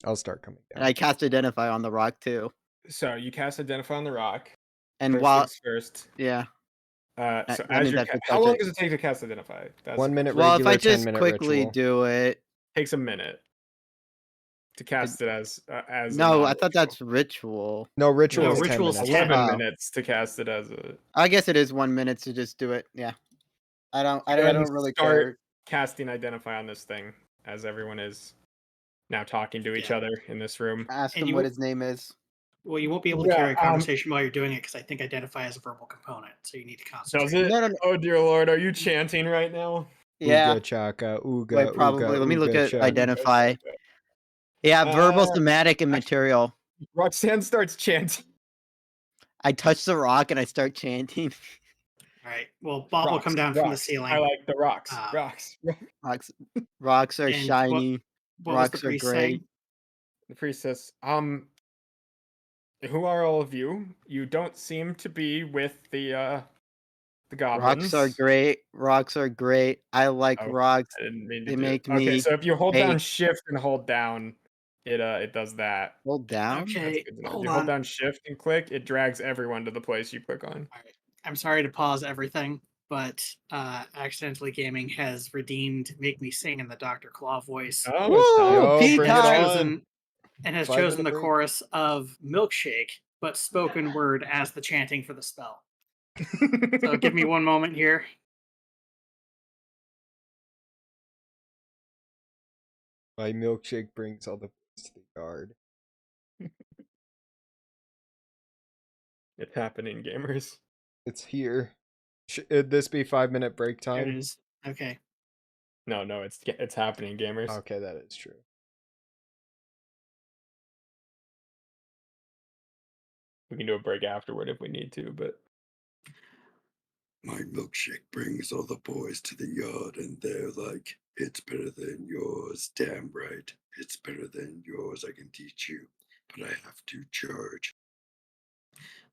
I'll start coming And down. I cast identify on the rock too. so you cast Identify on the rock. And First while, things first. yeah. So that as means you're I have to how touch long it. does it take to cast Identify? That's 1 minute Well, if regular, I just 10-minute quickly ritual. do it. takes a minute to cast it as a No, I thought non-ritual. that's ritual. No, ritual No, is 10 ritual's minutes. 10. 11 Oh. minutes to cast it as a. I guess it is 1 minute to just do it. Yeah. I Go ahead and don't really start care. casting Identify on this thing, as everyone is now talking to each Yeah. other in this room. Ask And him you- what his name is. Well, you won't be able to Yeah, carry a conversation while you're doing it because I think identify as a verbal component, so you need to concentrate. Does it? No. Oh dear lord, are you chanting right now? Yeah. Ooga chaka, ooga, Wait, probably. ooga, Let me look ooga at chaka. identify. Yeah, verbal, Uh, somatic, and material. Roxanne starts chanting. I touch the rock and I start chanting. All right. Well, Bob will come down from the rocks. ceiling. I like the rocks. Uh, Rocks. Rocks are And shiny. What was Rocks the are priest great. saying? The priest says, who are all of you? You don't seem to be with the goblins. Rocks are great. Rocks are great. I like Oh, rocks. I didn't mean to They do make it. Okay, me so if you hold down hate- shift and hold down, it does that. Hold down. That's Okay, good to know. hold You on. hold down shift and click, it drags everyone to the place you click on. All right. I'm sorry to pause everything, but Accidentally Gaming has redeemed Make Me Sing in the Dr. Claw voice. Oh, Woo! it's time. Yo, Pea bring it and has time. on. chosen, and has 5 chosen the minute break. chorus of Milkshake, but spoken word as the chanting for the spell. So give me one moment here. My milkshake brings all the boys to the yard. It's happening, gamers. It's here. Should this be 5-minute break There it time? is. Okay. No, it's happening, gamers. Okay, that is true. We can do a break afterward if we need to, but My milkshake brings all the boys to the yard, and they're like, it's better than yours. Damn right. It's better than yours. I can teach you, but I have to charge.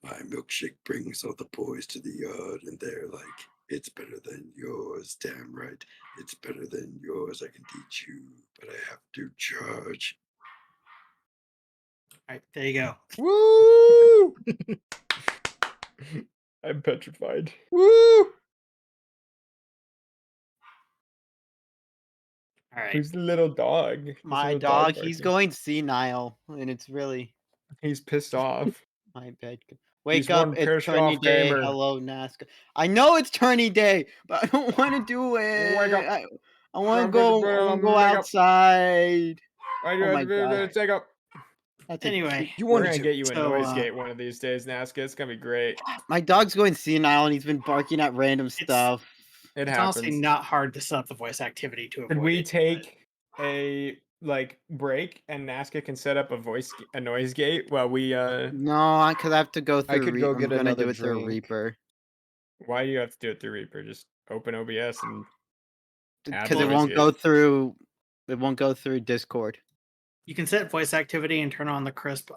My milkshake brings all the boys to the yard, and they're like, it's better than yours. Damn right. It's better than yours. I can teach you, but I have to charge. All right. There you go. Woo! I'm petrified. Woo! All right. Who's the little dog? Who's the My little dog, he's barking? going senile, and it's really He's pissed off. My bed. He's Wake up! one It's pissed tourney off day. gamer. Hello, Naska. I know it's tourney day, but I don't want to do it. Wake up. I want to I'm go. gonna I want to go wake up. outside. I Oh my gotta god. take up. That's a Anyway, You We're wanted gonna to. get you a So, noise gate one of these days, Naska. It's gonna be great. My dog's going senile and he's been barking at random stuff. It it's honestly happens. not hard to set up the voice activity to Could avoid we it. take a break and Naska can set up a noise gate while we No, because I have to go through. could go I'm get gonna another do it through drink. Reaper Why do you have to do it through Reaper? Just open OBS and add because it noise won't gate. go through. It won't go through Discord. You can set voice activity and turn on the crisp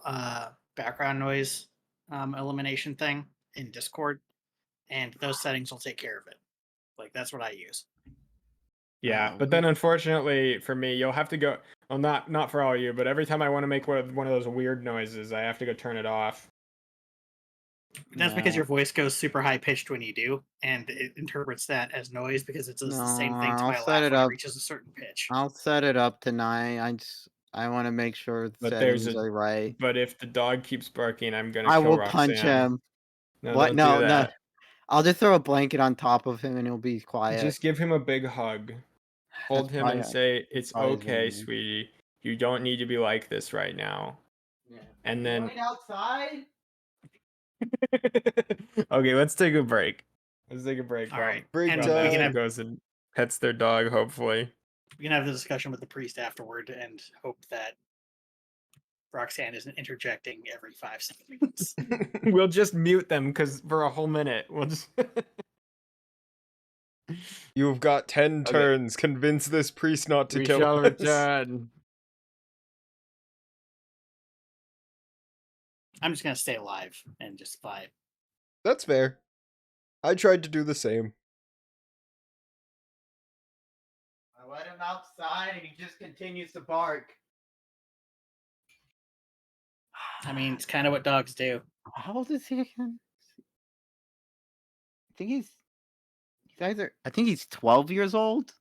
background noise elimination thing in Discord, and those settings will take care of it. Like that's what I use. Yeah, but then unfortunately for me, you'll have to go. Well, not for all you, but every time I want to make one of those weird noises, I have to go turn it off. That's because No. your voice goes super high pitched when you do, and it interprets that as noise because it does the same thing to No, my I'll laugh set it when it up. reaches a certain pitch. I'll set it up tonight. I want to make sure the But there's settings are right. But if the dog keeps barking, I'm gonna I kill will Roxanne. punch him. No, What? don't No, do no. that. I'll just throw a blanket on top of him and he'll be quiet. Just give him a big hug. Hold That's him probably- and say, "It's probably what I okay, need. sweetie. You don't need to be like this right now." Yeah. And then Going outside. okay, let's take a break. Let's take a break. All right, Break and time. we can Naska have goes and pets their dog. Hopefully, the discussion with the priest afterward, and hope that Roxanne isn't interjecting every 5 seconds. we'll just mute them because for a whole minute, we'll just. You've got 10 Okay. turns. Convince this priest not to We kill shall us. return. I'm just gonna stay alive and just vibe. That's fair. I tried to do the same. I let him outside and he just continues to bark. I mean, it's kind of what dogs do. How old is he again? I think he's either. I think he's 12 years old.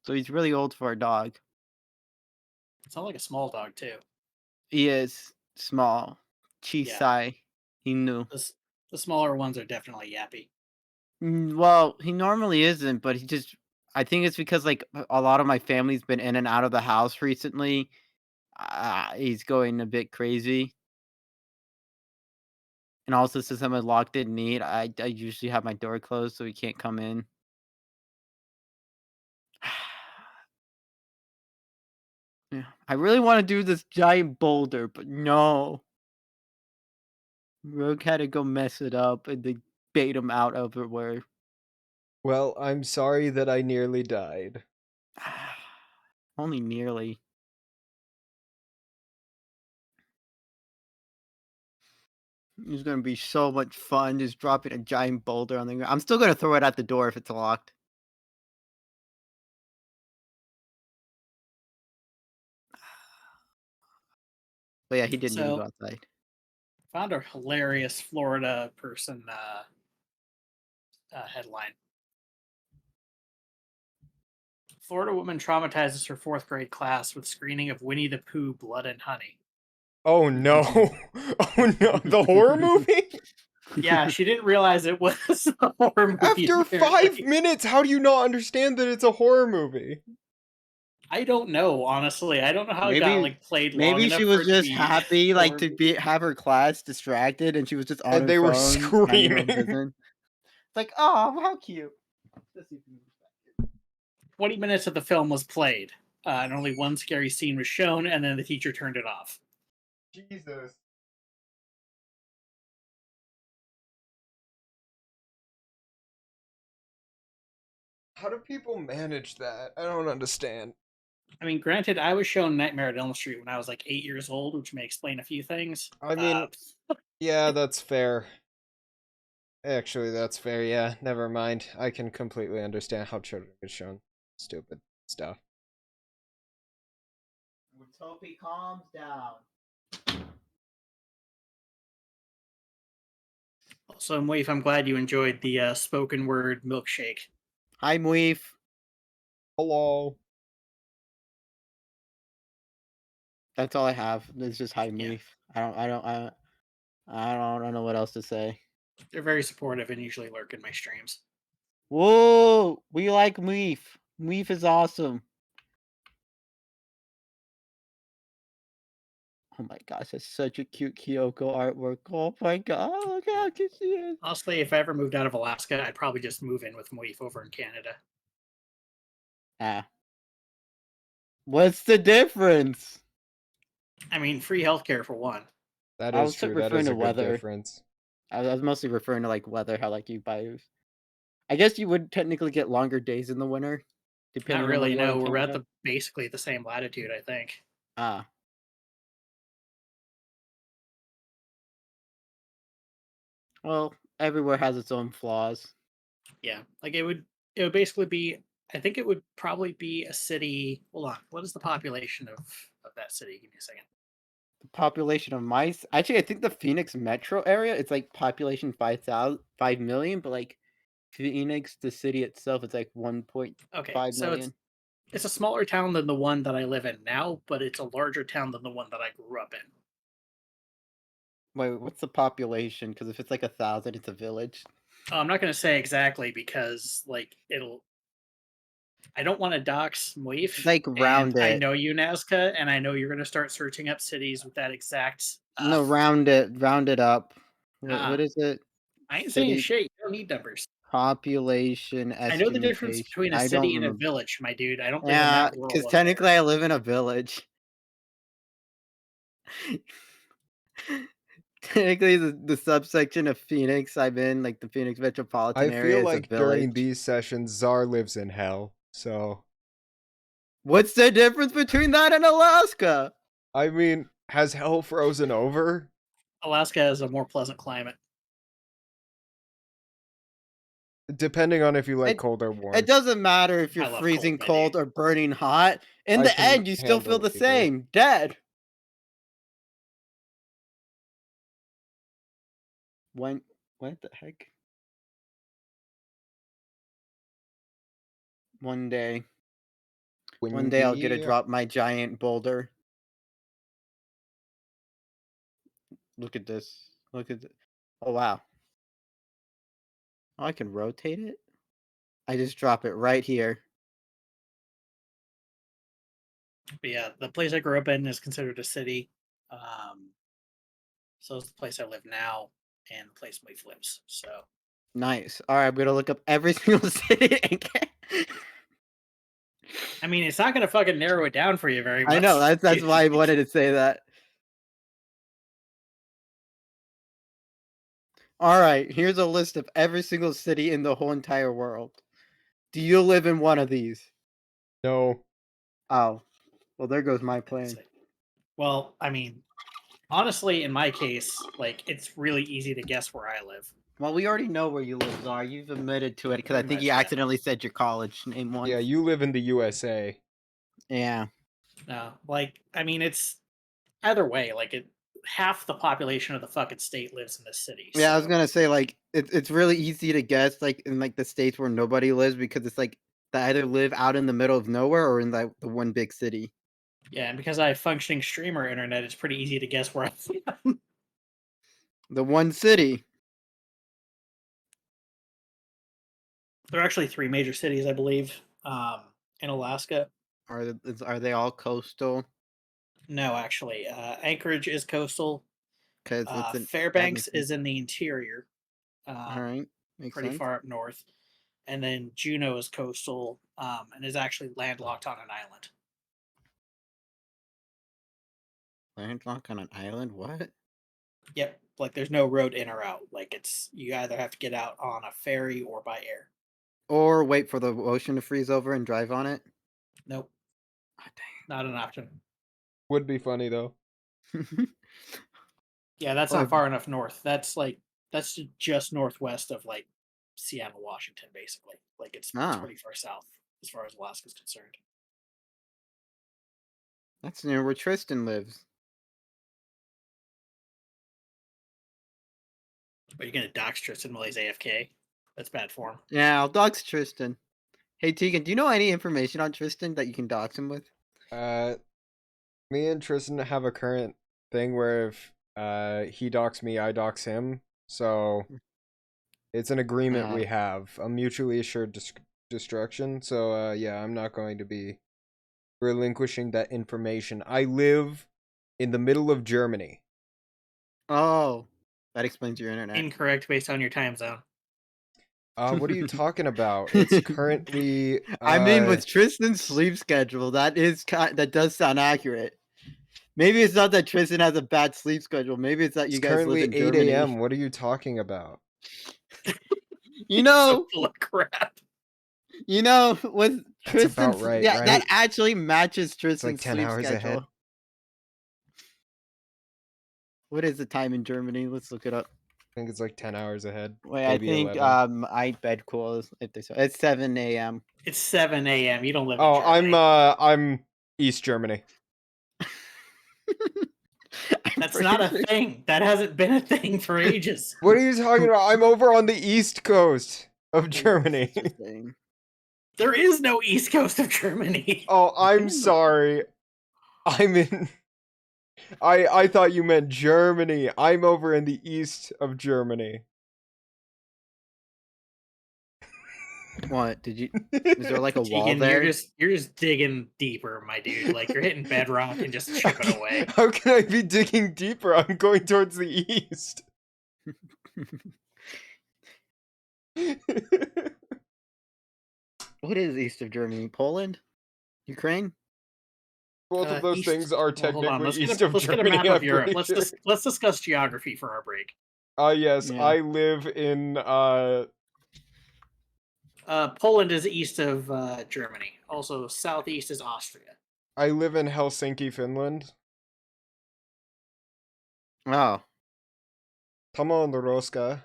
So he's really old for a dog. It's not like a small dog too. He is small. Chisai. He knew. The smaller ones are definitely yappy. Well, he normally isn't, but he just. I think it's because like a lot of my family's been in and out of the house recently. He's going a bit crazy. And also, since I'm a locked-in need, I usually have my door closed so he can't come in. Yeah, I really want to do this giant boulder, but no. Rogue had to go mess it up and they bait him out everywhere. Well, I'm sorry that I nearly died. Only nearly. It's gonna be so much fun just dropping a giant boulder on the ground. I'm still gonna throw it at the door if it's locked. But yeah, he didn't even So- go outside. Found a hilarious Florida person headline. Florida woman traumatizes her 4th grade class with screening of Winnie the Pooh, Blood and Honey. Oh no. Oh no. The horror movie? Yeah, she didn't realize it was a horror movie. After 5 apparently. minutes, how do you not understand that it's a horror movie? I don't know, honestly. I don't know how it Maybe- got like played long Maybe enough she for was it to just be happy, like horror to movie. have her class distracted, and she was just on And her they were phone, minding her own screaming. business. It's like, oh, how cute. Let's see if we can get back. 20 minutes of the film was played, and only one scary scene was shown, and then the teacher turned it off. Jesus. How do people manage that? I don't understand. I mean, granted, I was shown Nightmare at Elm Street when I was like 8 years old, which may explain a few things. I mean, yeah, that's fair. Actually, that's fair, yeah. Never mind. I can completely understand how children get shown stupid stuff. Let's hope he calms down. Also, Moif, I'm glad you enjoyed the spoken word milkshake. Hi, Muif. Hello. That's all I have. It's just hi, Yeah. Muif. I don't know what else to say. They're very supportive and usually lurk in my streams. Whoa, we like Meef. Meef is awesome. Oh my gosh, that's such a cute Kyoko artwork. Oh my god, look how cute she is. Honestly, if I ever moved out of Alaska, I'd probably just move in with Moif over in Canada. Ah. What's the difference? I mean, free healthcare for one. That I is was true. That referring is to a good weather. difference. I was mostly referring to like weather, how like you buy. I guess you would technically get longer days in the winter, depending Not on where really. you are No, in we're at Canada. basically the same latitude, I think. Ah. Well, everywhere has its own flaws. Yeah, like it would basically be. I think it would probably be a city. Hold on, what is the population of that city? Give me a second. The population of mice. Actually, I think the Phoenix metro area, it's like population 5 million, but like Phoenix, the city itself, it's like 1.5 Okay, so million. it's a smaller town than the one that I live in now, but it's a larger town than the one that I grew up in. Wait, what's the population? Because if it's like 1,000, it's a village. I'm not going to say exactly because like it'll. I don't want to dox Moif. Like And round I it. know you, Naska, and I know you're going to start searching up cities with that exact. No, round it up. What is it? I ain't saying City shit. You don't need numbers. population I know the difference estimation. between a I don't city and a remember. village, my dude. I don't live in Yeah, that world because over there. technically I live in a village. Technically, the subsection of Phoenix I'm in, like the Phoenix metropolitan I area, feel is a like during village. these sessions, Czar lives in hell. So, What's the difference between that and Alaska? I mean, has hell frozen over? Alaska has a more pleasant climate. Depending on if you like It- cold or warm. It doesn't matter if you're I love freezing cold, my dude. cold or burning hot. In I the can end, you still feel handle the either. same, dead. When? What the heck? One day I'll get to Windy. drop my giant boulder. Look at this. Look at this. Oh wow. Oh, I can rotate it. I just drop it right here. But yeah, the place I grew up in is considered a city. So it's the place I live now and the place Moif lives. So Nice. All right, I'm gonna look up every single city. I mean, it's not going to fucking narrow it down for you very much. I know that's why I wanted to say that. All right, here's a list of every single city in the whole entire world. Do you live in one of these? No. Oh, well, there goes my plan. Well, I mean, honestly, in my case, like it's really easy to guess where I live. Well, we already know where you live, Czar. You've admitted to it because I Pretty think much, you yeah. accidentally said your college name once. Yeah, you live in the USA. Yeah. No, like I mean, it's either way. Like half the population of the fucking state lives in this city. Yeah, I was so- gonna say like it's really easy to guess like in like the states where nobody lives because it's like they either live out in the middle of nowhere or in the one big city. Yeah, and because I have functioning streamer internet, it's pretty easy to guess where I am. The one city. There are actually three major cities, I believe, in Alaska. Are they all coastal? No, actually, Anchorage is coastal. Because it's an Fairbanks is in the interior, all right. Makes pretty sense. far up north, and then Juneau is coastal and is actually landlocked on an island. Landlocked on an island? What? Yep, like there's no road in or out. Like it's you either have to get out on a ferry or by air. Or wait for the ocean to freeze over and drive on it? Nope, Oh, not an option. Would be funny though. dang. Yeah, that's Or- not far enough north. That's just northwest of like Seattle, Washington, basically. Like it's Ah. pretty far south as far as Alaska's concerned. That's near where Tristan lives. But you're gonna dox Tristan while he's AFK. That's bad form. Yeah, I'll dox Tristan. Hey Tegan, do you know any information on Tristan that you can dox him with? Me and Tristan have a current thing where if He docks me, I dox him. So it's an agreement we have, a mutually assured destruction. So yeah, I'm not going to be relinquishing that information. I live in the middle of Germany. Oh, that explains your internet. Incorrect based on your time zone. What are you talking about? It's currently. I mean, with Tristan's sleep schedule, that does sound accurate. Maybe it's not that Tristan has a bad sleep schedule. Maybe it's that you it's guys live currently in 8 Germany. a.m. What are you talking about? You know, So full of crap. you know, with That's Tristan's, about right, yeah, right? that actually matches Tristan's like 10 sleep hours schedule. ahead. What is the time in Germany? Let's look it up. I think it's like 10 hours ahead. Wait, Maybe I think 11. I bed cool if they it's 7 a.m. It's 7 a.m. You don't live in Oh, Germany. I'm East Germany. That's not a thing. That hasn't been a thing for ages. What are you talking about? I'm over on the East Coast of Germany. There is no East Coast of Germany. Oh, I'm sorry. I'm in. I thought you meant Germany. I'm over in the east of Germany. What did you? Is there like a wall Tegan, there? you're just digging deeper, my dude. Like you're hitting bedrock and just chipping away. How can I be digging deeper? I'm going towards the east. What is east of Germany? Poland? Ukraine? Both of those East- things are well, hold on. technically Let's east get a, of let's Germany. get a map of I'm Europe. pretty Let's discuss geography for our break. Yes, Yeah. I live in Poland is east of Germany. Also, southeast is Austria. I live in Helsinki, Finland. Oh, Come on, Roska.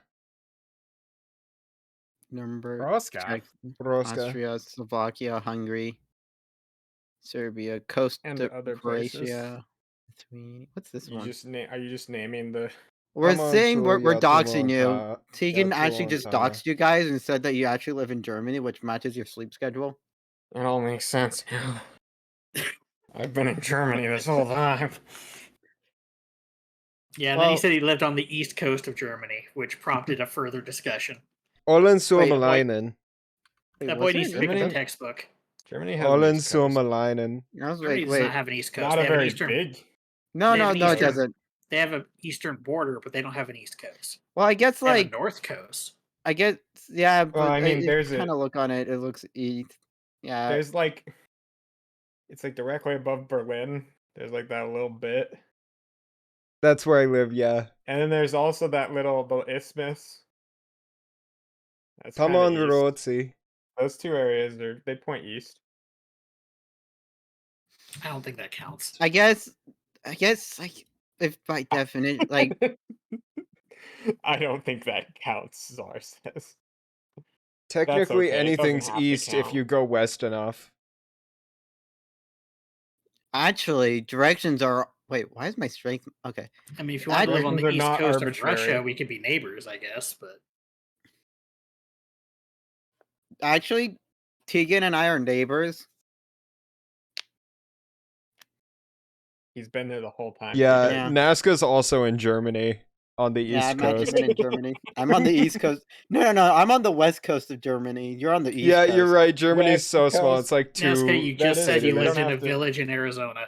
Nuremberg, Roska. Czech, Roska. Austria, Slovakia, Hungary, Serbia, Costa And other places. Croatia. What's this You one? just are you just naming the? We're Come on, saying we're Julia, doxing you. Toronto. Tegan Yeah, actually just Toronto. doxed you guys and said that you actually live in Germany, which matches your sleep schedule. It all makes sense. I've been in Germany this whole time. Yeah, and then he Well- said he lived on the east coast of Germany, which prompted a further discussion. Olen Wait, Suomalainen. Wait, That was boy there needs to in pick up the Germany? textbook. Germany has Olen an East Coast. Suomalainen. I was Germany like, does not wait, have an east coast. Not they a have an very eastern. big. no, they have no, an no, it eastern- doesn't. They have an eastern border, but they don't have an east coast. Well, I guess They have a like north coast. I guess yeah, but I mean, there's kind of look on it. It looks east. Yeah, There's like, it's like directly above Berlin. There's like that little bit, That's where I live, yeah. and then there's also that little the isthmus. That's Come kinda on, east. Rotsi. Those two areas they point east. I don't think that counts. I guess like if by definition, like I don't think that counts. Czar says. Technically, okay, it doesn't anything's have to east if count. you go west enough. actually directions are. Wait, why is my strength okay? I mean, if you want to live on the Directions are east not coast arbitrary. of Russia, we could be neighbors, I guess. But Actually, Tegan and I are neighbors. He's been there the whole time. Yeah, Yeah. Naska's also in Germany on the Yeah, east I've actually coast. been in Germany. I'm on the east coast. No, I'm on the west coast of Germany. You're on the east. Yeah, coast. you're right. Germany's West so small. Coast. It's like Nazca, you two. that just is said it. you They lived don't in a have to- village in Arizona.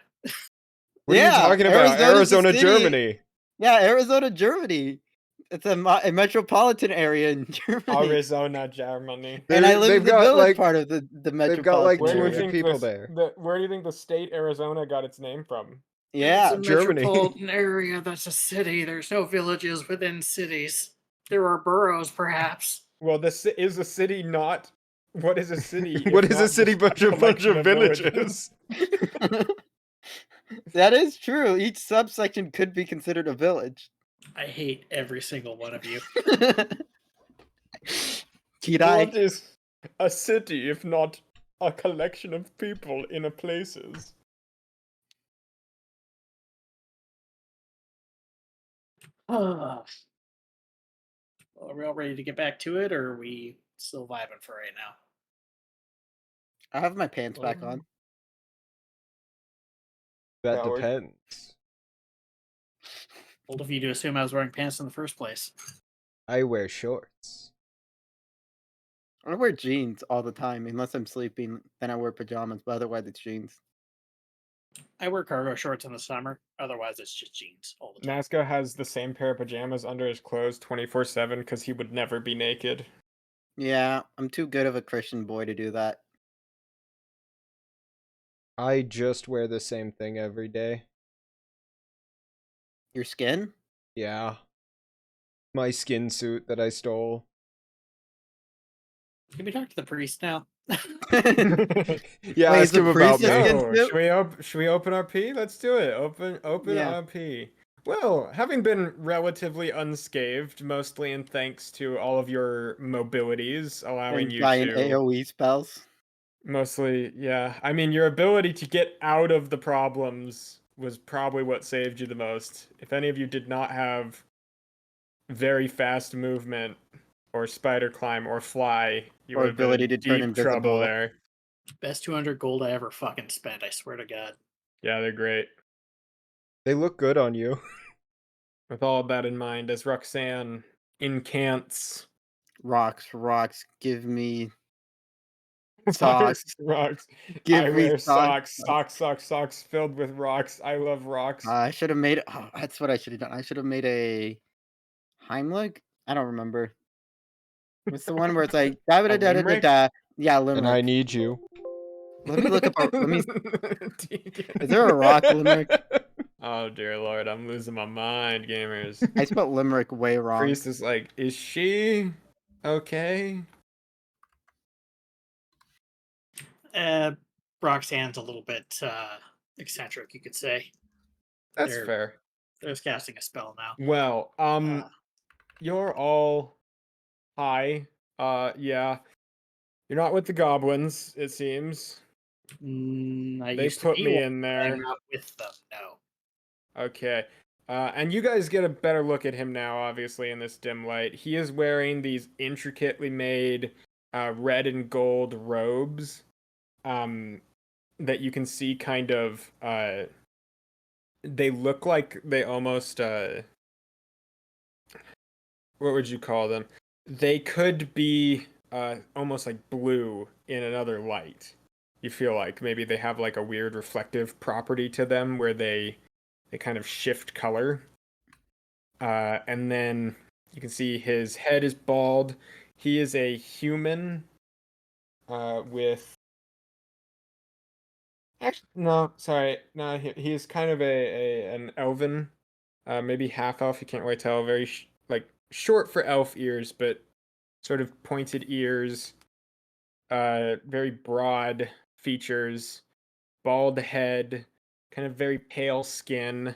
What are you talking about? Arizona's a Arizona, city. Germany. Yeah, Arizona, Germany. It's a metropolitan area in Germany. Arizona, Germany. And I live They've in the got, village like- part of the metropolitan they've got, like, Where do you area. 200 think people this- there. Where do you think the state Arizona got its name from? Yeah, It's a Germany. metropolitan area. That's a city. There's no villages within cities. There are boroughs, perhaps. Well, is a city not? What is a city? What if is a not city just but a bunch collection of villages? that is true. Each subsection could be considered a village. I hate every single one of you. Kirai. What is a city if not a collection of people in a places? Are we all ready to get back to it, or are we still vibing for right now? I have my pants back on. That Coward. depends. Bold of you to assume I was wearing pants in the first place. I wear shorts. I wear jeans all the time, unless I'm sleeping. Then I wear pajamas, but otherwise it's jeans. I wear cargo shorts in the summer. Otherwise, it's just jeans all the time. Naska has the same pair of pajamas under his clothes 24/7 because he would never be naked. Yeah, I'm too good of a Christian boy to do that. I just wear the same thing every day. Your skin? Yeah. My skin suit that I stole. Can we talk to the priest now? Yeah, Wait, ask is the him about priest a me. skin No, suit? should we open RP? Let's do it. Open Yeah. RP. Well, having been relatively unscathed, mostly in thanks to all of your mobilities, allowing And you giant to AoE spells. mostly, yeah. I mean, your ability to get out of the problems was probably what saved you the most. If any of you did not have very fast movement or spider climb or fly, you Or would have been ability in to turn deep trouble invisible. there. Best 200 gold I ever fucking spent. I swear to God. Yeah, they're great. They look good on you. With all of that in mind, as Roxanne incants Rocks, give me socks. rocks. Give I me wear socks. socks filled with rocks. I love rocks. I should have made. Oh, that's what I should have done. I should have made a Heimlich. I don't remember. What's the one where it's like da da da da da limerick? da? Yeah, And I limerick. need you. Let me look up. Let me. Is there a rock limerick? Oh dear lord, I'm losing my mind, gamers. I spelled limerick way wrong. Priest is like, is she okay? Roxanne's a little bit eccentric, you could say. That's They're- fair. They're casting a spell now. Well, you're all high. Yeah. You're not with the goblins, it seems. I They used to put be me one, in but I'm there. not with them. No. Okay. And you guys get a better look at him now, obviously, in this dim light. He is wearing these intricately made red and gold robes that you can see kind of. They look like they almost. What would you call them? They could be almost like blue in another light. You feel like maybe they have like a weird reflective property to them where they kind of shift color. And then you can see his head is bald. He is a human with. Actually, no, sorry, no. He is kind of an elven, maybe half elf. You can't really tell. Very like short for elf ears, but sort of pointed ears. Very broad features, bald head, kind of very pale skin,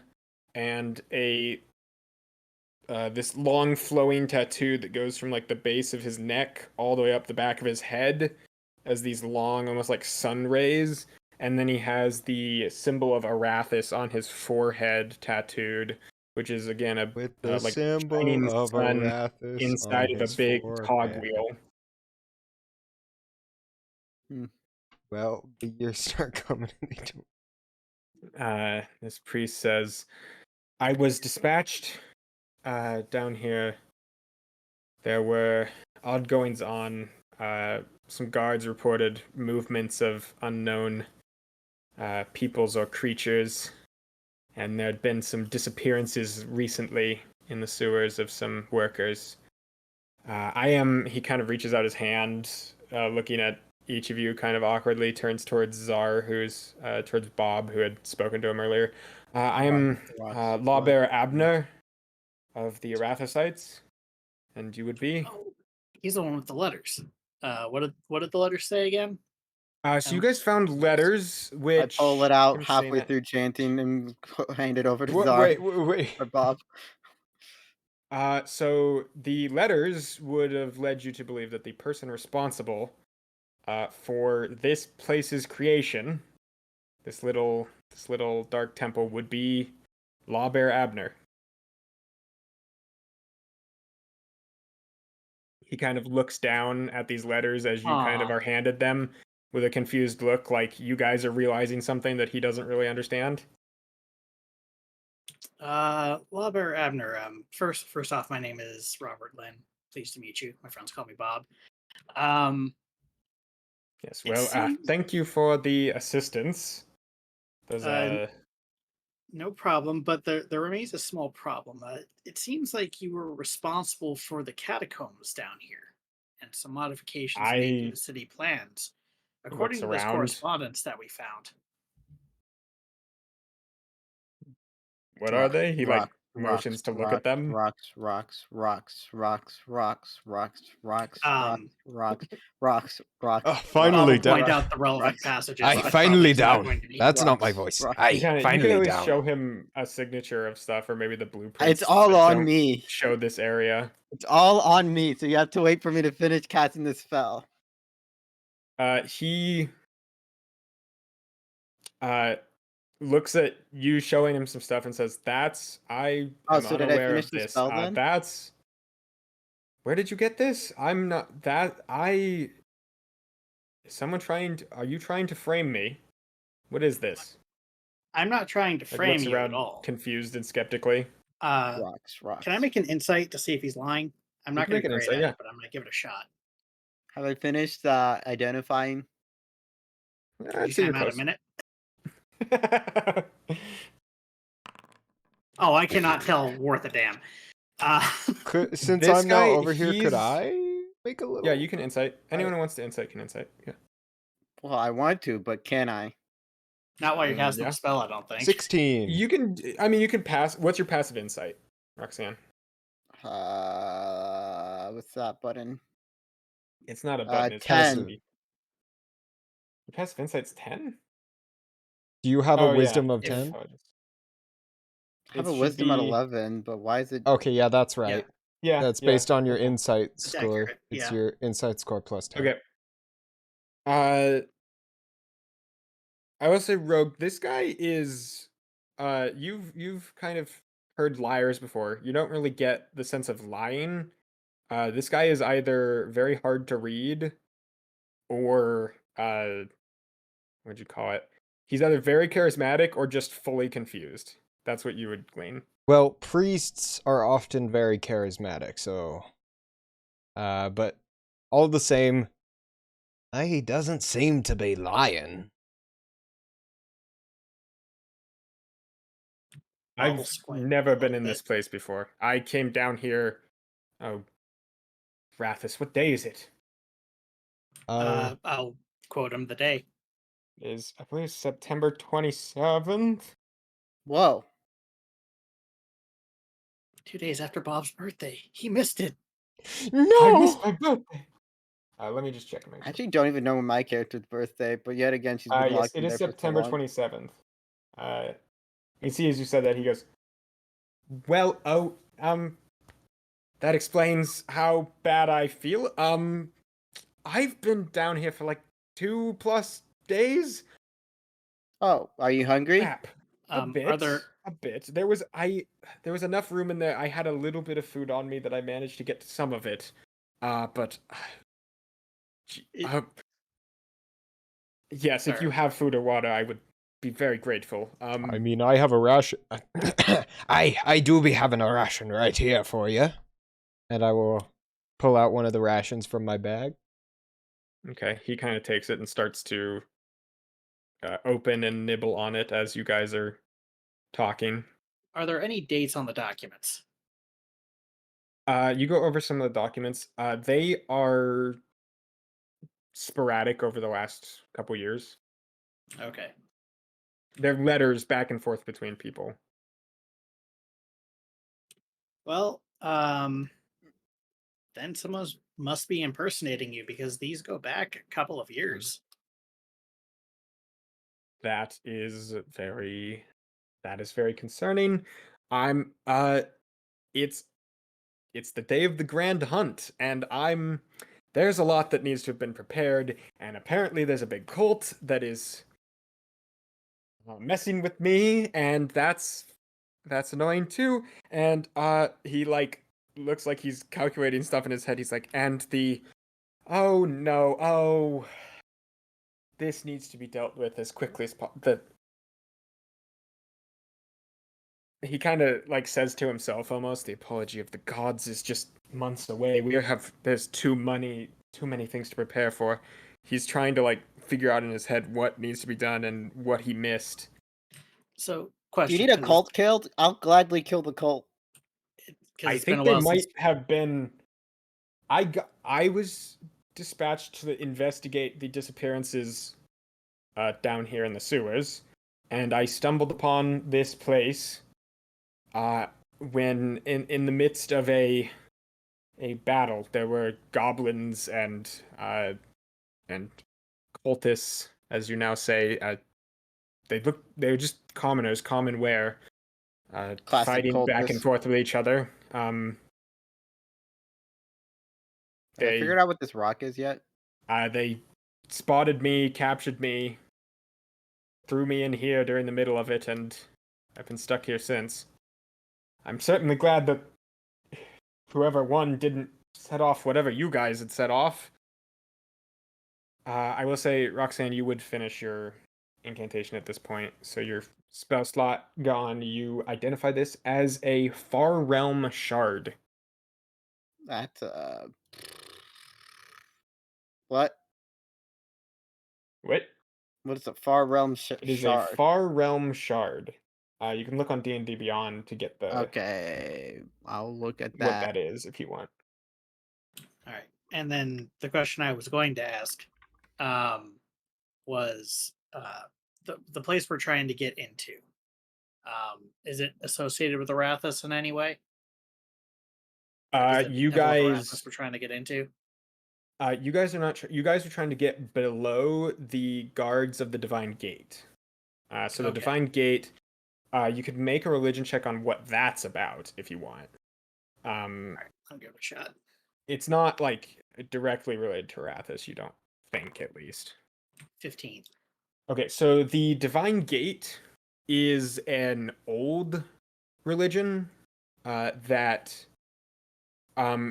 and a this long flowing tattoo that goes from like the base of his neck all the way up the back of his head as these long, almost like sun rays. And then he has the symbol of Arathis on his forehead tattooed, which is again a With the like symbol shining of sun Arathis inside on of a his big forehead. cogwheel. Well, the years start coming. This priest says, I was dispatched down here. There were odd goings on. Some guards reported movements of unknown peoples or creatures, and there had been some disappearances recently in the sewers of some workers. He kind of reaches out his hand, looking at each of you kind of awkwardly, turns towards Czar, who's towards Bob, who had spoken to him earlier. I am Lawbearer Abner of the Arathosites, and you would be? Oh, he's the one with the letters. What did the letters say again? So you guys found letters, I which pull it out I'm seeing halfway that- through chanting and hand it over to Wait, Czar wait. or Bob. So the letters would have led you to believe that the person responsible for this place's creation, this little dark temple, would be Lawbearer Abner. He kind of looks down at these letters as you kind of Aw. are handed them with a confused look, like you guys are realizing something that he doesn't really understand. Lawbearer Abner. First off, my name is Robert Lynn. Pleased to meet you. My friends call me Bob. Um, Yes. it Well, seems thank you for the assistance. There's no problem, but there remains a small problem. It seems like you were responsible for the catacombs down here and some modifications made to I the city plans, according looks to this around. correspondence that we found. What are Rock, they? He like rock, rocks, motions to look at rocks, them. rocks, rocks, rocks, rocks, rocks, rocks, rocks, rocks, Um, rocks, rocks, Oh, rocks, Bob finally will rocks, down. point rocks, out the relevant rocks, passages, I but rocks, probably finally it's not down. going to be. That's not my rocks, voice. rocks. I You can at finally least down. show him a signature of stuff, or maybe the It's blueprints all that on don't me. show this area. It's all on me. So you have to wait for me to finish casting the spell. He looks at you showing him some stuff and says, "That's I Oh, am so did I unaware finish of the this. spell then? That's where did you get this? I'm not that I. Is someone trying to? Are you trying to frame me? What is this?" I'm not trying to Like frame looks you at around all. confused and skeptically. Rocks, Can I rocks. make an insight to see if he's lying? I'm You not can going make to an be great insight, at yeah. it, but I'm going to give it a shot. Have I finished identifying? I'd You say say you're I'm out a close. minute. Oh, I cannot tell worth a damn. Since This I'm now guy, over here, could he's I make a little? yeah. You can insight. Anyone who wants to insight can insight. Yeah. Well, I want to, but can I? Not while you're casting Yeah. the spell, I don't think. 16. You can. I mean, you can pass. What's your passive insight, Roxanne? What's that button? It's not a button. It's 10. Your passive insight's 10. Do you have a Oh yeah. wisdom of If 10? I It have a should wisdom at be 11, but why is it? Okay, yeah, that's right. yeah. That's Yeah. based on your okay. insight That's score. accurate, It's yeah. your insight score plus 10. Okay. I will say, Rogue. This guy is. You've kind of heard liars before. You don't really get the sense of lying. This guy is either very hard to read, or what'd you call it? He's either very charismatic or just fully confused. That's what you would glean. Well, priests are often very charismatic, so but all the same, he doesn't seem to be lying. Bob will I've squint never a been little in this bit. place before. I came down here. Oh, Rathus, what day is it? I'll quote him the day. I believe September 27th. Whoa. 2 days after Bob's birthday. He missed it. I missed No. my birthday. Let me just check. I actually don't even know my character's birthday, but yet again, she's been Yes, locked it in is there for so September long. 27th. You see, as you said that, he goes, "Well, that explains how bad I feel. I've been down here for like 2+ days. Oh, are you hungry? Crap. A bit. Are there A bit. There was enough room in there. I had a little bit of food on me that I managed to get some of it. But It- yes, if you Sir. have food or water, I would be very grateful. I mean, I have a ration. I do be having a ration right here for you, and I will pull out one of the rations from my bag. Okay, he kind of takes it and starts to open and nibble on it as you guys are talking. Are there any dates on the documents? You go over some of the documents. They are sporadic over the last couple years. Okay. They're letters back and forth between people. Well, then someone must be impersonating you because these go back a couple of years. That is very concerning. I'm it's the day of the grand hunt, and there's a lot that needs to have been prepared, and apparently there's a big cult that is messing with me, and that's annoying too. And he like looks like he's calculating stuff in his head. He's like, and oh no, this needs to be dealt with as quickly as possible. he kind of like says to himself almost, the apology of the gods is just months away. There's too many things to prepare for. He's trying to like figure out in his head what needs to be done and what he missed. So, Do you question, need a cult killed? I'll gladly kill the cult. because I it's been a think they while might since. have been. I was dispatched to investigate the disappearances down here in the sewers, and I stumbled upon this place when in the midst of a battle. There were goblins and cultists, as you now say. They were just commoners, common wear, Classic fighting back and cultist. forth with each other. Have I They figured out what this rock is yet? they spotted me, captured me, threw me in here during the middle of it, and I've been stuck here since. I'm certainly glad that whoever won didn't set off whatever you guys had set off. I will say, Roxanne, you would finish your incantation at this point, so your spell slot gone. You identify this as a Far Realm Shard. That's what? What? What is a far realm It is a shard? Far Realm Shard. You can look on D&D Beyond to get Okay, I'll look at what that. that is if you want. All right, and then the question I was going to ask was the place we're trying to get into. Is it associated with Arathis in any way? Or does it You have what guys, Arathis we're trying to get into? you guys are not. You guys are trying to get below the guards of the Divine Gate. So the Okay. Divine Gate, you could make a religion check on what that's about if you want. All right, I'll give it a shot. It's not like directly related to Arathis. You don't think, at least. 15. Okay, so the Divine Gate is an old religion that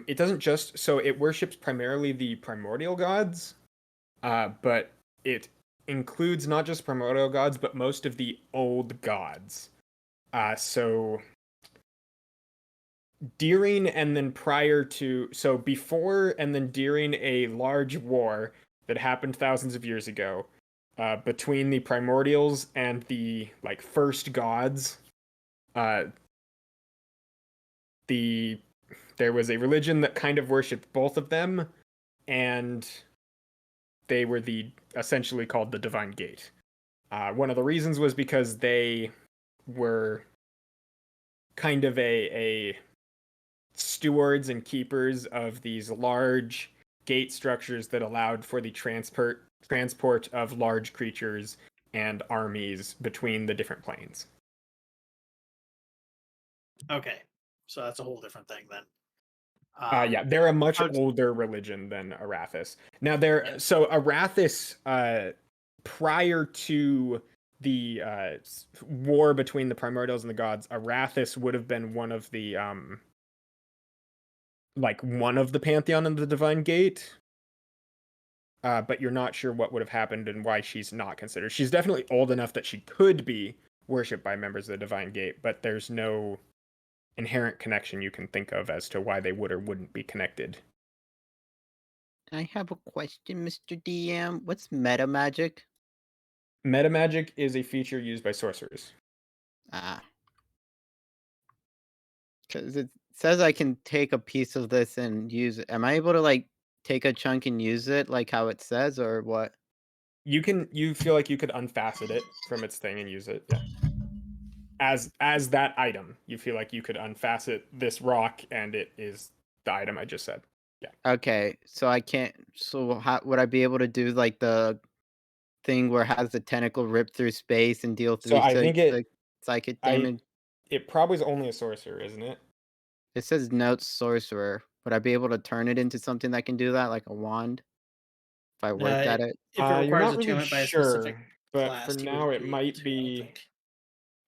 it doesn't just so it worships primarily the primordial gods, but it includes not just primordial gods but most of the old gods. So during and then prior to so before and then during a large war that happened thousands of years ago, between the primordials and the like first gods, uh, there was a religion that kind of worshipped both of them, and they were essentially called the Divine Gate. One of the reasons was because they were kind of a stewards and keepers of these large gate structures that allowed for the transport of large creatures and armies between the different planes. Okay, so that's a whole different thing then. Yeah, they're a much I'd- older religion than Arathis. Now, Yeah. so Arathis, prior to the war between the primordials and the gods, Arathis would have been one of the one of the pantheon in the Divine Gate. But you're not sure what would have happened and why she's not considered. She's definitely old enough that she could be worshipped by members of the Divine Gate, but there's no inherent connection you can think of as to why they would or wouldn't be connected. I have a question, Mr. DM. What's meta magic? Meta magic is a feature used by sorcerers. Ah. Because it says I can take a piece of this and use it. Am I able to, like, take a chunk and use it like how it says, or what? You feel like you could unfacet it from its thing and use it. Yeah. As that item, you feel like you could unfacet this rock and it is the item I just said. Yeah. Okay, so I can't. So how would I be able to do like the thing where it has the tentacle rip through space and deal So I think psychic I damage? it probably is only a sorcerer, isn't it? It says note sorcerer. Would I be able to turn it into something that can do that, like a wand, if I worked at it? If it You're requires not really attunement by a specific sure, but for class, you now wouldn't it be able might to, I don't be. think.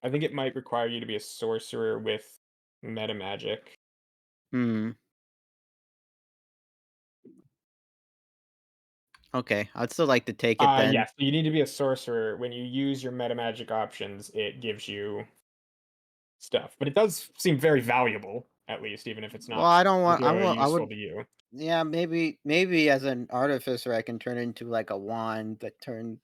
I think it might require you to be a sorcerer with meta magic. Hmm. Okay, I'd still like to take it then. Yes, you need to be a sorcerer. When you use your meta magic options, it gives you stuff. But it does seem very valuable, at least, even if it's Well, not I don't want. I particularly want. I useful would. to you. Yeah, maybe as an artificer, I can turn it into like a wand that turn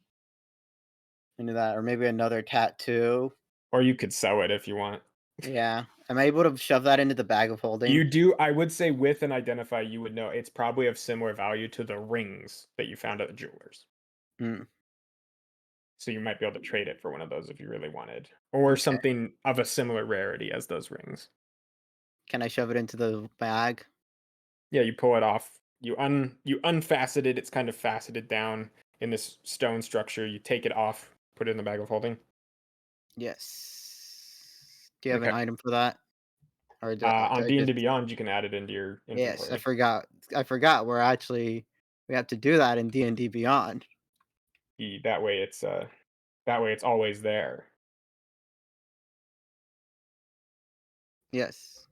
into that, or maybe another tattoo. Or you could sew it if you want. Yeah, am I able to shove that into the bag of holding? You do, I would say with an identify, you would know it's probably of similar value to the rings that you found at the jewelers. Hmm. So you might be able to trade it for one of those if you really wanted. Or Okay. something of a similar rarity as those rings. Can I shove it into the bag? Yeah, you pull it off. You unfacet it, it's kind of faceted down in this stone structure. You take it off, put it in the bag of holding. Yes. Do you have an Okay. item for that? Or do On I D&D just? Beyond, you can add it into your Yes, I inventory. forgot. I forgot. We have to do that in D&D Beyond. That way it's always there. Yes.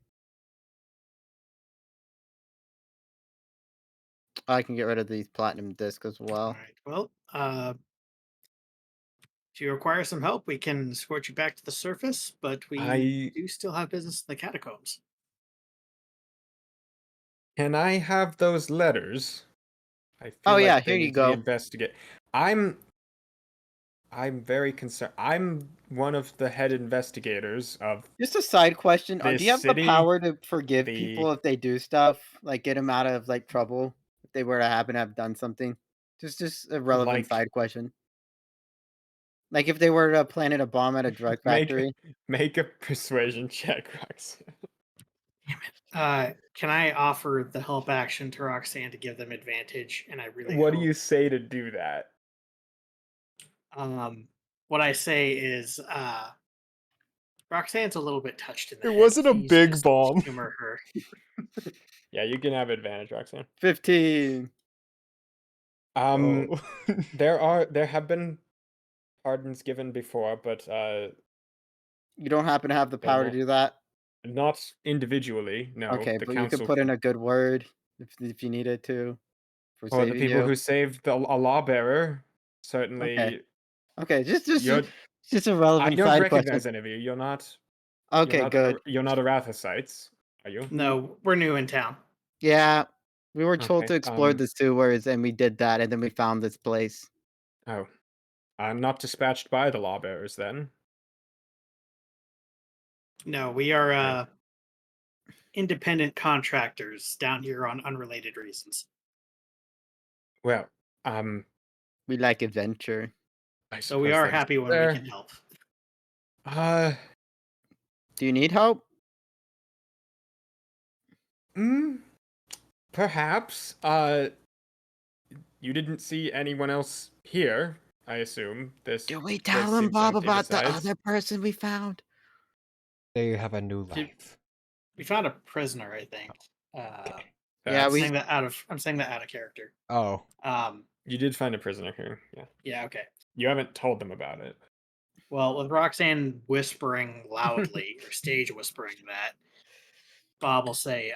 I can get rid of these platinum discs as All well. right. Well, if you require some help, we can escort you back to the surface, but we I do still have business in the catacombs. Can I have those letters? I Oh feel yeah, like here they you need to be go. investigated. I'm very concerned. I'm one of the head investigators of Just a side question. Do this you have the city. power to forgive The people if they do stuff, like get them out of like trouble if they were to happen to have done something? Just a relevant like side question. Like if they were to planted a bomb at a drug make factory. make a persuasion check, Roxanne. Can I offer the help action to Roxanne to give them advantage? And I really What do hope. you say to do that? What I say is, Roxanne's a little bit touched in the It head. wasn't a Please big just bomb. humor her. Yeah, you can have advantage, Roxanne. 15. Um, Oh. there have been pardons given before, but You don't happen to have the they're power to do that? not individually. No, Okay, the but you could council. put in a good word if you needed to for Or the saving people you. who saved a law bearer. Okay. Certainly, Okay, you're. just a I relevant don't side question. recognize any of you. You're not. Okay, good. You're not Arathocytes, are you? No, we're new in town. Yeah. We were told Okay. to explore the sewers and we did that and then we found this place. Oh, I'm not dispatched by the law bearers then. No, we are Okay. independent contractors down here on unrelated reasons. Well, We like adventure. I So we suppose are that is happy when we fair. can help. Do you need help? Hmm. Perhaps. You didn't see anyone else here, I assume. Do we place tell them, seems Bob, empty about the besides. other person we found? They have a new Did- life. We found a prisoner, I think. Okay. Yeah, I'm we- saying that out of character. Oh. You did find a prisoner here. Yeah. Yeah, okay. You haven't told them about it. Well, with Roxanne whispering loudly or stage whispering that, Bob will say,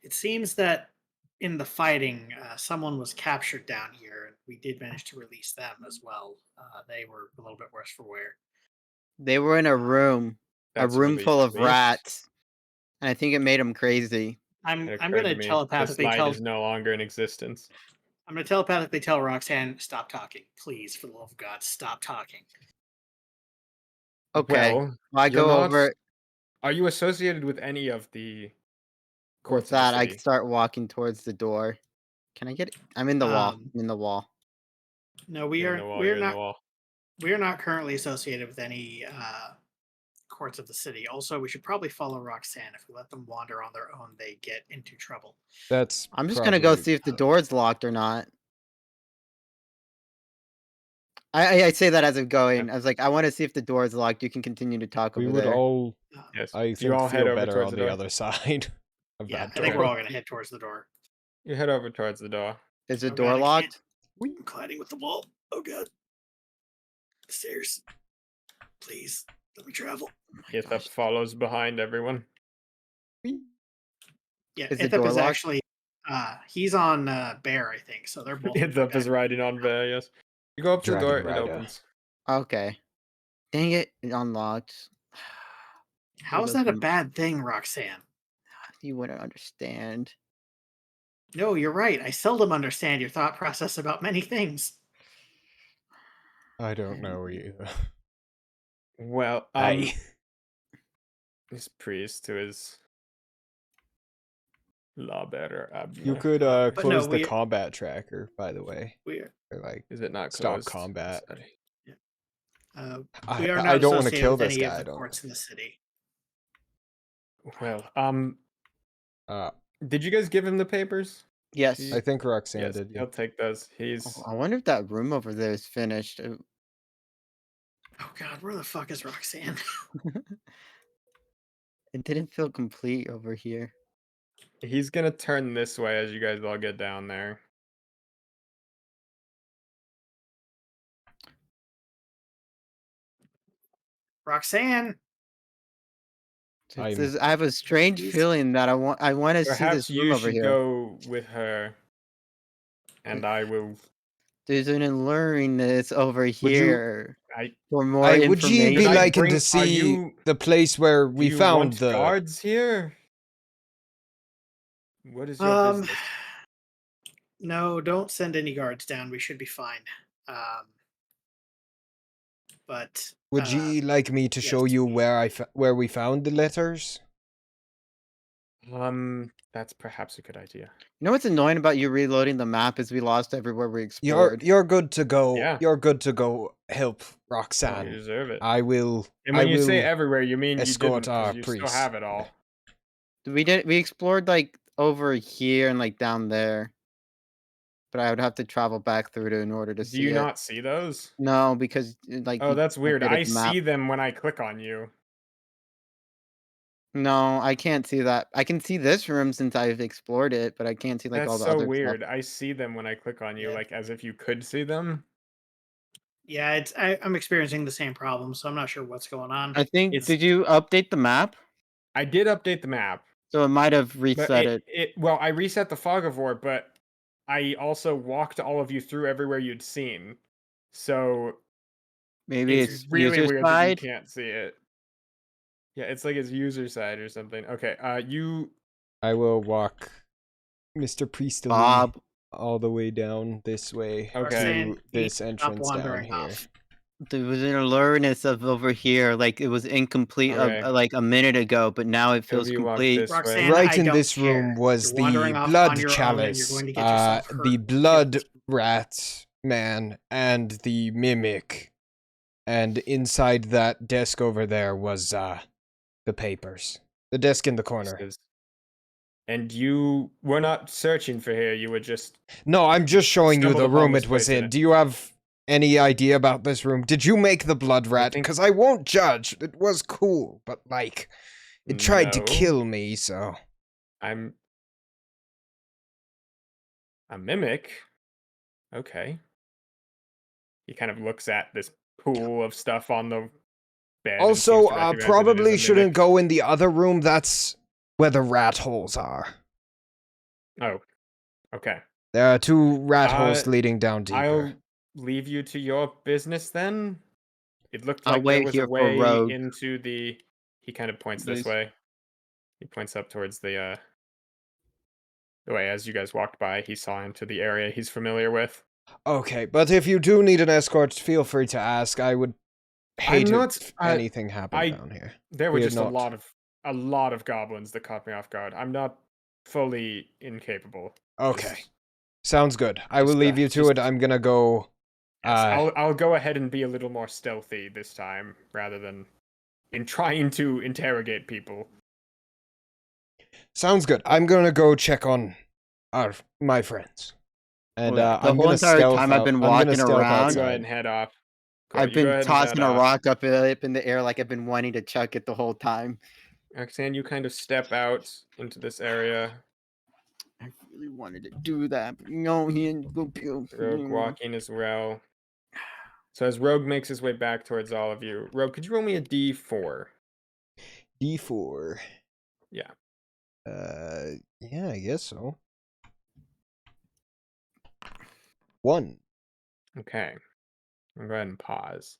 it seems that in the fighting, someone was captured down here, and we did manage to release them as well. They were a little bit worse for wear. They were in a room That's full of relief, at least. rats. And I think it made them crazy. I'm It I'm occurred gonna to me, telepathically this light tell is no longer in existence. I'm gonna telepathically tell Roxanne, stop talking. Please, for the love of God, stop talking. Okay. Well, I you're go not. over Are you associated with any of the courts with of the that. I city? start walking towards the door. Can I get it? I'm in the wall. Um, I'm in the wall. No, we You're in are the wall. we're You're in the not wall. we're not currently associated with any courts of the city. Also, we should probably follow Roxanne. If we let them wander on their own, they get into trouble. That's I'm just gonna go probably- see if the door's locked or not. I say that as I'm going. I was like, I want to see if the door is locked. You can continue to talk we over would there. all, Yes. I You think, all head feel over better towards on the the door. other side of Yeah, that I think we're door. all gonna head towards the door. You head over towards the door. Is the Oh, door God, I locked? I'm colliding with the wall. Oh God. Stairs. Please let me travel. Oh my Ithup gosh. follows behind everyone. Yeah, Is the Ithup door is locked? actually he's on Bear, I think. So they're both. Ithup is riding on Bear, yes. You go up to the door, Dragon it Rider. opens. Okay. Dang it! It unlocked. How is goes that a from- bad thing, Roxanne? You wouldn't understand. No, you're right. I seldom understand your thought process about many things. I don't know either. Well, Aye. this priest who is law better. You could But close no, the we- combat tracker, by the way. We're Or like Is it not stop closed? combat. Sorry. we are I not don't want to associated kill with this any guy. of I the don't. courts in the city. Well, Uh, did you guys give him the papers? Yes. I think Roxanne Yes, did. Yeah. he'll take those. He's Oh, I wonder if that room over there is finished. Oh God, where the fuck is Roxanne? It didn't feel complete over here. he's gonna turn this way as you guys all get down there. Roxanne. I have a strange He's- feeling that I want to see Perhaps this room you over should here. go with her, and I will. There's an alluringness over you- here I for more Would information. you be Should I liking bring- to are see you- the place where do we you found want the guards here? What is your business? No, don't send any guards down. We should be fine. But Would you like me to show yes. you where we found the letters? That's perhaps a good idea. You know what's annoying about you reloading the map is we lost everywhere we You're explored. you're good to go. Yeah. You're good to go help Oh, you Roxanne. deserve it. I will. And when I you say will everywhere, you mean you escort didn't, 'cause our you priest. still have it all. We explored like over here and like down there. But I would have to travel back through it in order to Do see you it. not see those? No, because like Oh, you that's weird. updated I the map. see them when I click on you. No, I can't see that. I can see this room since I've explored it, but I can't see like That's all the so other weird. stuff. I see them when I click on you, Yeah. like as if you could see them. Yeah, I'm experiencing the same problem, so I'm not sure what's going on. I think It's- did you update the map? I did update the map. So it might have But reset it. well, I reset the fog of war, but I also walked all of you through everywhere you'd seen. So Maybe it's it's really user weird that you side. can't see it. Yeah, it's like it's user side or something. Okay, you I will walk Mr. Priestley Bob. all the way down this way Okay. Roxanne, to this stop entrance down wandering here. off. There was an alertness of over here, like it was incomplete Okay. like a minute ago, but now it feels you walk complete. this way. Roxanne, Right I in don't this room care. was You're the wandering off blood on your own, and you're chalice, going to get yourself the hurt. blood rat man, and the mimic. And inside that desk over there was the papers. The desk in the corner. And you were not searching for here, you were just No, I'm just showing you Stumbled the upon room this it was place, in. yeah. Do you have any idea about this room? Did you make the blood rat? think- Because I won't judge. It was cool, but like, it tried to No. kill me, so. I'm a mimic. Okay. He kind of looks at this pool of stuff on the bed. and Also, seems to recognize that it is probably a shouldn't mimic. go in the other room. That's where the rat holes are. Oh, okay. There are 2 rat holes Uh, leading down deeper. I'll leave you to your business then. It looked I'll like there wait was here a for way Rogue. into the. He kind of points this Nice. way. He points up towards the way as you guys walked by. He saw into the area he's familiar with. Okay, but if you do need an escort, feel free to ask. I would hate not- it if anything happened I- down here. There were We had just not. a lot of goblins that caught me off guard. I'm not fully incapable. Okay, Just- sounds good. I will just, leave you to just- it. I'm gonna go. yes, I'll go ahead and be a little more stealthy this time rather than in trying to interrogate people. Sounds good. I'm gonna go check on my friends, and The I'm whole gonna entire stealth time I've out- been I'm gonna walking stealth around- Go ahead outside. and head off. Cool, I've you go been ahead and tossing head a off. rock up in the air like I've been wanting to chuck it the whole time. Roxanne, you kind of step out into this area. I really wanted to do that, but no, he didn't go pew. Rogue walking as well. So as Rogue makes his way back towards all of you, Rogue, could you roll me a D4? D4. Yeah. Yeah, I guess so. 1. Okay. I'll go ahead and pause.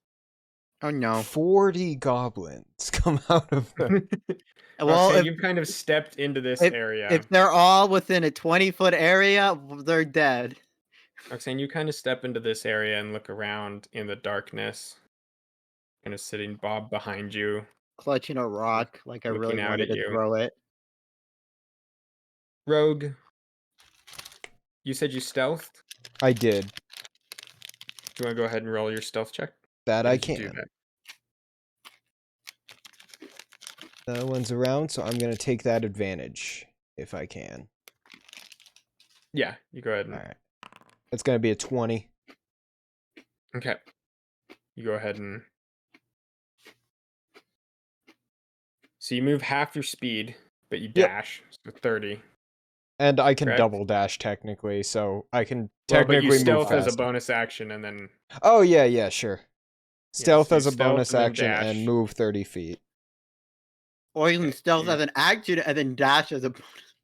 Oh no. 40 goblins come out of the... Well, Roxanne, if, you've kind of stepped into this if, area. if they're all within a 20-foot area, they're dead. Roxanne, you kind of step into this area and look around in the darkness. Kind of sitting Bob behind you, Clutching a rock like I looking really out wanted at to you. throw it. Rogue, you said you stealthed? I did. Do you want to go ahead and roll your stealth check? That How I did you do can. that? No one's around, so I'm going to take that advantage if I can. Yeah, you go ahead and... Alright. It's going to be a 20. Okay. You go ahead and... So you move half your speed, but you Yep. dash, so 30. And I can Correct. double dash technically, so I can Well, but technically you move stealth as a faster. bonus action, and then... Oh, yeah, sure. Stealth so you as a stealth bonus and then action and dash. move 30 feet. Or you can Okay, stealth you- as an action and then dash as a bonus.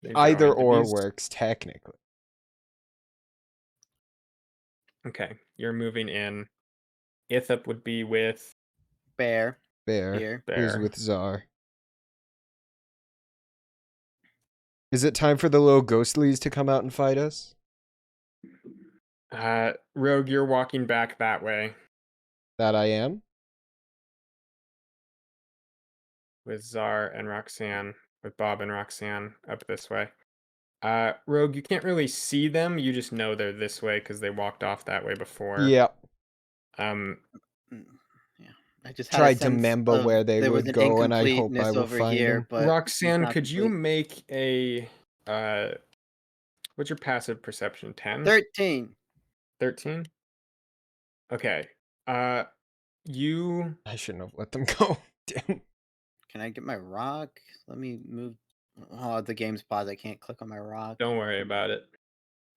then go Either into or these. works, technically. Okay, you're moving in. Ithap would be with Bear. Bear, Here. who's Bear. with Czar. Is it time for the little ghostlies to come out and fight us? Rogue, you're walking back that way That I am? with Czar and Roxanne, with Bob and Roxanne up this way. Rogue, you can't really see them. You just know they're this way because they walked off that way before. Yeah. Mm, yeah. I just had a Tried to sense remember of where they there was would an go, and I hope incompleteness I will over find here, them. but Roxanne, not could you complete. make a what's your passive perception? 10? 13. 13? Okay. You I shouldn't have let them go. Damn. Can I get my rock? Let me move. Oh, the game's paused. I can't click on my rock. don't worry about it.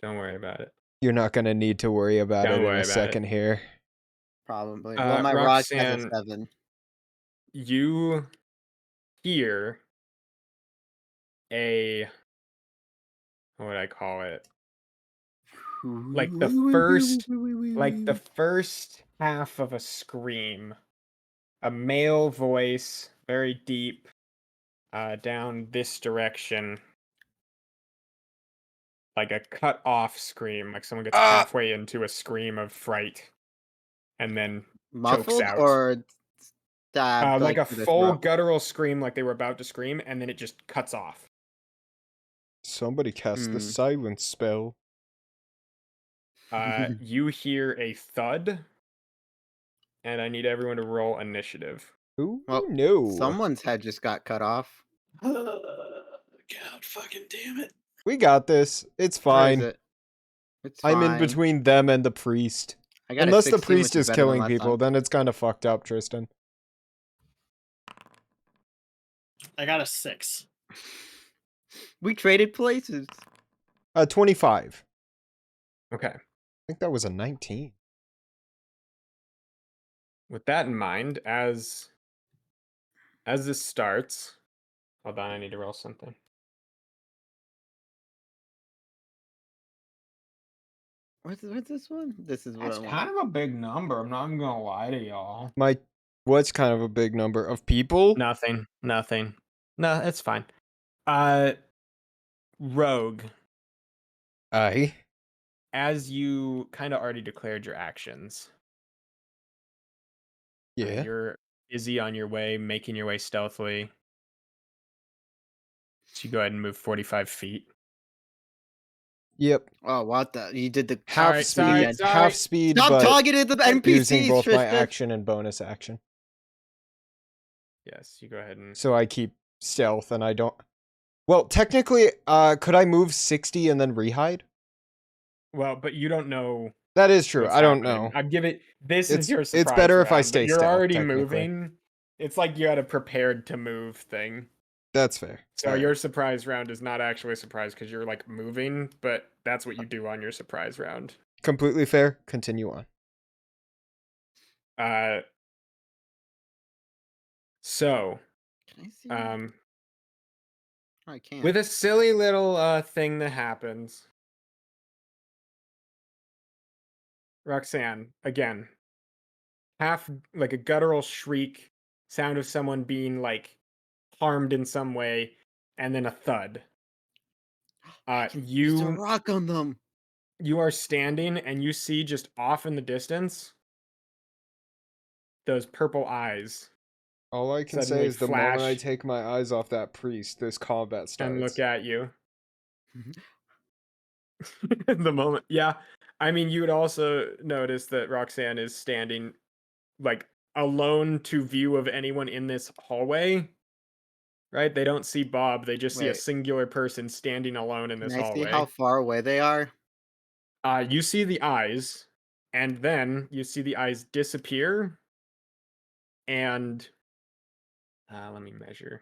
Don't worry about it. You're not going to need to worry about Don't it in worry a about it. second here. Probably. Well, my rock has a Roxanne, 7. you hear a what would I call it? Like the first half of a scream. A male voice, very deep, down this direction. Like a cut off scream, like someone gets halfway into a scream of fright and then Muffled out. or stabbed? like a through the full throat? guttural scream, like they were about to scream, and then it just cuts off. Somebody cast the Hmm. silence spell. You hear a thud, and I need everyone to roll initiative. Ooh, Well, no. Someone's head just got cut off. God fucking damn it. We got this. It's Where is fine. it? It's I'm in fine. between them and the priest. I got a Unless the 16, priest which is better than killing last people, time. then it's kind of fucked up, Tristan. I got a 6. We traded places. 25. Okay. I think that was a 19. With that in mind, as this starts, hold on, I need to roll something. What's this one? This is what That's I want. kind of a big number. I'm not even gonna lie to y'all. What's kind of a big number of people? Nothing. No, it's fine. Rogue, Aye. as you kind of already declared your actions, Yeah. you're busy on your way, making your way stealthily. So you go ahead and move 45 feet. Yep. Oh, what the? You did the Half Alright, speed. sorry. Half speed, Stop but targeting the NPCs, using both my Tristan. action and bonus action. Yes, you go ahead and... So I keep stealth and I don't... Well, technically, could I move 60 and then rehide? Well, but you don't know... That is true. what's I don't happening. know. I'd give it... This It's- is your it's surprise better if I round, but stay you're stealth, already technically. moving. It's like you had a prepared to move thing. That's fair. So Alright. your surprise round is not actually a surprise because you're like moving, but that's what you do on your surprise round. Completely fair. Continue on. So, Can I see? um, I can't. with a silly little thing that happens, Roxanne, again, half like a guttural shriek, sound of someone being like harmed in some way, and then a thud. Use a rock on them. You are standing and you see just off in the distance those purple eyes All I can say suddenly is the moment I flash take my eyes off that priest, this combat starts. and look at you. The moment, yeah. I mean, you would also notice that Roxanne is standing like alone to view of anyone in this hallway. Right? They don't see Bob. They just see a Wait. singular person standing alone in Can this I see hallway. how far away they are? You see the eyes, and then you see the eyes disappear. And let me measure.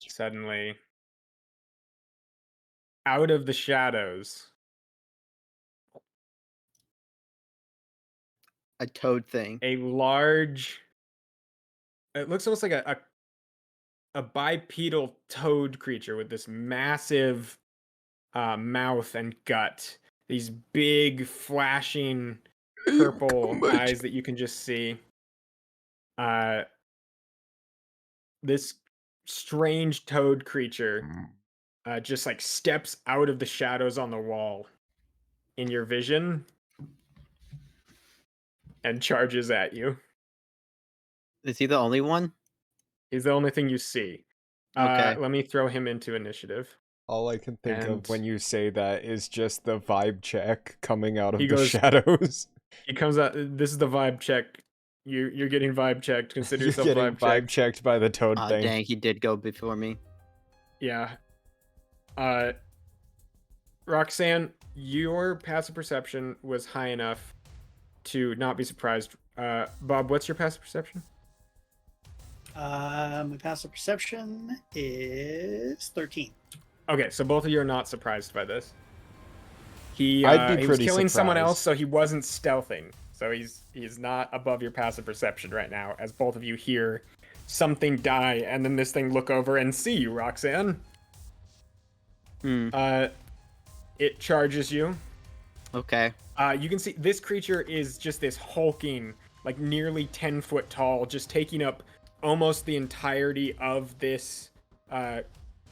Suddenly, out of the shadows, A toad thing. a large. It looks almost like a bipedal toad creature with this massive mouth and gut. These big flashing purple eyes that you can just see. This strange toad creature just like steps out of the shadows on the wall in your vision and charges at you. Is he the only one? He's the only thing you see. Okay. Let me throw him into initiative. All I can think And- of when you say that is just the vibe check coming out of He the goes- shadows. He comes out. This is the vibe check. You're getting vibe checked. Consider You're yourself getting vibe vibe checked. checked by the toad thing. Dang, he did go before me. Yeah. Roxanne, your passive perception was high enough to not be surprised. Bob, what's your passive perception? My passive perception is 13. Okay, so both of you are not surprised by this. He, I'd be he was pretty killing someone surprised. else, so he wasn't stealthing. So he's not above your passive perception right now, as both of you hear something die, and then this thing look over and see you, Roxanne. It charges you. Okay. You can see this creature is just this hulking, like nearly 10 foot tall, just taking up almost the entirety of this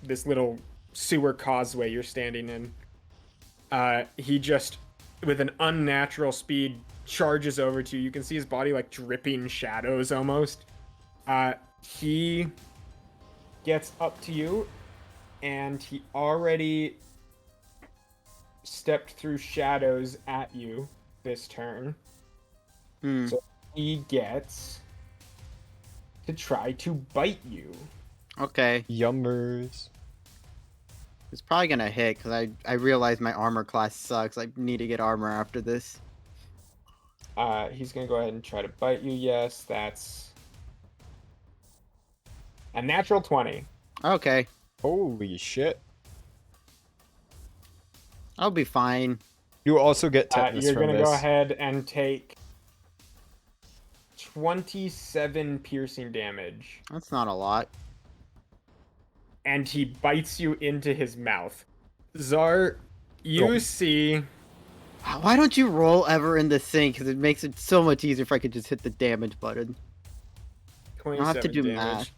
this little sewer causeway you're standing in. He just, with an unnatural speed, charges over to you. You can see his body like dripping shadows almost. He gets up to you, and he already stepped through shadows at you this turn. So he gets to try to bite you. Okay. Yummers. It's probably gonna hit because I realize my armor class sucks. I need to get armor after this. He's gonna go ahead and try to bite you. Yes, that's a natural 20. Okay. Holy shit. I'll be fine. You also get tetanus You're from gonna this. go ahead and take 27 piercing damage. That's not a lot. And he bites you into his mouth. Czar, you see... Why don't you roll ever in this thing? Because it makes it so much easier if I could just hit the damage button. I don't have to do math.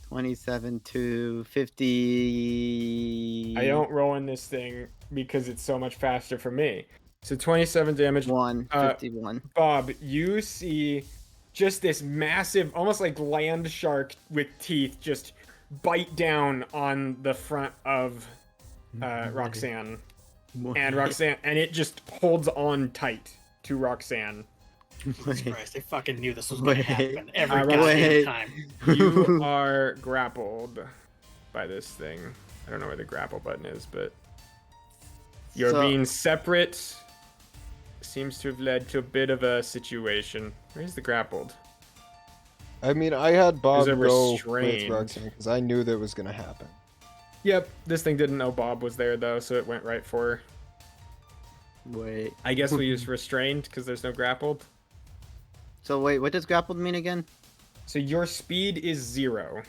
27 to 50. I don't roll in this thing because it's so much faster for me. So 27 damage. 51. Bob, you see just this massive, almost like land shark with teeth, just bite down on the front of Roxanne. And Roxanne, and it just holds on tight to Roxanne. Jesus Christ, I fucking knew this was going to happen every Wait. goddamn time. You are grappled by this thing. I don't know where the grapple button is, but you're being separate. Seems to have led to a bit of a situation. Where's the grappled? I mean, I had Bob They're go with restrained. Roxanne because I knew that was going to happen. Yep, this thing didn't know Bob was there though, so it went right for her. Wait. I guess we use restrained because there's no grappled. So wait, what does grappled mean again? So your speed is 0.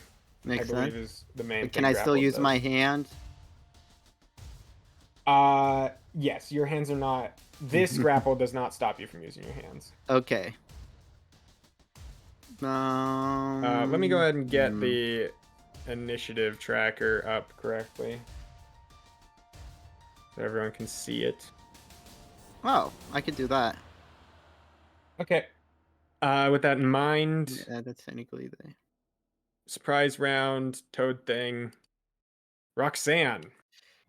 Makes I believe sense. is the main But thing. can I still grappled use does. my hand? Yes, your hands are not. This grapple does not stop you from using your hands. Okay. Let me go ahead and get the initiative tracker up correctly, so everyone can see it. Oh, I could do that. Okay. With that in mind, Yeah, that's technically the. surprise round, toad thing. Roxanne,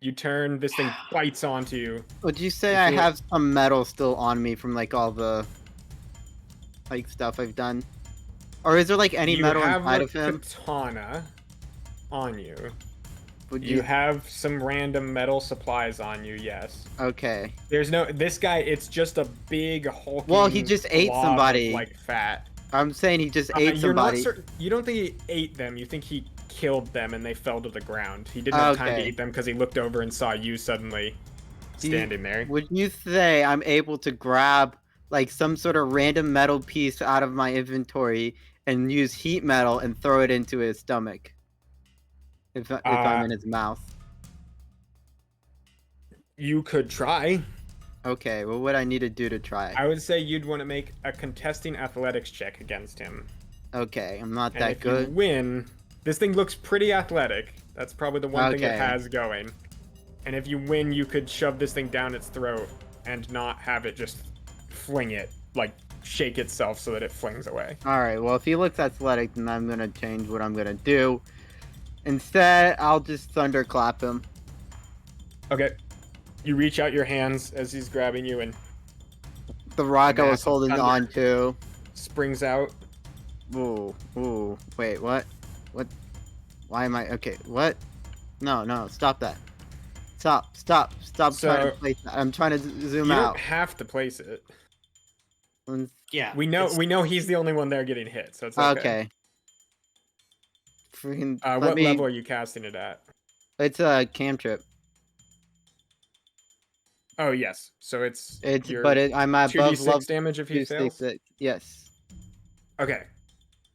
you turn, this thing bites onto you. Would you say You I feel- have some metal still on me from like all the like stuff I've done? Or is there like any You metal have inside a of him? katana on you. Would You have some random metal supplies on you, yes. Okay. There's no, this guy, it's just a big hulking Well, he just ate blob somebody. of, like, fat. I'm saying he just ate You're not somebody. certain, you don't think he ate them, you think he killed them and they fell to the ground. He didn't have time to Okay. eat them because he looked over and saw you suddenly standing there. Would you say I'm able to grab like some sort of random metal piece out of my inventory and use heat metal and throw it into his stomach? If I'm in his mouth. You could try. Okay, well, what I need to do to try? I would say you'd want to make a contesting athletics check against him. Okay, I'm not And that if good. you win, this thing looks pretty athletic. That's probably the one thing it Okay. has going. And if you win, you could shove this thing down its throat and not have it just fling it, like shake itself so that it flings away. Alright, well, if he looks athletic, then I'm gonna change what I'm gonna do. Instead, I'll just thunderclap him. Okay. You reach out your hands as he's grabbing you and The rock I was Massive holding thunder. on to. springs out. Ooh, wait, what? What? Why am I, okay, what? No, stop that. Stop trying to So, place that. I'm trying to zoom You out. don't have to place it. Yeah. We know it's- he's the only one there getting hit, so it's okay. Okay. Freaking, What level are you casting it at? It's a cantrip. Oh yes, so it's your I'm above 2d6 level damage if he fails. 2d6. Yes. Okay.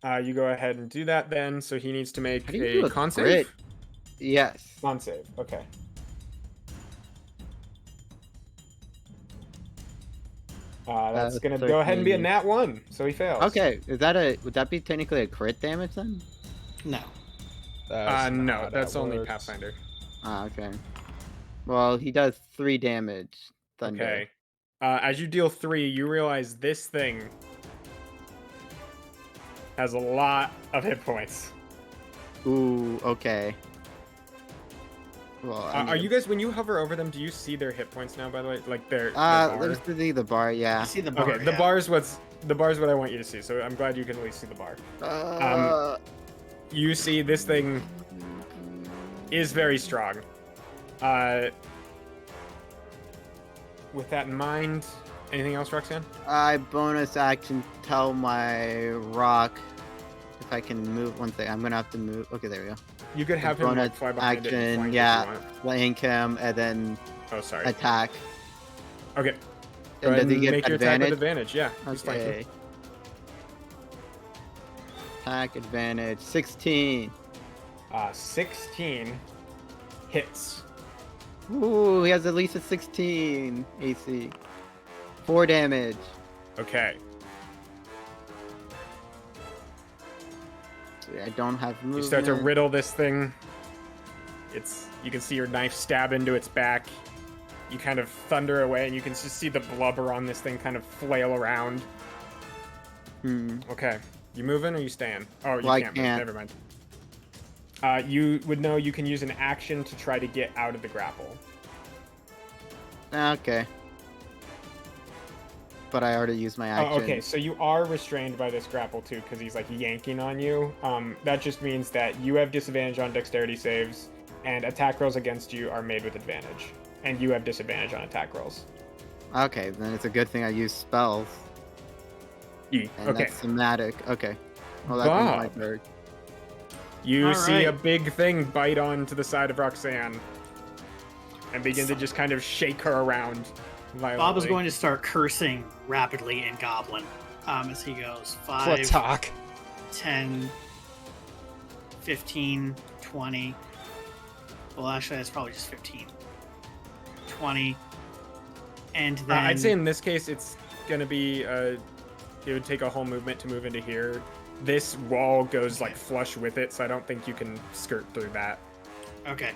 You go ahead and do that then. So he needs to make How do you do a a con crit? save. Yes. Con save. Okay. That's gonna go ahead and be a 13. nat 1, so he fails. Okay, would that be technically a crit damage then? No. No, that's only Pathfinder. Ah, okay. Well, he does 3 damage. Thunder. Okay. As you deal 3, you realize this thing has a lot of hit points. Ooh, okay. Well, Are you guys, when you hover over them, do you see their hit points now? By the way, like their Let's see the bar. Yeah. You see the bar. Okay, the yeah. bar's what I want you to see. So I'm glad you can at least see the bar. You see this thing is very strong. With that in mind, anything else, Roxanne? I bonus action tell my rock if I can move. One thing, I'm gonna have to move. Okay, there we go. You could have him Bonus like, fly behind it and action, flank if yeah. you want. Flank him and then Oh, sorry. attack. Okay. Go And ahead does he and get make your attack with advantage? advantage. Yeah. he's flanking. Okay. Attack advantage 16. 16 hits. Ooh, he has at least a 16 AC. 4 damage. Okay. I don't have movement. You start to riddle this thing. You can see your knife stab into its back. You kind of thunder away, and you can just see the blubber on this thing kind of flail around. Okay. You moving or you staying? Oh, you Well, I can't move. can't. Never mind. You would know you can use an action to try to get out of the grapple. Okay. But I already used my action. Oh, okay. So you are restrained by this grapple too, because he's like yanking on you. That just means that you have disadvantage on dexterity saves, and attack rolls against you are made with advantage, and you have disadvantage on attack rolls. Okay, then it's a good thing I use spells. And Okay. that's somatic. Okay. Well, that brings my Bob. turn. You All see a right. big thing bite onto the side of Roxanne, and begin to just kind of shake her around violently. Bob is going to start cursing rapidly in Goblin as he goes. 5, Platok. 10, 15, 20. Well, actually, that's probably just 15. 20, And then I'd say in this case, it's gonna be. It would take a whole movement to move into here. This wall goes like flush with it, so I don't think you can skirt through that. okay.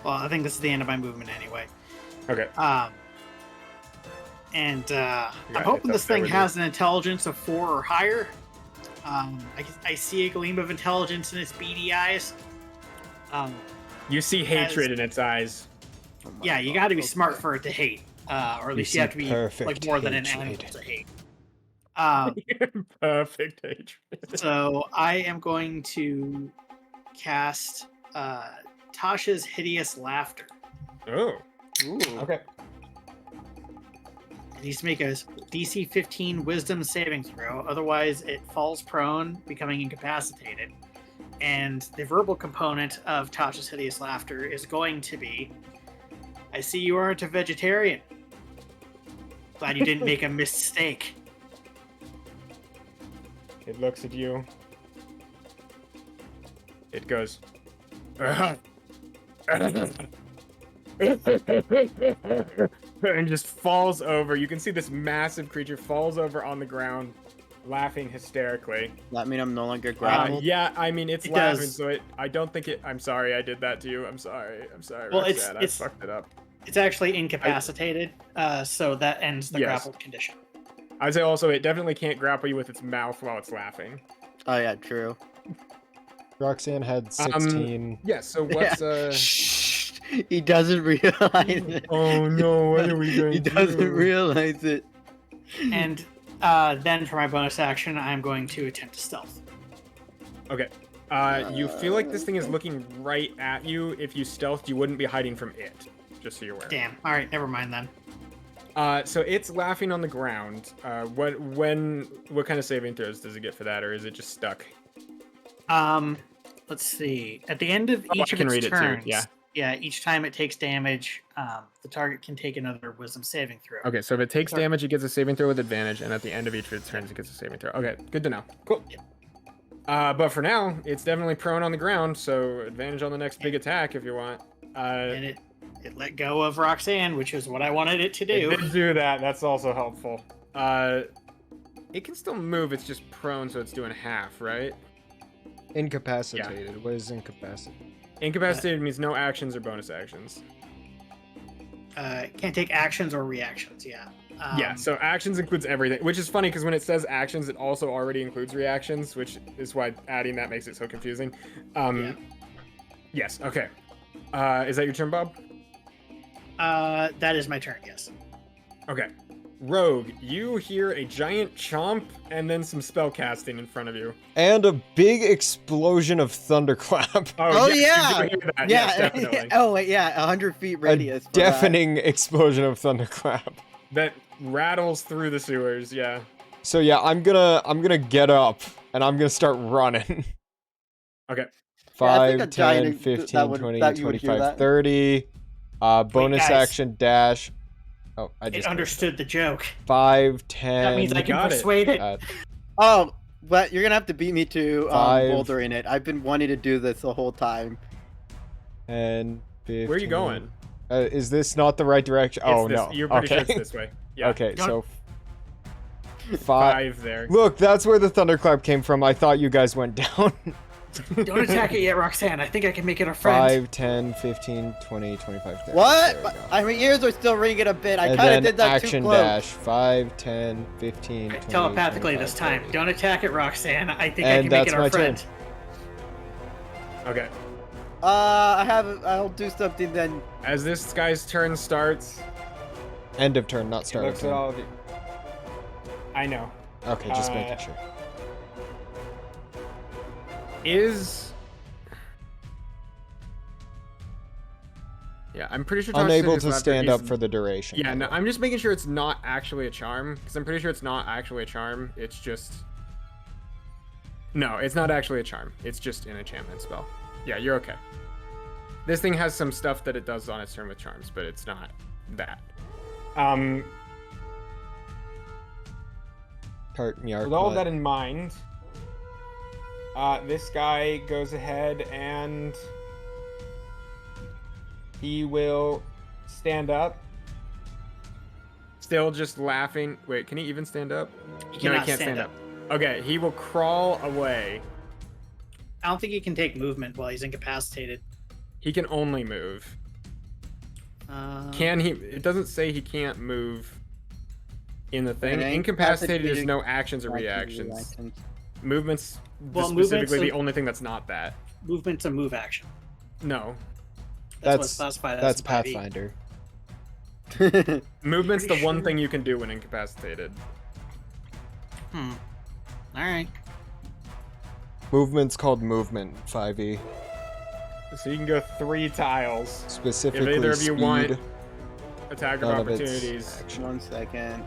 Well, I think this is the end of my movement anyway. Okay. And Yeah, I'm hoping it's this up there thing with you. has an intelligence of 4 or higher. I see a gleam of intelligence in its beady eyes. You see hatred in its eyes. Oh my Yeah, you God, got to be okay. smart for it to hate, or at You least see you have to be perfect like more than an hatred. animal to hate. Perfect hatred. So I am going to cast Tasha's Hideous Laughter. Oh. Ooh. Okay. It needs to make a DC 15 Wisdom saving throw, otherwise it falls prone, becoming incapacitated. And the verbal component of Tasha's Hideous Laughter is going to be, I see you aren't a vegetarian. Glad you didn't make a mistake. It looks at you. It goes. And just falls over. You can see this massive creature falls over on the ground, laughing hysterically. Does that mean I'm no longer grappled? Yeah, I mean it's It laughing, does. so I don't think it. I'm sorry, I did that to you. I'm sorry. Well, Roxanne, it's- I fucked it up. It's actually incapacitated, so that ends the Yes. grappled condition. I'd say also it definitely can't grapple you with its mouth while it's laughing. Oh yeah, true. Roxanne had 16. Yeah. So what's Shh. He doesn't realize it. Oh no! What are we going He to doesn't do? realize it. And then for my bonus action, I'm going to attempt to stealth. Okay. You feel like this thing is looking right at you. If you stealthed, you wouldn't be hiding from it. Just so you're aware. Damn. All right, never mind then. So it's laughing on the ground. What kind of saving throws does it get for that, or is it just stuck? Let's see. At the end of Oh, each I of can its read it too, turns, yeah. each time it takes damage, the target can take another Wisdom saving throw. Okay, so if it takes Sorry. damage, it gets a saving throw with advantage, and at the end of each of its turns, it gets a saving throw. Okay, good to know. Cool. But for now, it's definitely prone on the ground, so advantage on the next big attack if you want. And it let go of Roxanne, which is what I wanted it to do. It did do that. That's also helpful. It can still move. It's just prone, so it's doing half, right? Incapacitated. What is incapacitated? Incapacitated means no actions or bonus actions. Can't take actions or reactions. Yeah. Yeah, so actions includes everything, which is funny because when it says actions, it also already includes reactions, which is why adding that makes it so confusing. Yeah. Yes, okay. Is that your turn, Bob? That is my turn. Yes. Okay. Rogue, you hear a giant chomp and then some spell casting in front of you. And a big explosion of thunderclap. Oh, yes, yeah! you do hear that. Yeah. Yes, definitely. Oh wait, yeah, 100 feet radius. A for that. deafening explosion of thunderclap. That rattles through the sewers, yeah. So yeah, I'm gonna get up and I'm gonna start running. Okay. Yeah, I think 5, a 10, giant- 15, that would- 20, that you would hear 25, that. 30. Bonus guys. action dash. Oh, I It just understood the joke. 5, 10. That means I can got it. persuade it. Oh, but you're gonna have to beat me to 5. bouldering it. I've been wanting to do this the whole time. And 15. Where are you going? Is this not the right direction? It's Oh this, no. You're pretty okay. sure it's this way. Yeah. Okay, Don't- so 5. 5 there. Look, that's where the thunderclap came from. I thought you guys went down. Don't attack it yet, Roxanne. I think I can make it a friend. 5, 10, 15, 20, 25, 30. What? There we go. My ears are still ringing a bit. I And kind then of did that action too close. dash. 5, 10, 15, 20, Telepathically 25, this time. 30. Don't attack it, Roxanne. I think I And can make that's it my our turn. friend. Okay. I'll do something then. As this guy's turn starts, End of turn, not he start of looks at turn. all of you. I know. Okay, just making sure. Yeah, I'm pretty sure. Tasha's Unable Hideous to Laughter stand is- up for the duration. Yeah, no, I'm just making sure it's not actually a charm, because I'm pretty sure it's not actually a charm. It's just. No, it's not actually a charm. It's just an enchantment spell. Yeah, you're okay. This thing has some stuff that it does on its turn with charms, but it's not that. Tart Mjark. With all of that in mind, this guy goes ahead and he will stand up still just laughing. Wait, can he even stand up? He No, he cannot can't stand up. Okay, he will crawl away. I don't think he can take movement while he's incapacitated. He can only move. Can he? It doesn't say he can't move in the thing. Incapacitated is no actions or reactions. Movement's specifically the only thing that's not that. Movement's a move action. No. That's what's classified as That's a 5e. Pathfinder. Movement's the Pretty one sure. thing you can do when incapacitated. All right. Movement's called movement 5e. So you can go 3 tiles. Specifically If either of you speed. want attack of none of its opportunities. action. 1 second.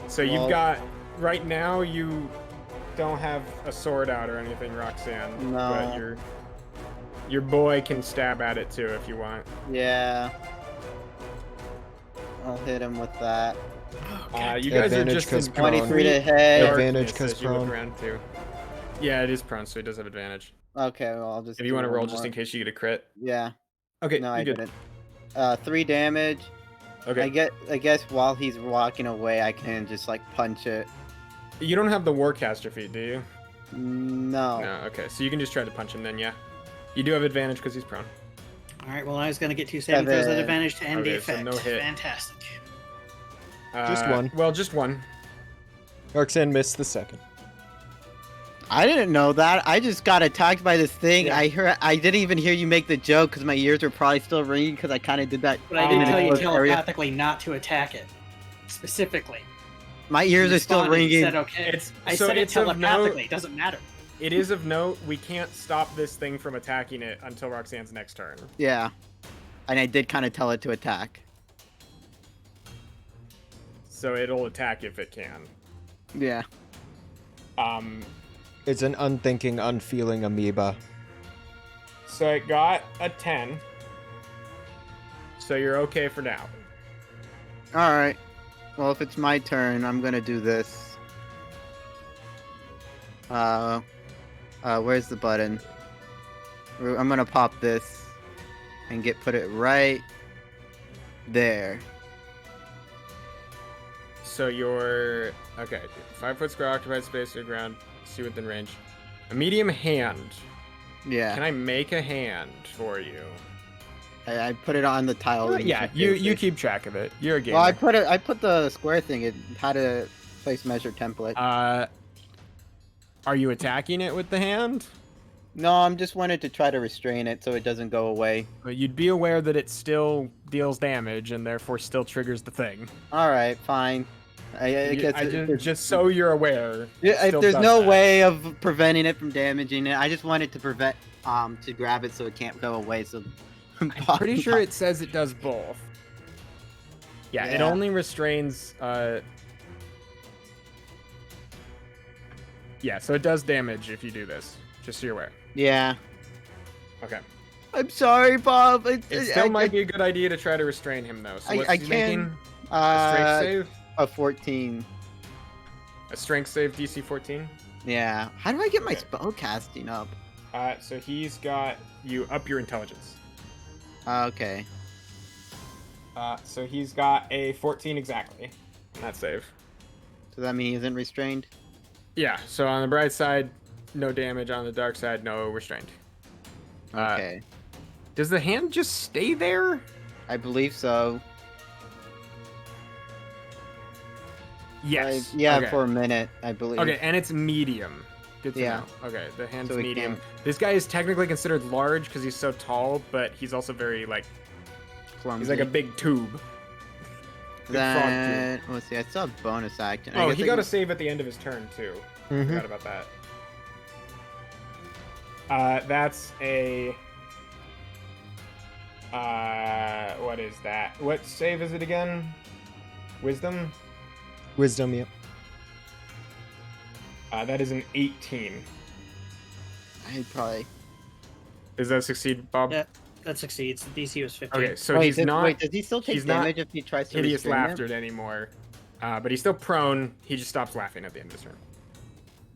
So Well- you've got right now you don't have a sword out or anything, Roxanne. No. But your boy can stab at it too if you want. Yeah. I'll hit him with that. You guys are Advantage just 'cause in prone. 23 to complete hit. Advantage darkness 'cause as you look prone. around too. Yeah, it is prone, so he does have advantage. Okay, well, I'll just. If you do want to one roll just more. in case you get a crit. Yeah. Okay, No, you I good. didn't. 3 damage. Okay. I guess while he's walking away, I can just like punch it. You don't have the Warcaster feat, do you? No. No, okay. So you can just try to punch him then, yeah. You do have advantage because he's prone. All right. Well, I was gonna get 2 saving throws at 7. advantage to end the Okay, so effect. no hit. Fantastic. Just one. Well, just one. Roxanne missed the second. I didn't know that. I just got attacked by this thing. Yeah. I didn't even hear you make the joke because my ears were probably still ringing because I kind of did that. But I did in tell a you close area. telepathically not to attack it. Specifically. My ears You are still responded and ringing. Said, okay. I so said it it's of note- telepathically. It doesn't matter. It is of note, we can't stop this thing from attacking it until Roxanne's next turn. Yeah. And I did kind of tell it to attack. So it'll attack if it can. Yeah. It's an unthinking, unfeeling amoeba. So it got a 10. So you're okay for now. All right. Well, if it's my turn, I'm gonna do this. Where's the button? I'm gonna pop this and put it right there. So you're okay. 5 foot square occupied space or ground. See within range. A medium hand. Yeah. Can I make a hand for you? I put it on the tile. Yeah, you keep track of it. You're a gamer. Well, I put the square thing. It had a place measure template. Are you attacking it with the hand? No, I'm just wanted to try to restrain it so it doesn't go away. But you'd be aware that it still deals damage and therefore still triggers the thing. All right, fine. I guess Just so you're aware. if still there's does no that. way of preventing it from damaging it, I just wanted to prevent to grab it so it can't go away. So I'm pretty sure it says it does both. Yeah, it Yeah. only restrains. Yeah, so it does damage if you do this. Just so you're aware. Yeah. Okay. I'm sorry, Bob. It still might be a good idea to try to restrain him though. So what's he making? A strength save? A 14. A strength save DC 14? Yeah. How do I get my Okay. spell casting up? So he's got you up your intelligence. Okay. So he's got a 14 exactly. That save. Does that mean he isn't restrained? Yeah, so on the bright side, no damage. On the dark side, no restraint. Okay. Does the hand just stay there? I believe so. Yes. Yeah, Okay. for a minute, I believe. Okay, and it's medium. Good to Yeah. know. Okay, the hand's So we medium. can't- This guy is technically considered large because he's so tall, but he's also very like he's like a big tube. Big frog tube. Then let's see. I still have bonus action. I Oh, guess he I got a can- save at the end of his turn too. Mhm. Forgot about that. That's a. What is that? What save is it again? Wisdom. Wisdom, yep. That is an 18. I'd probably. Does that succeed, Bob? Yeah, that succeeds. The DC was 15. Okay, so he's not Wait, does he still take he's not damage if he tries to hideous restrain laughter it? anymore, but he's still prone. He just stops laughing at the end of his turn.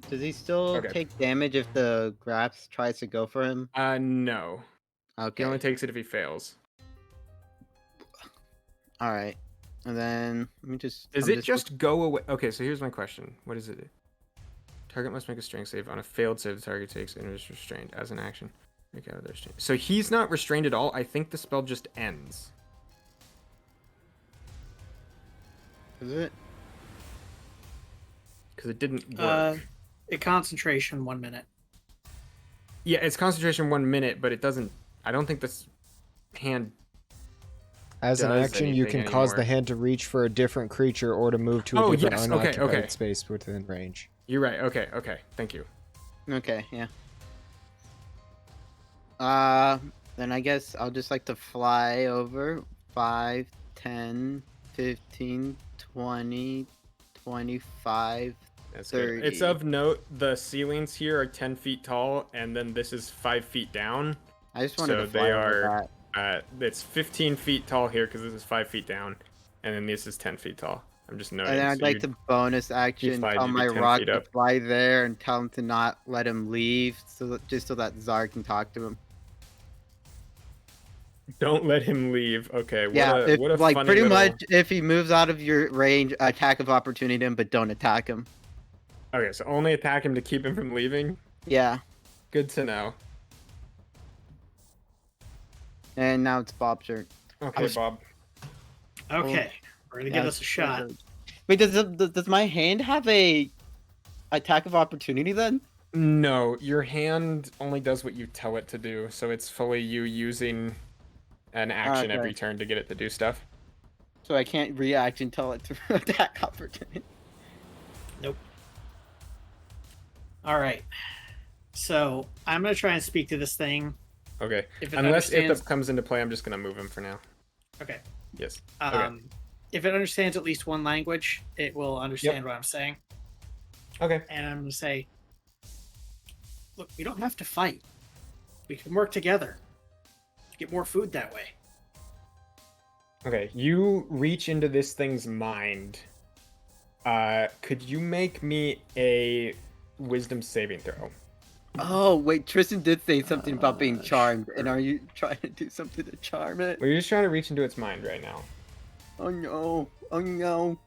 Does he still Okay. take damage if the Graps tries to go for him? No. Okay. He only takes it if he fails. All right. And then let me just. Does I'm it just go away? Okay, so here's my question. What is it? Target must make a strength save. On a failed save, the target takes and is restrained as an action. Make out of their restraint. So he's not restrained at all. I think the spell just ends. Is it? Because it didn't work. A concentration 1 minute. Yeah, it's concentration 1 minute, but it doesn't. I don't think this hand. As an does action, you can anything cause the anymore. hand to reach for a different creature or to move to a Oh, different yes, okay, unoccupied okay. space within range. You're right. Okay, okay. Thank you. Okay, yeah. Then I guess I'll just like to fly over 5, 10, 15, 20, 25. That's good. It's 30. of note the ceilings here are 10 feet tall, and then this is 5 feet down. I just wanted So to fly they over are. that. It's 15 feet tall here because this is 5 feet down, and then this is 10 feet tall. I'm just noting. And then I'd so like you'd- to bonus action fly, tell you'd be my 10 rock feet to up. fly there and tell him to not let him leave, just so that Czar can talk to him. Don't let him leave. Okay. Yeah, What a like funny pretty little... much if he moves out of your range, attack of opportunity him, but don't attack him. Okay, so only attack him to keep him from leaving. Yeah, Good to know. and now it's Bob's turn. Okay, was- Bob. Okay, we're gonna give this a shot. Wait, does my hand have a attack of opportunity then? No, your hand only does what you tell it to do, so it's fully you using an action Okay. every turn to get it to do stuff. So I can't react and tell it to attack opportunity. All right. So I'm gonna try and speak to this thing. Okay. If it Unless understands. it comes into play, I'm just gonna move him for now. Okay. Yes. If it understands at least one language, it will understand what I'm saying. Okay. And I'm gonna say, look, we don't have to fight. We can work together. Get more food that way. Okay. You reach into this thing's mind. Could you make me a wisdom saving throw? Oh wait, Tristan did say something about being charmed, and are you trying to do something to charm it? Well, you're just trying to reach into its mind right now. Oh no! Oh no!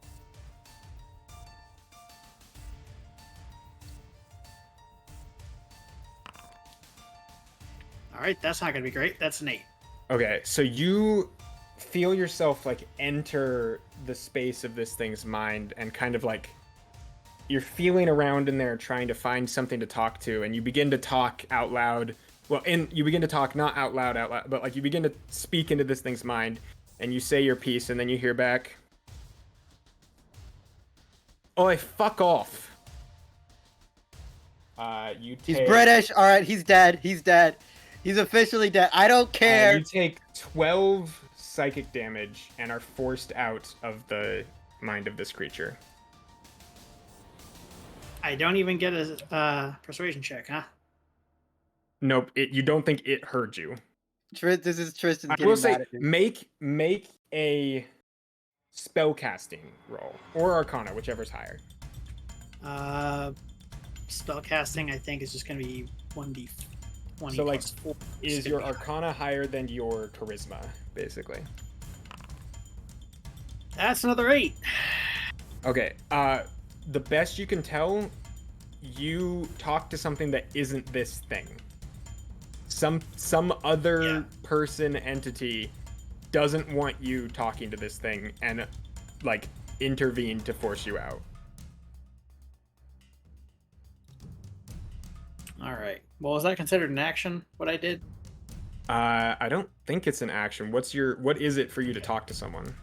All right, that's not gonna be great. That's an 8. Okay, so you feel yourself like enter the space of this thing's mind and kind of like you're feeling around in there trying to find something to talk to, and you begin to talk out loud. Well, you begin to talk not out loud, but like you begin to speak into this thing's mind, and you say your piece, and then you hear back, "Oh, fuck off." You take, He's British. All right, he's dead. He's dead. He's officially dead. I don't care. You take 12 psychic damage and are forced out of the mind of this creature. I don't even get a persuasion check, huh? Nope, you don't think it heard you. This is Tristan I getting will say, mad at me. make a spellcasting roll or Arcana, whichever's higher. Spellcasting, I think, is just going to be 1d20 So, like, plus 4. Is your Arcana higher than your Charisma, basically? That's another 8. Okay. The best you can tell, you talk to something that isn't this thing. Some other person, entity, doesn't want you talking to this thing and like intervene to force you out. All right. Well, is that considered an action, what I did? I don't think it's an action. What is it for you to talk to someone?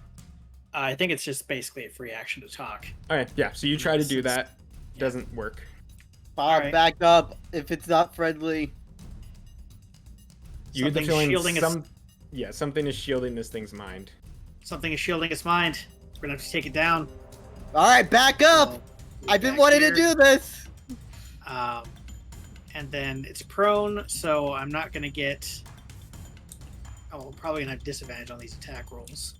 I think it's just basically a free action to talk. Okay, yeah. So you try to do that. Doesn't work. Bob, Alright. back up. If it's not friendly. You get the Something's feeling shielding something is shielding this thing's mind. Something is shielding its mind. We're going to have to take it down. All right, back up. So, I've been back wanting here. to do this. And then it's prone, so I'm not going to get... Oh, I'm probably going to have disadvantage on these attack rolls.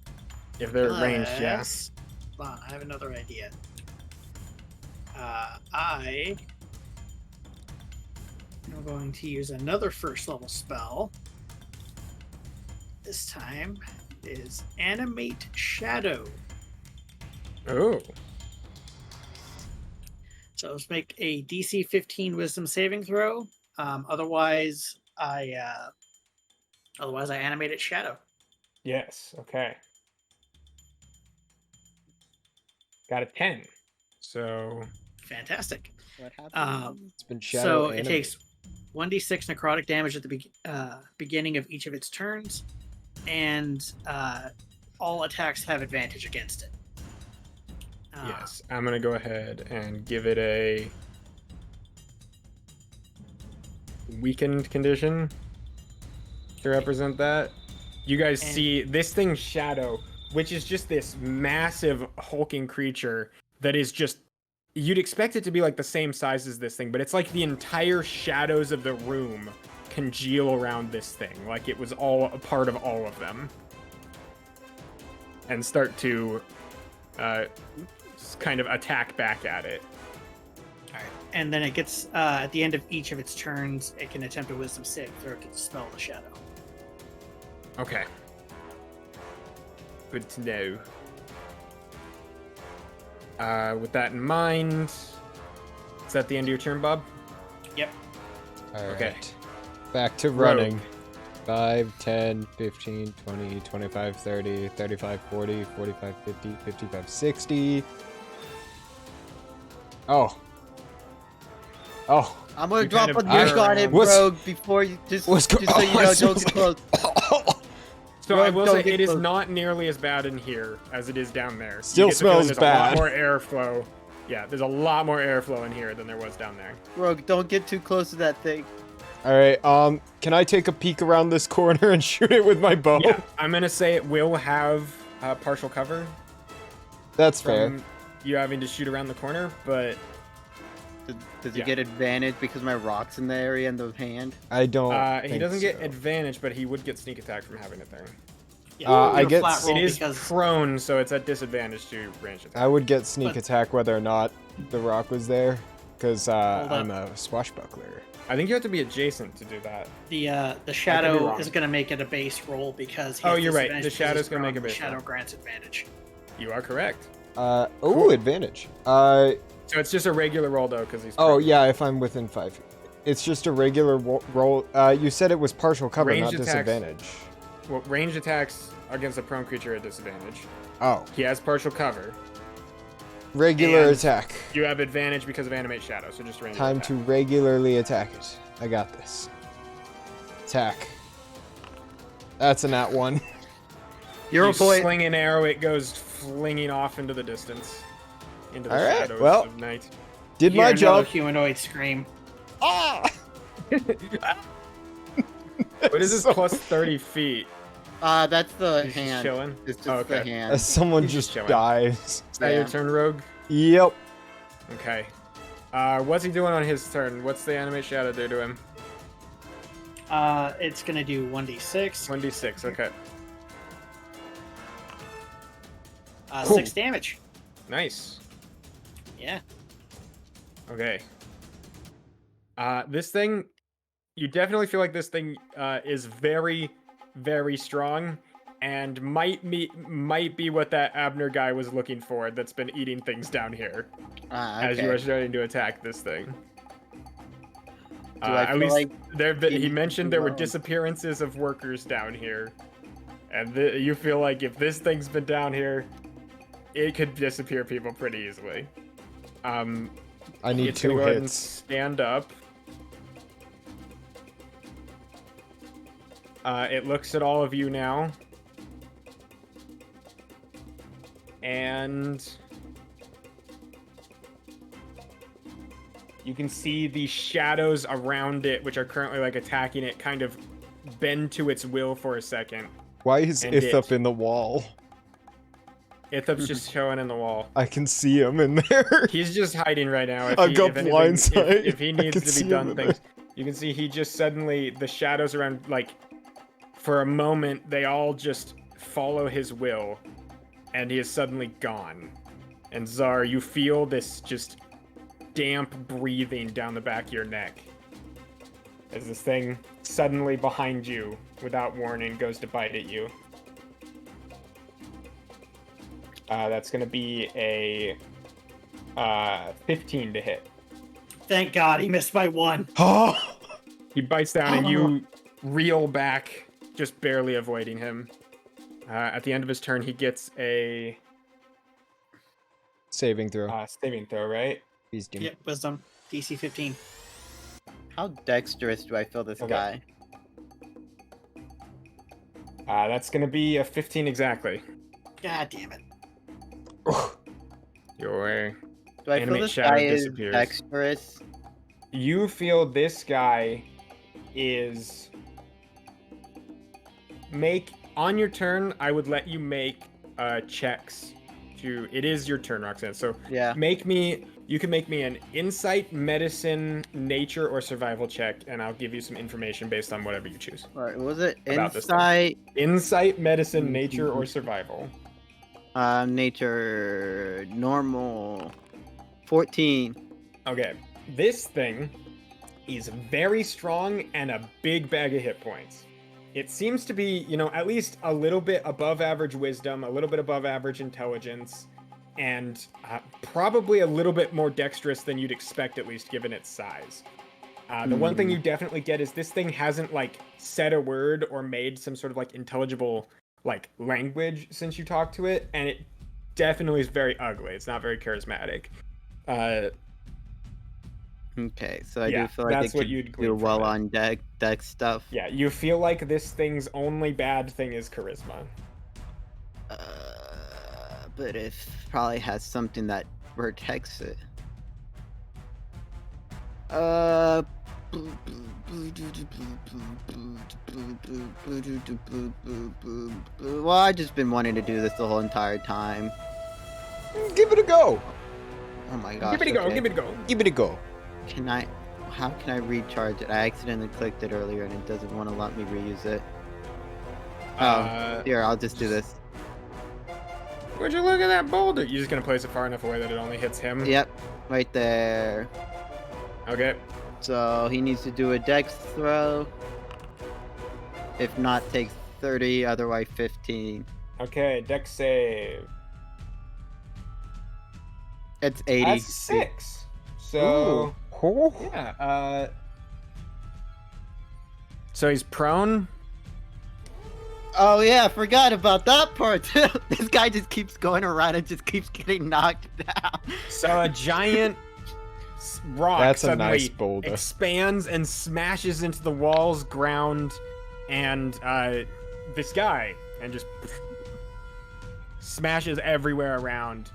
If they're ranged, yeah. Unless- Hold on, I have another idea. I'm going to use another first level spell. This time is Animate Shadow. Oh. So let's make a DC 15 Wisdom saving throw. Otherwise, I animate its shadow. Yes. Okay. Got a 10. So Fantastic. What happened? It's been shadow So it animated. takes 1d6 necrotic damage at the beginning of each of its turns, and all attacks have advantage against it. yes, I'm gonna go ahead and give it a weakened condition to represent that. You guys And- see this thing's shadow, which is just this massive hulking creature that is just, you'd expect it to be like the same size as this thing, but it's like the entire shadows of the room congeal around this thing, like it was all a part of all of them, and start to kind of attack back at it. All right. And then it gets at the end of each of its turns, it can attempt a Wisdom save throw to dispel the shadow. Okay. Good to know. With that in mind, is that the end of your turn, Bob? Yep. All right. Okay. Back to running. 5, 10, 15, 20, 25, 30, 35, 40, 45, 50, 55, 60. Oh. Oh. I'm gonna You drop kind a of nuke are, on it, what's- Rogue, before you just what's so go- you oh, know, I don't get close. So I Rogue, will don't say get it is close. not nearly as bad in here as it is down there. You Still get the feeling smells there's bad. a lot more airflow. Yeah, there's a lot more airflow in here than there was down there. Rogue, don't get too close to that thing. All right. Can I take a peek around this corner and shoot it with my bow? Yeah, I'm gonna say it will have partial cover That's fair. from you having to shoot around the corner, but Does Yeah. he get advantage because my rock's in the area and the hand? I don't. he think doesn't get so. advantage, but he would get sneak attack from having it there. Yeah, I you're get flat roll It is because prone, so it's at disadvantage to range attack. I would get sneak But- attack whether or not the rock was there, because up. I'm a swashbuckler. I think you have to be adjacent to do that. the shadow wrong. is going to make it a base roll because he Oh, has you're right. disadvantage The because shadow's he's gonna make prone. a base The shadow roll. grants advantage. You are correct. Oh, advantage. So it's just a regular roll though, because he's. Oh prone. yeah, if I'm within 5 feet. It's just a regular roll. You said it was partial cover, Ranged not attacks. disadvantage. Well, range attacks against a prone creature at disadvantage. Oh, He has partial cover. regular And- attack. You have advantage because of animate shadow, so just range Time attack. to regularly attack it. I got this. Attack. That's a nat 1. Hero You point. sling an arrow, it goes flinging off into the distance, into the All right, shadows well. of night. Did You my hear another job. humanoid scream. Ah! What is this So- plus 30 feet? That's the He's just hand. chilling? It's just Oh, the okay. hand. Someone He's just just chilling. dies. Is that your Yeah. turn, Rogue? Yep. Okay. What's he doing on his turn? What's the animate shadow do to him? It's going to do 1d6, 1d6, okay. Cool. 6 damage. Nice. Yeah. Okay. This thing, you definitely feel like this thing is very, very strong, and might be what that Abner guy was looking for. That's been eating things down here as you are Okay. starting to attack this thing. I At feel least like he he- mentioned there were well- disappearances of workers down here, and you feel like if this thing's been down here, it could disappear people pretty easily. I need It's gonna 2 go ahead and hits. stand up. It looks at all of you now. And you can see the shadows around it, which are currently like attacking it, kind of bend to its will for a second. Why is And Ith up it- in the wall? Ithup's just showing in the wall. I can see him in there. He's just hiding right now. I've got anything- blind sight. If he I needs can to see be him done in things, you can see he just suddenly, the shadows around, like, for a moment, they all just follow his will, and he is suddenly gone. And Czar, you feel this just damp breathing down the back of your neck as this thing suddenly behind you, without warning, goes to bite at you. That's going to be a 15 to hit. Thank God he missed by 1. Oh! He bites down and you reel back, just barely avoiding him. At the end of his turn, he gets a Saving throw. saving throw, right? Wisdom. Yep, wisdom. DC 15. How dexterous do I feel this Okay. guy? That's going to be a 15 exactly. God damn it. Your Do I feel Animate this shadow guy is disappears. dexterous? You feel this guy is on your turn. I would let you make checks to. It is your turn, Roxanne. So Yeah. you can make me an insight, medicine, nature, or survival check, and I'll give you some information based on whatever you choose. All right, what was it? About this thing. Insight, Insight, medicine, nature, or survival. nature, normal, 14. Okay, this thing is very strong and a big bag of hit points. It seems to be, at least a little bit above average wisdom, a little bit above average intelligence, and probably a little bit more dexterous than you'd expect, at least given its size. The one thing you definitely get is this thing hasn't said a word or made some sort of intelligible language since you talked to it, and it definitely is very ugly. It's not very charismatic. Okay, so I Yeah, do feel like that's it what could you'd do glean from well it. on deck stuff. Yeah, you feel like this thing's only bad thing is charisma. But it probably has something that protects it. Well, I've just been wanting to do this the whole entire time. Give it a go. Oh my gosh. Give it a go, okay. give it a go. Give it a go. How can I recharge it? I accidentally clicked it earlier and it doesn't want to let me reuse it. Here, I'll just do this. Would you look at that boulder? You're just gonna place it far enough away that it only hits him? Yep, right there. Okay. So he needs to do a dex throw. If not, takes 30, otherwise 15. Okay, dex save. It's 80. That's 6. So, Oh. yeah, so he's prone. Oh yeah, I forgot about that part too. This guy just keeps going around and just keeps getting knocked down. So a giant rock That's a suddenly nice boulder. expands and smashes into the walls, ground, and this guy, and just smashes everywhere around.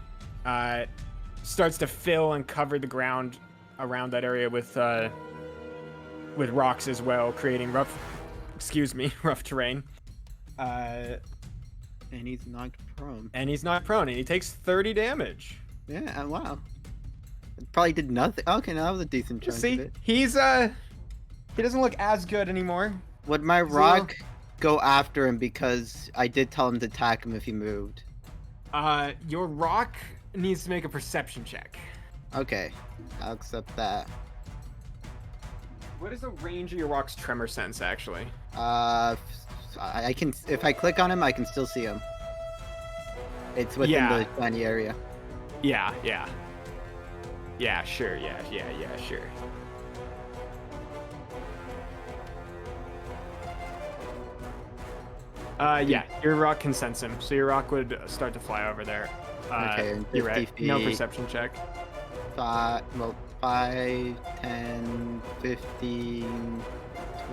Starts to fill and cover the ground around that area with rocks as well, creating rough terrain. And he's knocked prone. And he's not prone, and he takes 30 damage. Yeah, wow. It probably did nothing. Okay, no, that was a decent chunk of See, it. he's he doesn't look as good anymore. Would my rock go after him because I did tell him to attack him if he moved? Your rock needs to make a perception check. Okay, I'll accept that. What is the range of your rock's tremor sense, actually? I can, if I click on him, I can still see him. It's within the tiny area. Yeah, sure, sure. Yeah, your rock can sense him, so your rock would start to fly over there. Okay, and you're right. 50 No feet. perception check. 5, 10, 15,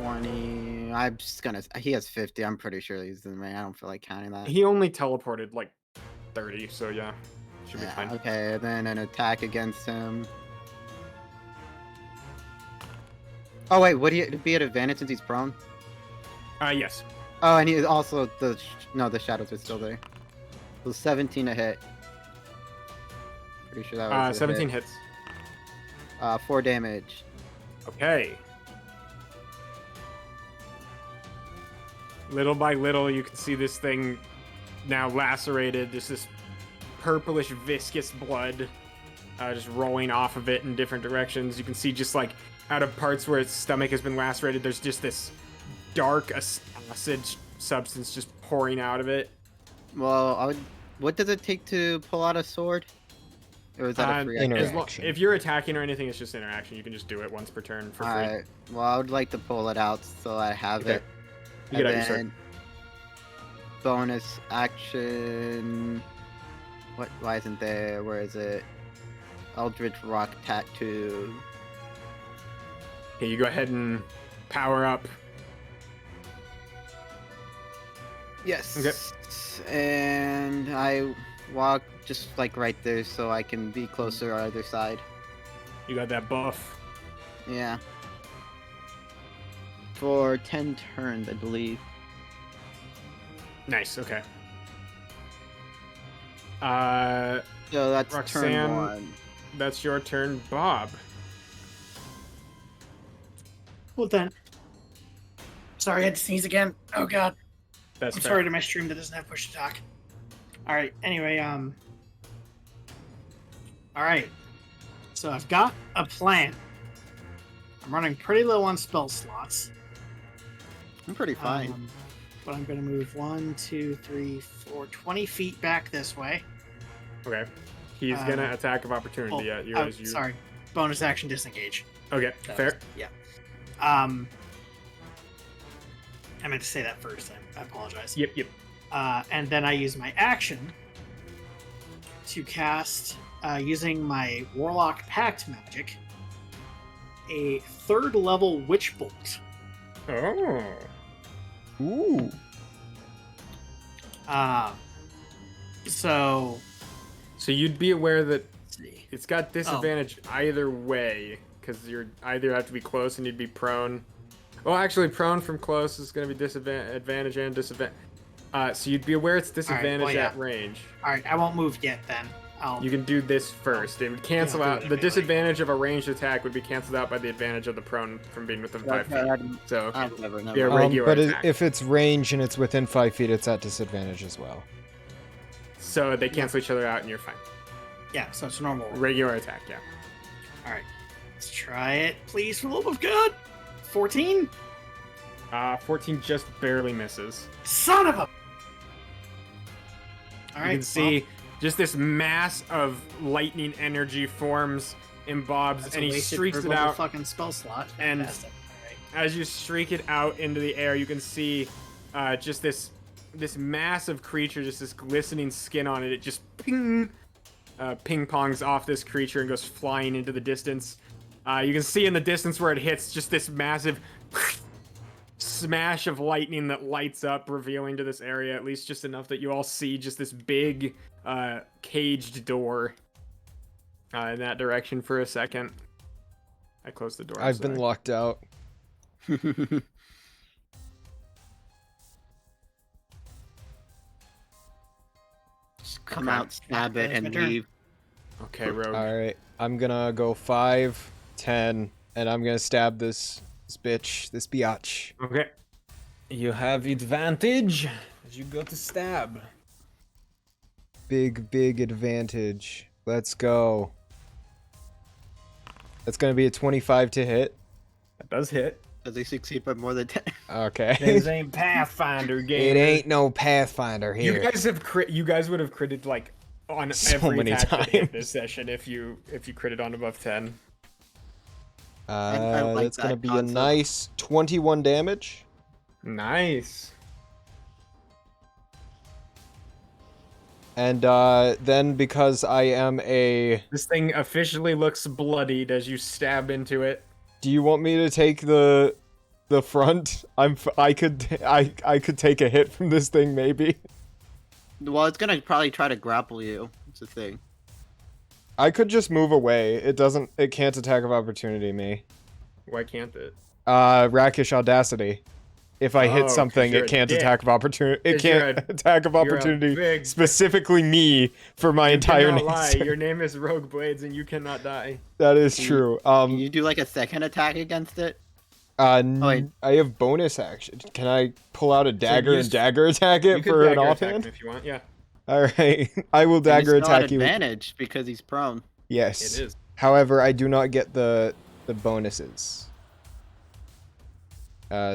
20. I'm just gonna. He has 50. I'm pretty sure he's the man. I don't feel like counting that. He only teleported like 30, so yeah, should be Yeah, fine. okay, then an attack against him. Oh wait, would he be at advantage since he's prone? Yes. Oh, and he also the shadows are still there. So 17 a hit. Pretty sure that was a 17 hit. hits. 4 damage. Okay. Little by little, you can see this thing now lacerated. Just this purplish, viscous blood just rolling off of it in different directions. You can see just like out of parts where its stomach has been lacerated, there's just this dark acid substance just pouring out of it. Well, What does it take to pull out a sword? Or is that a free inter- action? Interaction. If you're attacking or anything, it's just interaction. You can just do it once per turn for free. Alright. Well, I would like to pull it out so I have Okay. it. You And get out your sword. then bonus action. What? Why isn't there? Where is it? Eldritch Rock Tattoo. Okay, you go ahead and power up. Yes. Okay. And I walk just like right there so I can be closer on either side. You got that buff. Yeah. For 10 turns, I believe. Nice. Okay. So that's Roxanne. turn 1. That's your turn, Bob. Well then. Sorry, I had to sneeze again. Oh god. That's I'm fair. sorry to my stream that doesn't have push to talk. Alright, anyway, Alright. So I've got a plan. I'm running pretty low on spell slots. I'm pretty fine. But I'm gonna move 1, 2, 3, 4, 20 feet back this way. Okay. He's gonna attack of opportunity at you as you. Sorry. Bonus action disengage. Okay. That Fair. was- yeah. I meant to say that first. I apologize. Yep. Yep. And then I use my action to cast, using my Warlock Pact magic, a 3rd level Witch Bolt. Oh. Ooh. So So you'd be aware that let's see. it's got disadvantage either way, because you're either have to be close and you'd be prone. Oh, actually, prone from close is going to be disadvantage and disadvantage. So you'd be aware it's disadvantage well, yeah. at range. All right, I won't move yet. Then You can do this first. It would cancel Yeah, I'll do out it the anyway. disadvantage of a ranged attack would be canceled out by the advantage of the prone from being within 5 feet. So Never yeah, mind. regular But attack. if it's range and it's within 5 feet, it's at disadvantage as well. So they cancel each other out and you're fine. yeah, so it's a normal. Roll. Regular attack, yeah. All right, let's try it, please, for the love of God. 14. 14 just barely misses. Son of a. All You right, can see just this mass of lightning energy forms in Bob's, that's and a he wasted streaks it 3rd level out. fucking spell slot. and- Fantastic. All right. As you streak it out into the air, you can see just this massive creature, just this glistening skin on it. It just ping pongs off this creature and goes flying into the distance. You can see in the distance where it hits just this massive smash of lightning that lights up, revealing to this area at least just enough that you all see just this big caged door in that direction for a second. I closed the door. I'm I've been sorry. locked out. Just come Okay. out, stab it, It's and my turn. leave. Okay, Rogue. All right, I'm gonna go 5, 10, and I'm gonna stab this bitch, this biatch. Okay. You have advantage as you go to stab. Big advantage. Let's go. That's gonna be a 25 to hit. That does hit. Does he succeed by more than 10? Okay. This ain't Pathfinder game. It ain't no Pathfinder You here. guys have you guys would have critted like on So every many attack that hit times. this session if you critted on above 10. I like That's gonna that be concept. a nice 21 damage. Nice. And then because I am a... This thing officially looks bloodied as you stab into it. Do you want me to take the front? I could take a hit from this thing maybe. Well, it's gonna probably try to grapple you. It's the thing. I could just move away. It can't attack of opportunity me. Why can't it? Rakish Audacity. If I Oh, hit 'cause something, you're it a can't dick. attack of opportunity. It 'Cause you're can't a- attack of you're a opportunity big- specifically me for my entire Cannot lie. name. Your name is Rogue Blades and you cannot die. That is Can you- true. Can you do like a second attack against it? wait. I have bonus action. Can I pull out a dagger use- and dagger attack it You for could an dagger attack offhand? him if you want. Yeah, All right, I will And dagger it's not attack you. advantage because he's prone. Yes. it is. However, I do not get the bonuses.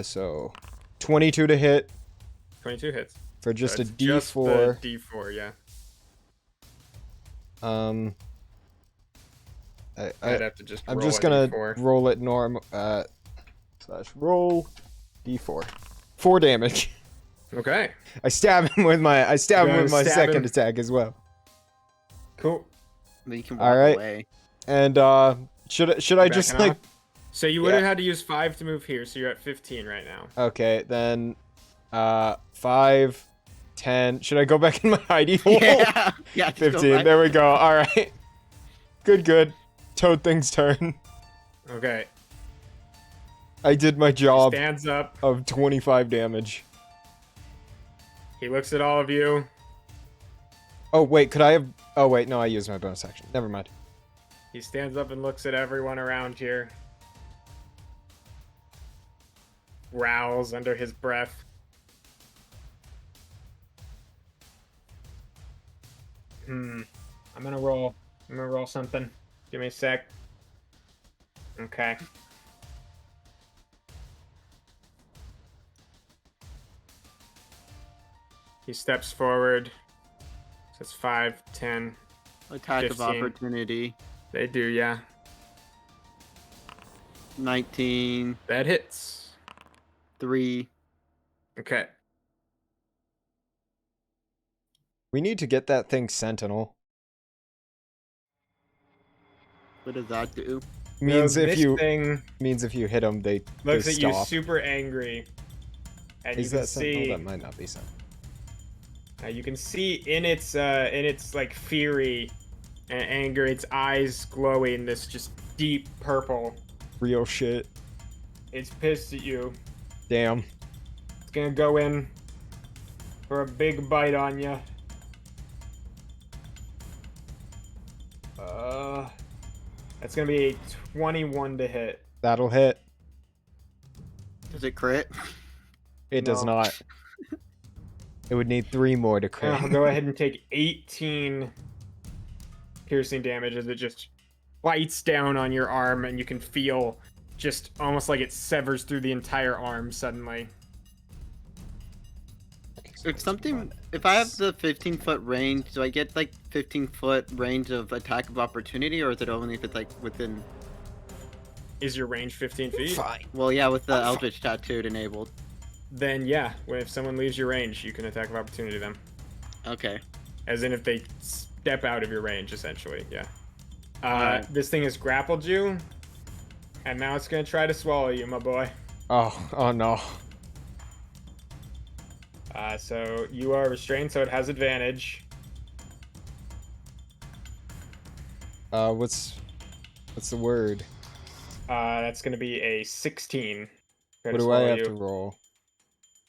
So 22 to hit 22 hits. for just That's a just D4. the D4, yeah. I'd have to just. I'm roll just a gonna d4. roll it slash roll d4. 4 damage. Okay. I stab him with my Gonna stab second him. attack as well. Cool. But you can walk Alright. away. And should I just Backing like off. So you would have had to use 5 to move here, so you're at 15 right now. okay, then 5 10. Should I go back in my hidey hole? Yeah. Yeah. just go 15. back. There we go. All right. Good. Toad Thing's turn. Okay. I did my job Stands up. of 25 damage. He looks at all of you. Oh, wait, could I have... Oh, wait, no, I used my bonus action. Never mind. He stands up and looks at everyone around here. Growls under his breath. I'm gonna roll something. Give me a sec. Okay. He steps forward. So it's 5, 10. Attack of 15. opportunity. They do, yeah. 19. That hits. 3. Okay. We need to get that thing Sentinel. What does that do? Means So if this you thing hit them, they looks they at you stop. super angry. And Is you can that Sentinel? see That might not be Sentinel. you can see in its like fury and anger, its eyes glowing this just deep purple. Real shit. It's pissed at you. Damn. It's gonna go in for a big bite on you. That's gonna be a 21 to hit. That'll hit. Does it crit? It does No. not. It would need 3 more to crit. I'll go ahead and take 18 piercing damage as it just bites down on your arm, and you can feel just almost like it severs through the entire arm suddenly. If something, if I have the 15-foot range, do I get like 15-foot range of attack of opportunity, or is it only if it's like within? Is your range 15 feet? Fine. Well, yeah, with the Eldritch Tattooed enabled. Then yeah, if someone leaves your range, you can attack of opportunity them. Okay. As in if they step out of your range, essentially, yeah. Alright. This thing has grappled you, and now it's gonna try to swallow you, my boy. Oh no. So you are restrained, so it has advantage. What's the word? That's gonna be a 16. Try What to do I swallow have you. to roll?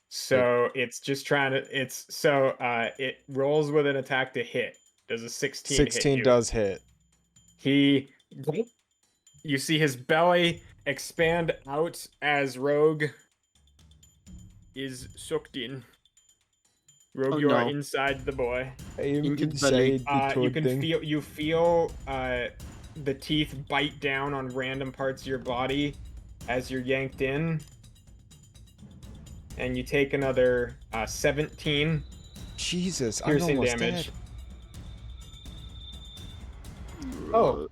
So it's just trying to. It rolls with an attack to hit. Does a 16 hit 16 you? does hit. You see his belly expand out as Rogue is sucked in. Rogue, Oh, you are no. inside the boy. I am Into the inside the You toad can thing. feel the teeth bite down on random parts of your body as you're yanked in, and you take another 17 Jesus, I'm piercing almost damage. dead. Oh,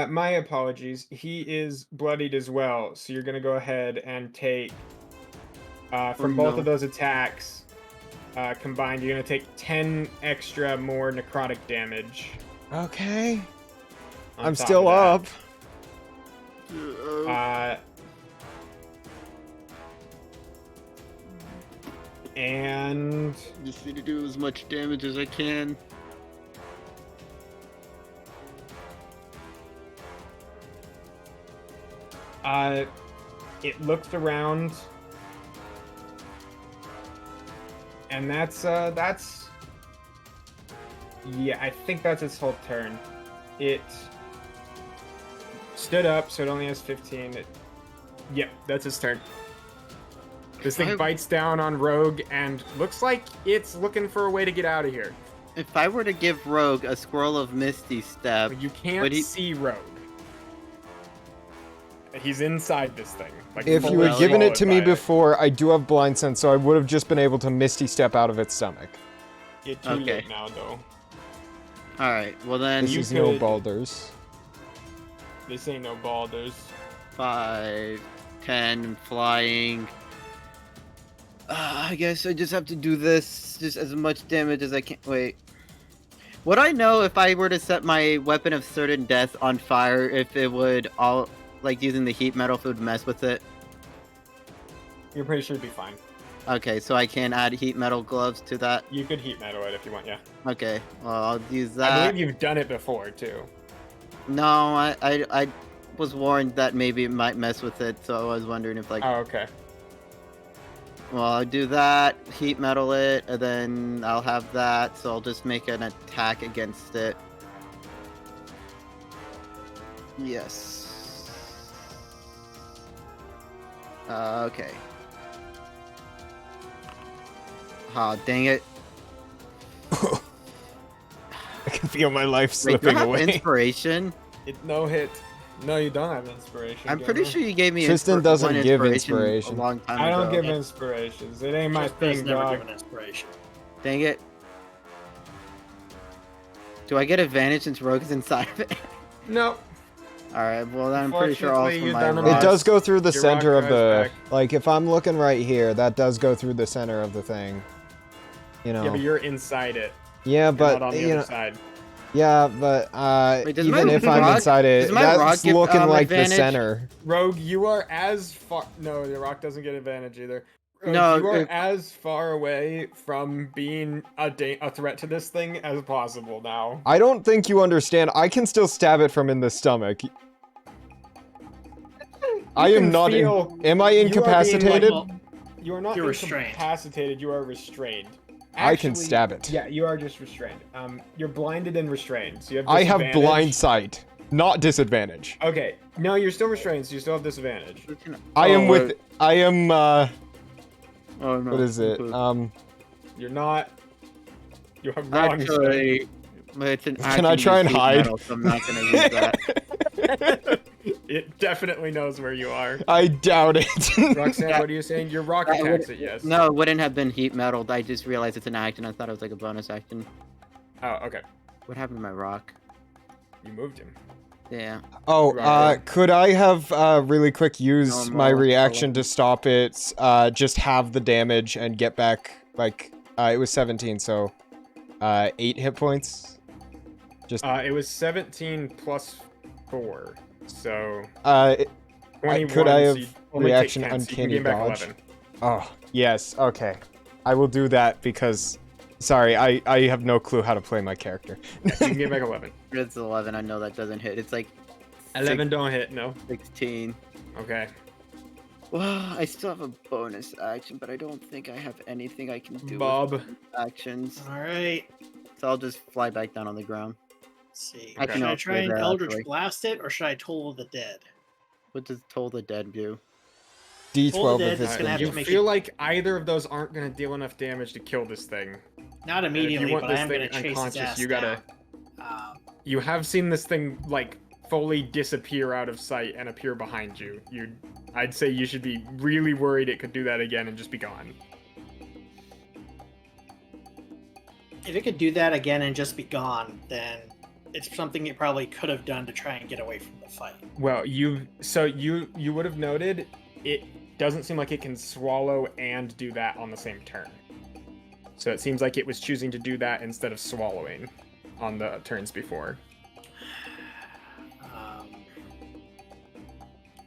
my apologies. He is bloodied as well, so you're gonna go ahead and take from both no. of those attacks combined. You're gonna take 10 extra more necrotic damage. Okay. on I'm top still of up. that. And Just need to do as much damage as I can. it looks around, and that's yeah, I think that's its whole turn. It stood up, so it only has 15. Yep, that's its turn. This thing bites down on Rogue and looks like it's looking for a way to get out of here. If I were to give Rogue a Scroll of Misty Step, But you can't Would he- see Rogue. He's inside this thing. Like If you fully had given it to me swallowed by before, I do have blind sense, so I would have just been able to misty step out of its stomach. It's too Okay. late now, though. All right. Well then, This You is no could- Baldur's. This ain't no balders. 5, 10, flying. I guess I just have to do this, just as much damage as I can. Wait. Would I know if I were to set my weapon of certain death on fire, if it would all, like using the heat metal, if it would mess with it? You're pretty sure it'd be fine. Okay, so I can add heat metal gloves to that. You could heat metal it if you want, yeah. Okay, well I'll use I that. believe you've done it before too. No, I was warned that maybe it might mess with it, so I was wondering if like. Oh, okay. Well, I'll do that, heat metal it, and then I'll have that, so I'll just make an attack against it. Yes. Okay. Ah, dang it. I can feel my life Wait, do I slipping have away. inspiration? No hit. No, you don't have inspiration. I'm pretty gamer. sure you gave me Tristan doesn't one give a inspiration. long time I don't ago. give inspirations. It ain't my Tristan's thing, never dog. given inspiration. Dang it. Do I get advantage since Rogue is inside of it? No. Alright, well then I'm pretty sure Unfortunately, also you my done It rock- does go through the Your center rock of the... drives back. Like, if I'm looking right here, that does go through the center of the thing. You know. Yeah, but you're inside it. Yeah, You're but, not on the you other know... side. Yeah, but, Wait, does even my if I'm rock- inside it, does my rock that's give, looking like advantage? the center. Rogue, you are as far. No, the rock doesn't get advantage either. Rogue, No, you are if- as far away from being a threat to this thing as possible now. I don't think you understand. I can still stab it from in the stomach. I am can not... feel- Am I you are being, like, incapacitated? Well, You are not You're restrained. incapacitated. You are restrained. I can Actually, stab it. Yeah, you are just restrained. You're blinded and restrained. So you have. I have disadvantage. blind sight, not disadvantage. Okay, no, you're still restrained, so you still have disadvantage. I am Oh, with... I am, Oh, no. What is it? You're not. You have wrong. Actually, it's an Can I try and heat hide? metal, so I'm not gonna use that. It definitely knows where you are. I doubt it. Roxanne, what are you saying? Your rock That attacks it, yes. No, it wouldn't have been heat metal. I just realized it's an action. I thought it was like a bonus action. Oh, okay. What happened to my rock? You moved him. Yeah. Oh, Right. could I have really quick used my Normal. reaction to stop it, just have the damage and get back, like, it was 17, so, 8 hit points? Just, It was 17 plus 4, so could 21. I so have you only take reaction 10, so you can uncanny gain back dodge? 11. oh, yes, okay. I will do that because, sorry, I have no clue how to play my character. Yeah, you can gain back 11. It's 11. I know that doesn't hit. It's like 11 don't hit, no. 16. Okay. Well, I still have a bonus action, but I don't think I have anything I can do Bob. with actions. All right. So I'll just fly back down on the ground. Let's see. I can Should I also try do and that, Eldritch actually. Blast it, or should I Toll of the Dead? What does Toll the Dead do? D12 dead, if that's it's gonna have to You make feel like either of those aren't going to deal enough damage to kill this thing. Not And if immediately, you want but I this am going thing to chase his unconscious, ass you gotta. down. You have seen this thing like fully disappear out of sight and appear behind you. I'd say you should be really worried it could do that again and just be gone. If it could do that again and just be gone, then it's something it probably could have done to try and get away from the fight. Well, you would have noted it doesn't seem like it can swallow and do that on the same turn. So it seems like it was choosing to do that instead of swallowing on the turns before.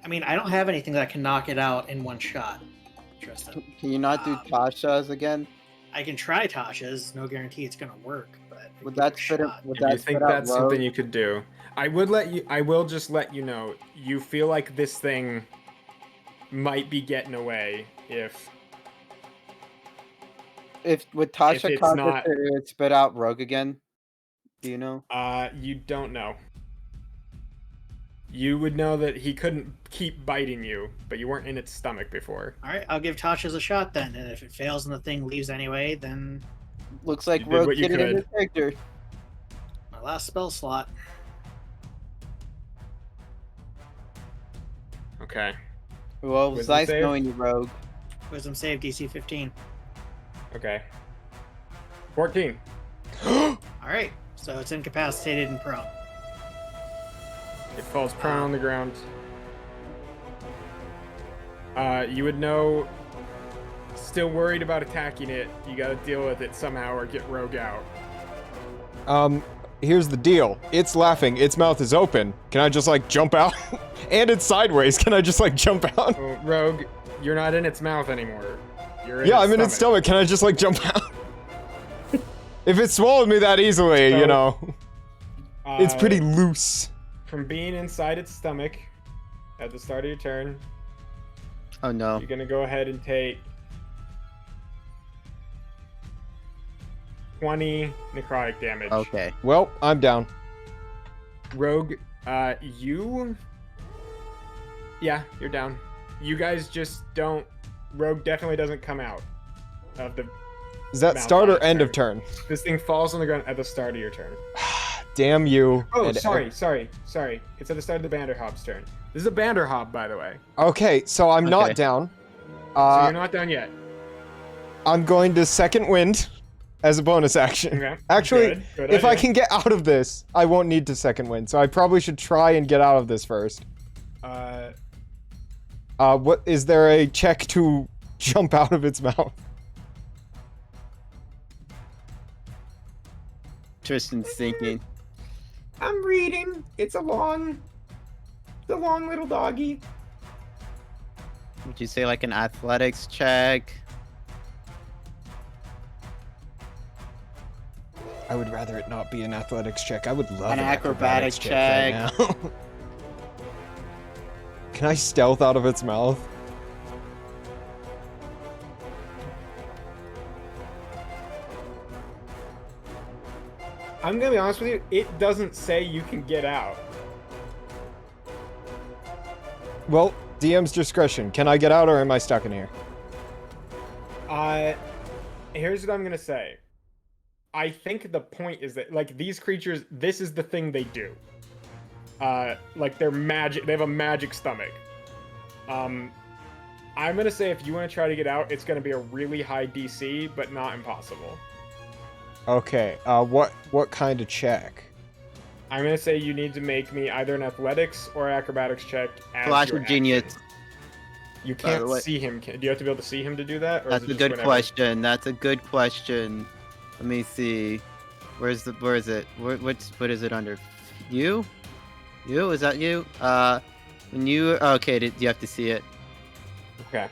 I mean, I don't have anything that can knock it out in one shot, Tristan. Can you not do Tasha's again? I can try Tasha's. No guarantee it's going to work, but Would give it that a spit it? shot. Would If that you think spit out that's something Rogue? you could do, I will just let you know. You feel like this thing might be getting away if If would Tasha it's cause not- it to spit out Rogue again? Do you know? you don't know. You would know that he couldn't keep biting you, but you weren't in its stomach before. All right, I'll give Tasha's a shot then, and if it fails and the thing leaves anyway, then Looks like You did Rogue what you did it in could. his character. my last spell slot. Okay. Well, it was Wisdom nice save? knowing you, Rogue. Wisdom save DC 15. Okay. 14. All right, So it's incapacitated and prone. It falls prone on the ground. You would know. Still worried about attacking it. You gotta deal with it somehow or get Rogue out. Here's the deal. It's laughing. Its mouth is open. Can I just, like, jump out? And it's sideways. Can I just, like, jump out? Oh, Rogue, you're not in its mouth anymore. You're in Yeah, its I'm in its stomach. Can I just, like, jump out? If it swallowed me that easily, So, you know. It's pretty loose. From being inside its stomach at the start of your turn, Oh no. you're gonna go ahead and take 20 necrotic damage. Okay. Well, I'm down. Rogue, you... Yeah, you're down. You guys just don't... Rogue definitely doesn't come out of the... Is that mouth start or on its end of turn. turn? This thing falls on the ground at the start of your turn. Damn you. Oh, and sorry. It's at the start of the Banderhob's turn. This is a Banderhob, by the way. Okay, so I'm Okay. not down. So you're not done yet. I'm going to second wind as a bonus action. Okay. Actually, Good if I idea. can get out of this, I won't need to second wind. So I probably should try and get out of this first. What is there a check to jump out of its mouth? Tristan's thinking. I'm reading. It's a long little doggy. Would you say like an athletics check? I would rather it not be an athletics check. I would love An an acrobatics right now. Can I stealth out of its mouth? I'm gonna be honest with you. It doesn't say you can get out. Well, DM's discretion. Can I get out or am I stuck in here? Here's what I'm gonna say. I think the point is that, like, these creatures, this is the thing they do. Like, they're magic. They have a magic stomach. I'm gonna say if you want to try to get out, it's gonna be a really high DC, but not impossible. Okay. What kind of check? I'm gonna say you need to make me either an athletics or acrobatics check. As Flash your of genius. action. You By the can't way. see him. Do you have to be able to see him to do that? Or That's is it a just good whenever? question. That's a good question. Let me see. Where is it? What is it under? You? Is that you? When you okay, you have to see it. Okay.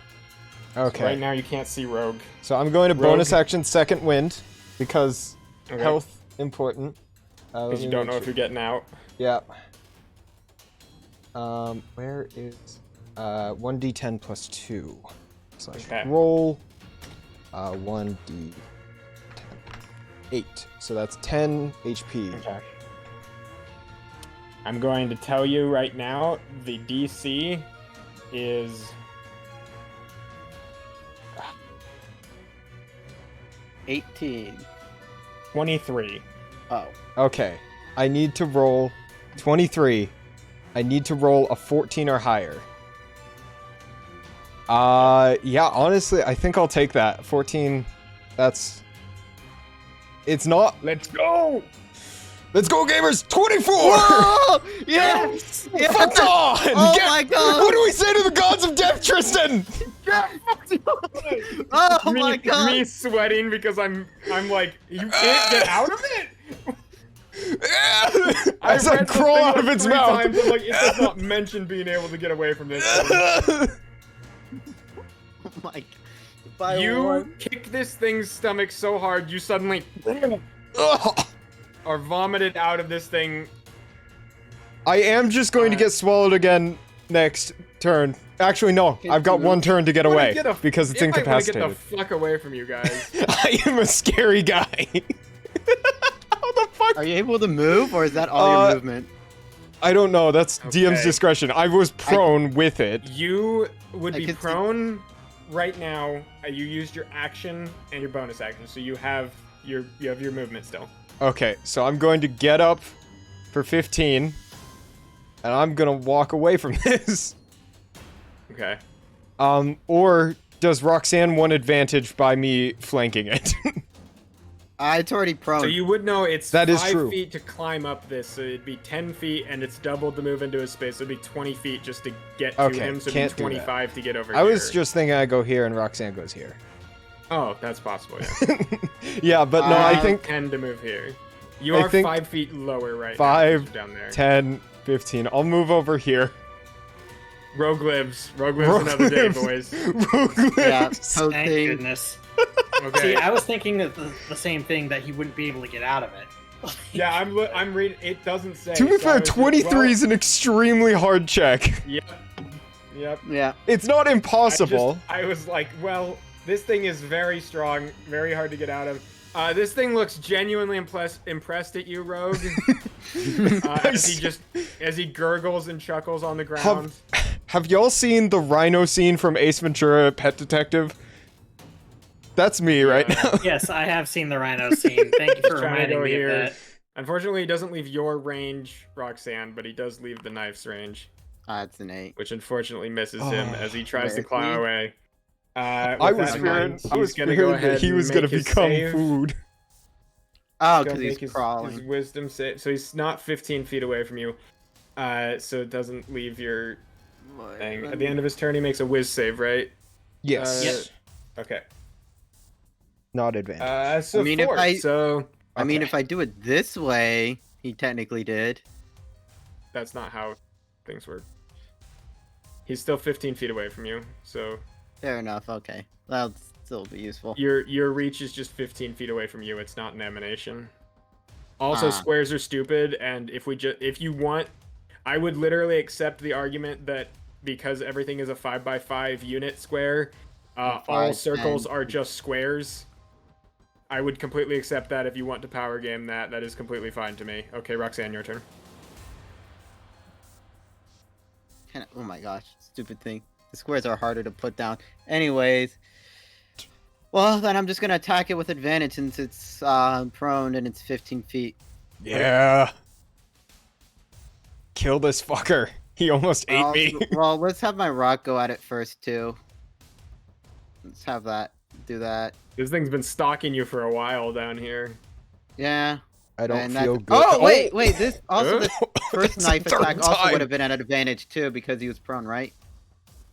Okay. So right now you can't see Rogue. So I'm going to Rogue. bonus action second wind because Okay. health important. Because you don't know if you're getting out. Yeah. Where is 1d10 plus 2 slash Okay. roll 1d10 8. So that's 10 HP. Okay. I'm going to tell you right now, the DC is 18. 23. Oh. Okay. I need to roll 23. I need to roll a 14 or higher. Yeah, honestly, I think I'll take that. 14, that's... It's not... Let's go! Let's go, gamers! 24! Whoa! Yes! Yes! Fuck on! Oh my god! What do we say to the gods of death, Tristan? Oh me, my god! Me sweating because I'm like, you can't get out of it? As I read the crawl thing, out like, of its 3 mouth. times, and, like, it does not mention being able to get away from this thing. Oh my... By You one. kick this thing's stomach so hard, you suddenly Ugh. are vomited out of this thing. I am just going to get swallowed again next turn. Actually, no. I've got one turn to get You wanna away get a- because it's you might wanna incapacitated. Get the fuck away from you guys. I am a scary guy. How the fuck? Are you able to move, or is that all your movement? I don't know. That's DM's Okay. discretion. I was prone with it. You would I be can see- prone right now. You used your action and your bonus action, so you have your movement still. Okay, so I'm going to get up for 15, and I'm gonna walk away from this. Okay. Or does Roxanne want advantage by me flanking it? It's already prone. So you would know it's That is 5 true. feet to climb up this, so it'd be 10 feet, and it's doubled to move into his space. So it'd be 20 feet just to get to Okay, him, so it'd can't be do that. 25 to get over I here. was just thinking I go here and Roxanne goes here. Oh, that's possible, yeah. Yeah, but no, I Uh, think 10 to move here. You I are think 5 feet lower right now. 5, 'cause you're down there. 10, 15. I'll move over here. Rogue lives. Rogue lives another day, boys. Rogue Yeah, lives. Toad Thank thing. goodness. Okay. See, I was thinking that the same thing, that he wouldn't be able to get out of it. Yeah, I'm reading. It doesn't say. To be so I fair, was just- 23 well, is an extremely hard check. Yep. Yep. Yeah. It's not impossible. I was like, well, this thing is very strong, very hard to get out of. This thing looks genuinely impressed at you, Rogue. As he gurgles and chuckles on the ground. Have y'all seen the rhino scene from Ace Ventura: Pet Detective? That's me right now. Yes, I have seen the rhino scene. Thank you for Trying to reminding go me here. of that. Unfortunately, he doesn't leave your range, Roxanne, but he does leave the knife's range, It's an 8. which unfortunately misses him Oh, as he tries to where is climb he? away. I was fearing that he was gonna become food. Oh, Go because make he's his crawling. wisdom save. So he's not 15 feet away from you. So it doesn't leave your thing. At the end of his turn, he makes a whiz save, right? Yes. Okay. Not advantage. So I mean, if 4. I- So I mean, Okay. if I do it this way, he technically did. that's not how things work. He's still 15 feet away from you, so Fair enough. Okay. That'll still be useful. your reach is just 15 feet away from you. It's not an emanation. Also, squares are stupid, and if you want, I would literally accept the argument that because everything is a 5x5 unit square, all 5, circles 10. are just squares. I would completely accept that if you want to power game that. That is completely fine to me. Okay, Roxanne, your turn. Oh my gosh, stupid thing. The squares are harder to put down. Anyways. Well, then I'm just going to attack it with advantage since it's prone and it's 15 feet. Yeah. Kill this fucker. He almost ate me. Well, let's have my rock go at it first, too. Let's have that. Do that. This thing's been stalking you for a while down here. Yeah. I don't and feel that's- good. Oh, wait. This first It's the knife third attack also time. would have been an advantage, too, because he was prone, right?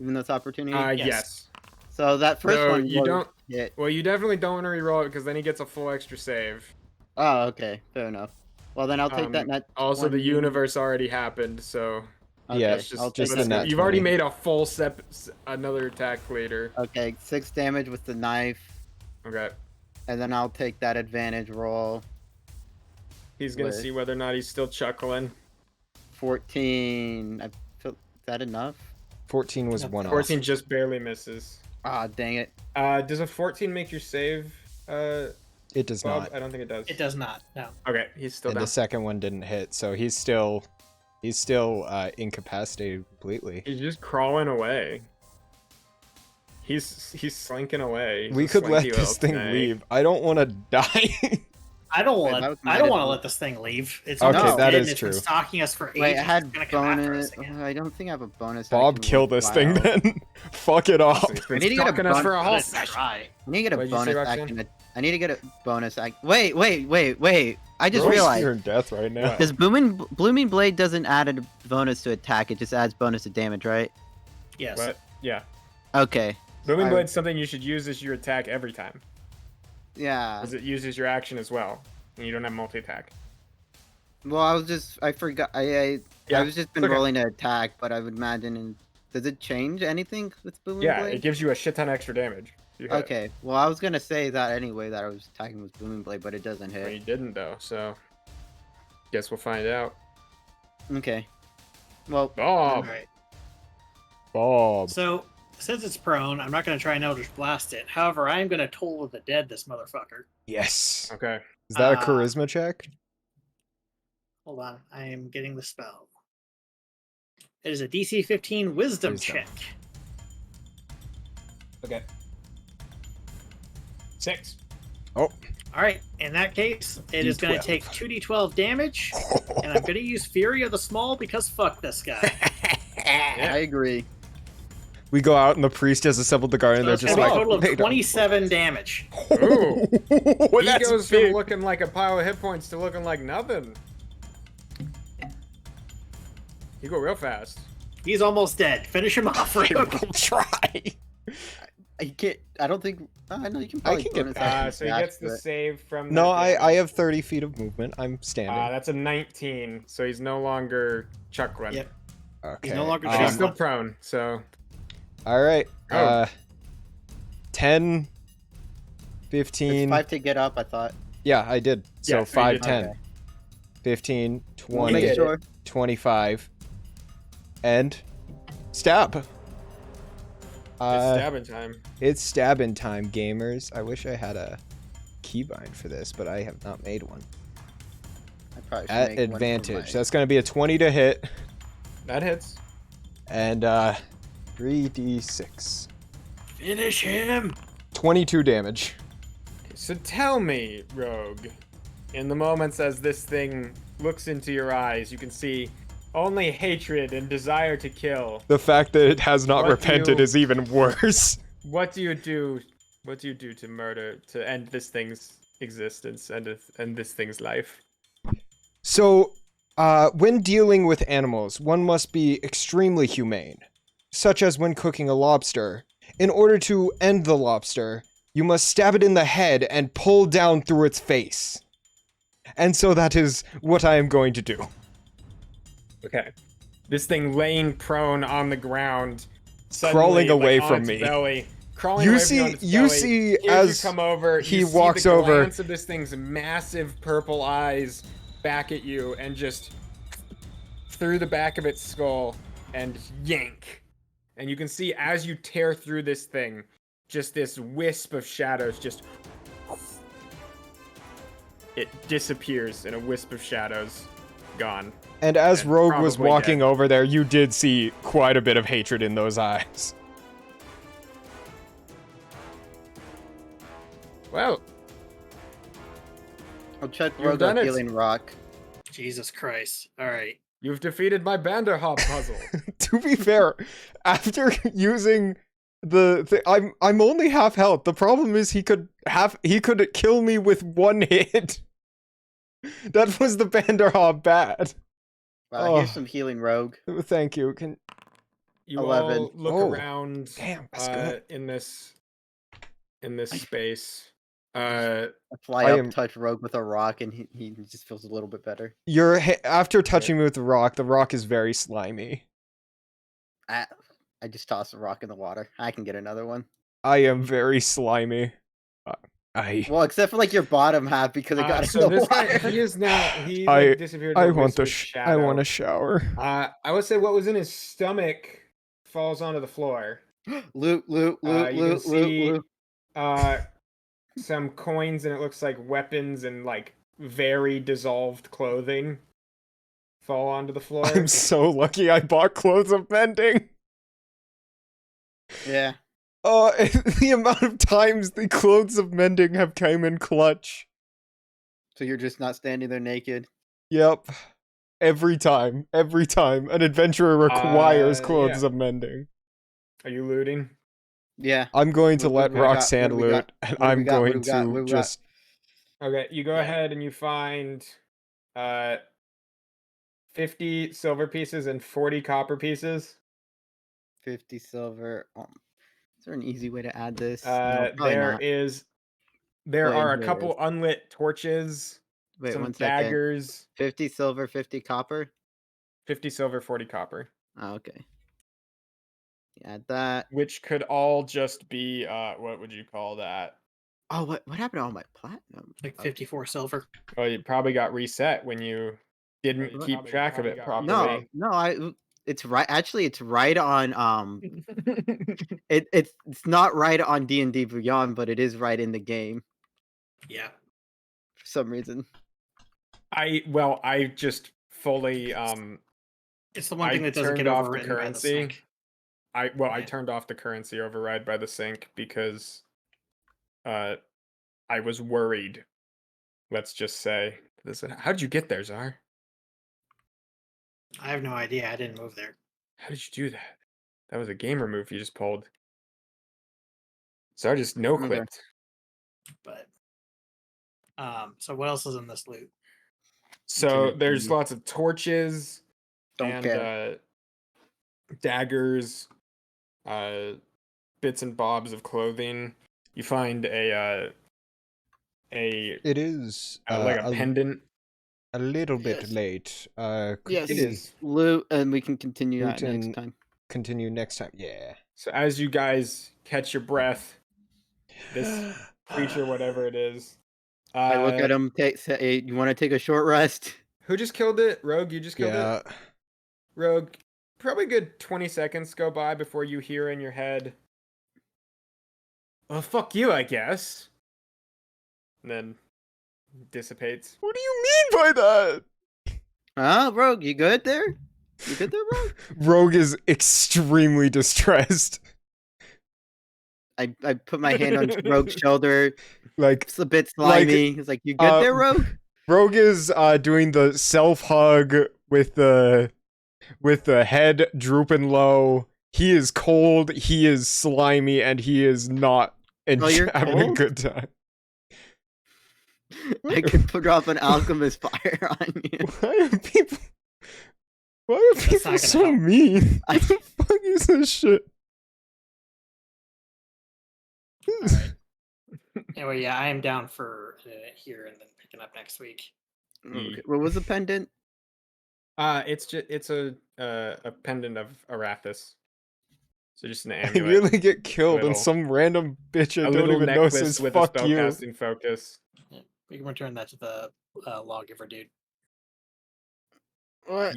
Even though it's opportunity? Yes. So that first No, one you was don't. hit. Well, you definitely don't want to reroll it because then he gets a full extra save. Oh, okay. Fair enough. Well, then I'll take that net. Also, the 20. universe already happened, so Okay, Yeah, it's just, I'll just take the that. net you've already 20. made a full another attack later. Okay, 6 damage with the knife, Okay. and then I'll take that advantage roll. He's gonna With- see whether or not he's still chuckling. 14. I feel, is that enough? 14 was one off. 14 just barely misses. Ah, dang it. Does a 14 make your save, It does Bob? not. I don't think it does. It does not. No. Okay, he's still And down. the second one didn't hit, so he's still incapacitated completely. He's just crawling away. He's slinking away. He's We a could let slinky this little thing snake. leave. I don't want to die. I don't Wait, want. that was I don't my want to idea. let this thing leave. It's Okay, almost that dead, is and it's true. been stalking us for ages. Wait, I had it's gonna come after bonus. us again. I don't think I have a bonus. Bob, action kill with this thing Wild. then. Fuck it off. He's been I need to get a stalking us bun- for a whole Let's session. try. I need to get a What'd you say, bonus Roxanne? action. I need to get a bonus act. Wait. I just We're all realized. fear and death right now. What? Because Blooming Blade doesn't add a bonus to attack, it just adds bonus to damage, right? Yes. But yeah, Okay. Booming I- Blade's something you should use as your attack every time, Yeah. because it uses your action as well, and you don't have multi-attack. Well, I forgot. I Yeah, was just been okay. rolling to attack, but I would imagine. Does it change anything with Blooming Yeah, Blade? it gives you a shit ton extra damage. You hit. Okay. Well, I was gonna say that anyway, that I was attacking with Blooming Blade, but it doesn't Well, you hit. didn't though, so guess we'll find out. Okay. Well, All Bob. right. Bob. So since it's prone, I'm not going to try and Eldritch Blast it. However, I am going to Toll of the Dead this motherfucker. Yes. Okay. Is that a Uh, charisma check? Hold on, I am getting the spell. It is a DC 15 Wisdom Wisdom. check. Okay. 6. All right, in that case, it is going to D12. take 2d12 damage, and I'm going to use Fury of the Small because fuck this guy. I agree. We go out and the priest has assembled the guard, and So they're it's just gonna be like, a total of "Hey, don't-" 27 damage. Ooh. He That's goes big. from looking like a pile of hit points to looking like nothing. You go real fast. He's almost dead. Finish him off, I Rogue. will try. You can't. I don't think. I know you can I probably. can get bonus there. action So he dash, gets the but- save from. No, that I damage. have 30 feet of movement. I'm standing. That's a 19, so he's no longer chuckling. Yep. Okay. He's no longer But he's chuckling. still prone, so. All right. Oh. 10, It's 15. 5 to get up. I thought. Yeah, I did. So Yeah, so you 5, did. 10, Okay. 15, Wanna 20, did make it. sure. 25, and stab. It's Uh, stabbing time. It's stabbing time, gamers. I wish I had a keybind for this, but I have not made one. I probably should At make one for advantage. my- That's going to be a 20 to hit, That hits. and 3d6. Finish him. 22 damage. So tell me, Rogue, in the moments as this thing looks into your eyes, you can see only hatred and desire to kill. The fact that it has not What repented you- is even worse. What do you do? What do you do to murder, to end this thing's existence and this thing's life? So, when dealing with animals, one must be extremely humane, such as when cooking a lobster. In order to end the lobster, you must stab it in the head and pull down through its face. And so that is what I am going to do. Okay. This thing laying prone on the ground, Crawling suddenly, away on from its me. Belly, crawling You away from see- on its you belly. see Here's as you come over, he you see walks the over- glance of this thing's massive purple eyes back at you, and just through the back of its skull, and yank. And you can see as you tear through this thing, just this wisp of shadows just. It disappears in a wisp of shadows. Gone. And as And Rogue was probably walking dead. over there, you did see quite a bit of hatred in those eyes. Well, I'll check You've Rogue done on it. Healing Rock. Jesus Christ. All right. you've defeated my Banderhop puzzle. To be fair, after using I'm only half health. The problem is he could kill me with one hit. That was the Banderhob bad. Here's Oh. some healing Rogue. Thank you. Can You 11. all look Oh, around damn, that's good. in this space. I fly I up, am- touch Rogue with a rock, and he just feels a little bit better. after touching me with the rock is very slimy. I just toss the rock in the water. I can get another one. I am very slimy. Well, except for like your bottom half because it got So in the this guy, water. he is now he I- like, disappeared. I in a want wisp a of I want shadow. a shower. I would say what was in his stomach falls onto the floor. Loot, You can see loot. some coins, and it looks like weapons and like very dissolved clothing fall onto the floor. I'm so lucky I bought clothes of mending. Yeah. The amount of times the clothes of mending have came in clutch. So you're just not standing there naked. Yep. Every time an adventurer requires Yeah. clothes of mending. Are you looting? Yeah. I'm going to What let do we got? Roxanne What do we got? loot, and What do we I'm got? What do going we got? What do to we got? just Okay, you go Yeah. ahead and you find 50 silver pieces and 40 copper pieces. 50 silver. Is there an easy way to add this? No, probably There not. there Wait, are a here it couple is. unlit torches, Wait, some 1 second. daggers, 50 silver, 50 copper. 50 silver, 40 copper, Oh, okay. Add that. which could all just be what would you call that? Oh, what happened to all my platinum? Like Okay. 54 silver. Well, it probably got reset when you didn't Probably- keep track of it No, properly. no, it's right. Actually, it's right on. It's not right on D&D Beyond, but it is right in the game Yeah. for some reason. I just fully It's the one I thing that doesn't turned get off the overwritten by the currency. sync. I Yeah. turned off the currency override by the sync because I was worried. Let's just say. How'd you get there, Czar? I have no idea. I didn't move there. How did you do that? That was a gamer move you just pulled. So I just no clipped. But so what else is in this loot? So there's Infinity. lots of torches Don't and care. daggers, bits and bobs of clothing. You find a It is like a pendant. a little bit Yes. late. Could Yes. It we is. Loot, and we can continue Loot that next and- time. continue next time? Yeah. So as you guys catch your breath, this creature, whatever it is, I look at him. Say, you want to take a short rest? who just killed it? Rogue, you just killed it? Yeah. Rogue, probably a good 20 seconds go by before you hear in your head, well, fuck you, I guess. And then dissipates. What do you mean by that? Rogue, you good there? You good there, Rogue? Rogue is extremely distressed. I put my hand on Rogue's shoulder. Like, It's a bit slimy. It's like, you good there, Rogue? Rogue is doing the self hug with the head drooping low. He is cold, he is slimy, and he is not you're having a cold? good time. I could put off an alchemist fire on you. Why are people not gonna so help. mean? What the fuck is this shit? Alright. Anyway, yeah, I am down for here and then picking up next week. Okay. What was the pendant? It's a pendant of Arathis. So just an I amulet. really get killed Little- and some random bitch I a don't little even know necklace says with fuck a you. spellcasting focus. Yeah, we can return that to the lawgiver dude. What?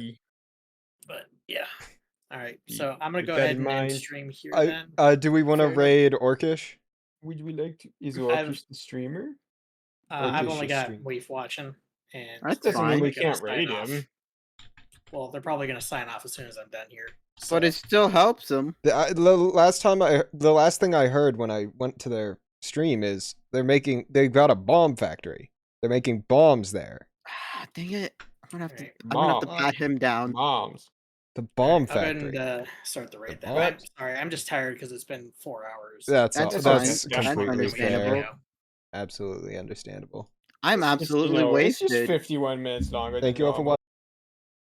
But yeah. All right. Keep- So I'm gonna keep go that ahead in and end mind. stream here then. Do we want to Fair enough. raid Orcish? Would we like to? Is I've- Orcish the streamer? I've just only your got stream. Waif watching, and That's they're fine. Doesn't mean probably we gonna can't sign raid off. him. Well, they're probably gonna sign off as soon as I'm done here. But So, it still helps him. The last thing I heard when I went to their stream is they've got a bomb factory. They're making bombs there. Dang it. I'm gonna have to, Alright. I'm gonna have to Mom. bat him down. Moms. The bomb I'll go ahead factory. and start the raid then. bomb- I'm sorry, I'm just tired because it's been 4 hours. That's That's that's fine. That's completely understandable. fair. Absolutely understandable. I'm It's, absolutely it's just wasted. 51 minutes longer. Thank than you all for normal. watching.